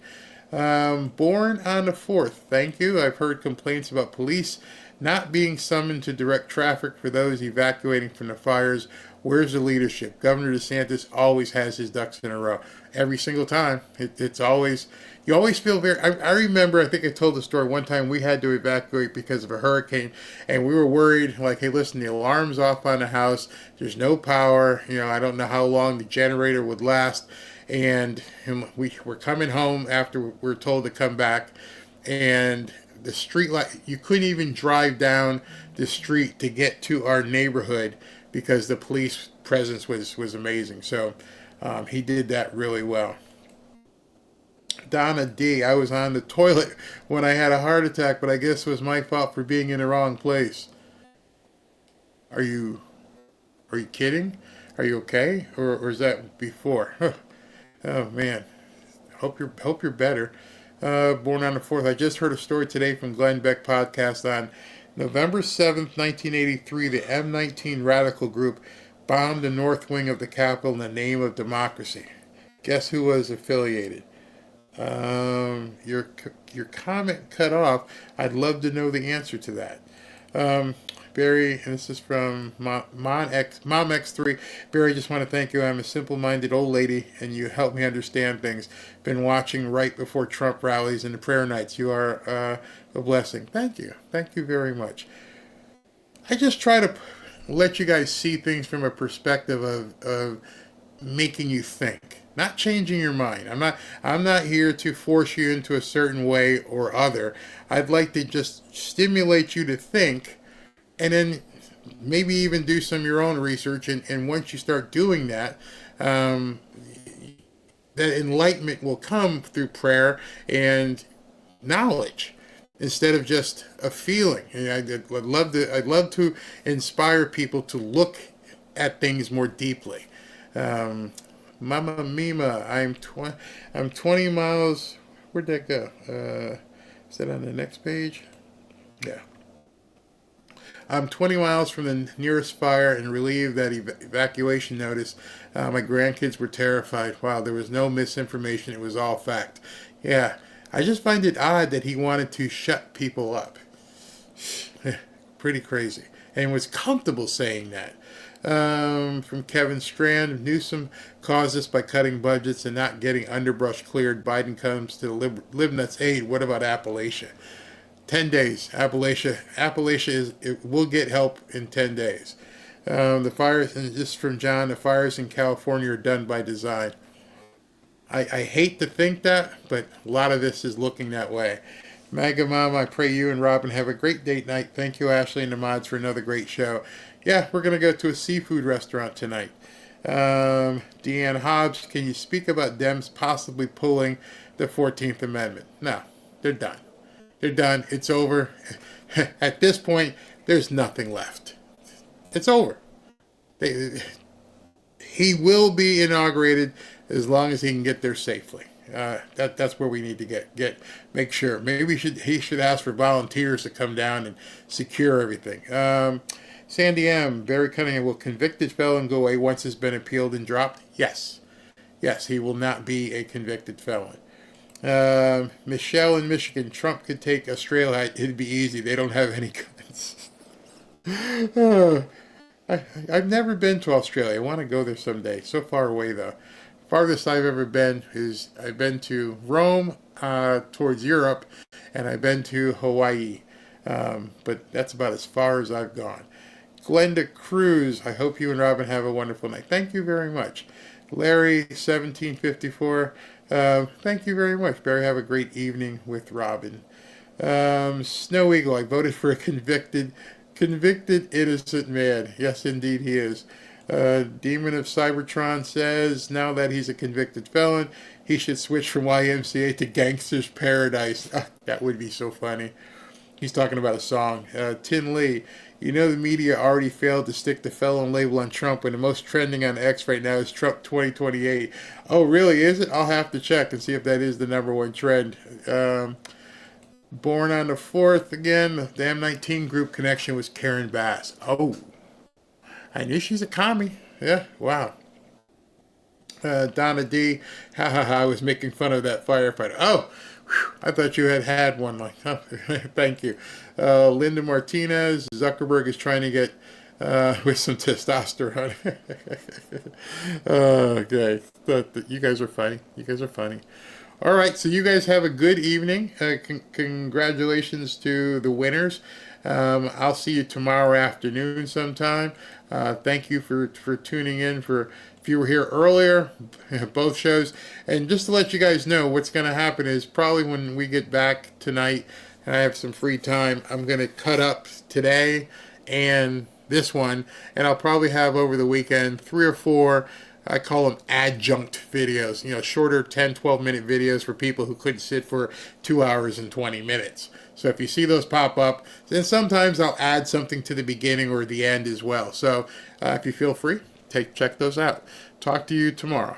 Speaker 10: Born on the 4th. Thank you. I've heard complaints about police not being summoned to direct traffic for those evacuating from the fires. Where's the leadership? Governor DeSantis always has his ducks in a row. Every single time. It's always, you always feel very, I remember, I think I told the story one time we had to evacuate because of a hurricane, and we were worried, like, hey, listen, the alarm's off on the house, there's no power, I don't know how long the generator would last, and we were coming home after we were told to come back, and the street light, you couldn't even drive down the street to get to our neighborhood because the police presence was amazing. So he did that really well. Donna D, I was on the toilet when I had a heart attack, but I guess it was my fault for being in the wrong place. Are you kidding? Are you okay? Or is that before? Oh man. Hope you're better. Born on the 4th. I just heard a story today from Glenn Beck podcast on November 7th, 1983, the M19 radical group bombed the north wing of the Capitol in the name of democracy. Guess who was affiliated? Your comment cut off. I'd love to know the answer to that. Barry, and this is from MomX3. Barry, I just want to thank you. I'm a simple-minded old lady, and you help me understand things. Been watching right before Trump rallies and the prayer nights. You are a blessing. Thank you. Thank you very much. I just try to let you guys see things from a perspective of making you think, not changing your mind. I'm not here to force you into a certain way or other. I'd like to just stimulate you to think, and then maybe even do some of your own research. And once you start doing that, that enlightenment will come through prayer and knowledge instead of just a feeling. And I'd love to inspire people to look at things more deeply. Mama Mima, I'm 20 miles. Where'd that go? Is that on the next page? Yeah. I'm 20 miles from the nearest fire and relieved that evacuation notice. My grandkids were terrified. Wow, there was no misinformation. It was all fact. Yeah, I just find it odd that he wanted to shut people up. Pretty crazy. And was comfortable saying that. From Kevin Strand, Newsom caused this by cutting budgets and not getting underbrush cleared. Biden comes to the LibNuts aid. What about Appalachia? 10 days. It will get help in 10 days. The fires, and this is from John, the fires in California are done by design. I hate to think that, but a lot of this is looking that way. Maga Mama, I pray you and Robin have a great date night. Thank you, Ashley and the mods, for another great show. Yeah, we're going to go to a seafood restaurant tonight. Deanne Hobbs, can you speak about Dems possibly pulling the 14th Amendment? No, they're done. They're done. It's over. At this point, there's nothing left. It's over. He will be inaugurated as long as he can get there safely. That's where we need to make sure. Maybe he should ask for volunteers to come down and secure everything. Sandy M. Barry Cunningham, will convicted felon go away once it's been appealed and dropped? Yes. Yes, he will not be a convicted felon. Michelle in Michigan, Trump could take Australia. It'd be easy. They don't have any guns. I've never been to Australia. I want to go there someday. So far away, though. Farthest I've ever been is I've been to Rome, towards Europe, and I've been to Hawaii. But that's about as far as I've gone. Glenda Cruz, I hope you and Robin have a wonderful night. Thank you very much. Larry, 1754, thank you very much. Barry, have a great evening with Robin. Snow Eagle, I voted for a convicted innocent man. Yes, indeed he is. Demon of Cybertron says, now that he's a convicted felon, he should switch from YMCA to Gangster's Paradise. That would be so funny. He's talking about a song. Tin Lee, you know the media already failed to stick the felon label on Trump, and the most trending on X right now is Trump 2028. Oh, really, is it? I'll have to check and see if that is the number one trend. Born on the 4th, again, the M19 group connection was Karen Bass. Oh, I knew she's a commie. Yeah, wow. Donna D. Ha ha ha, I was making fun of that firefighter. Oh, whew, I thought you had one. Like, oh, thank you. Linda Martinez, Zuckerberg is trying to get with some testosterone. Okay. You guys are funny. You guys are funny. All right, so you guys have a good evening. Congratulations to the winners. I'll see you tomorrow afternoon sometime. Thank you for tuning in. If you were here earlier, both shows. And just to let you guys know, what's going to happen is probably when we get back tonight and I have some free time, I'm going to cut up today and this one. And I'll probably have over the weekend 3 or 4, I call them adjunct videos, shorter 10, 12-minute videos for people who couldn't sit for 2 hours and 20 minutes. So if you see those pop up, then sometimes I'll add something to the beginning or the end as well. So if you feel free, check those out. Talk to you tomorrow.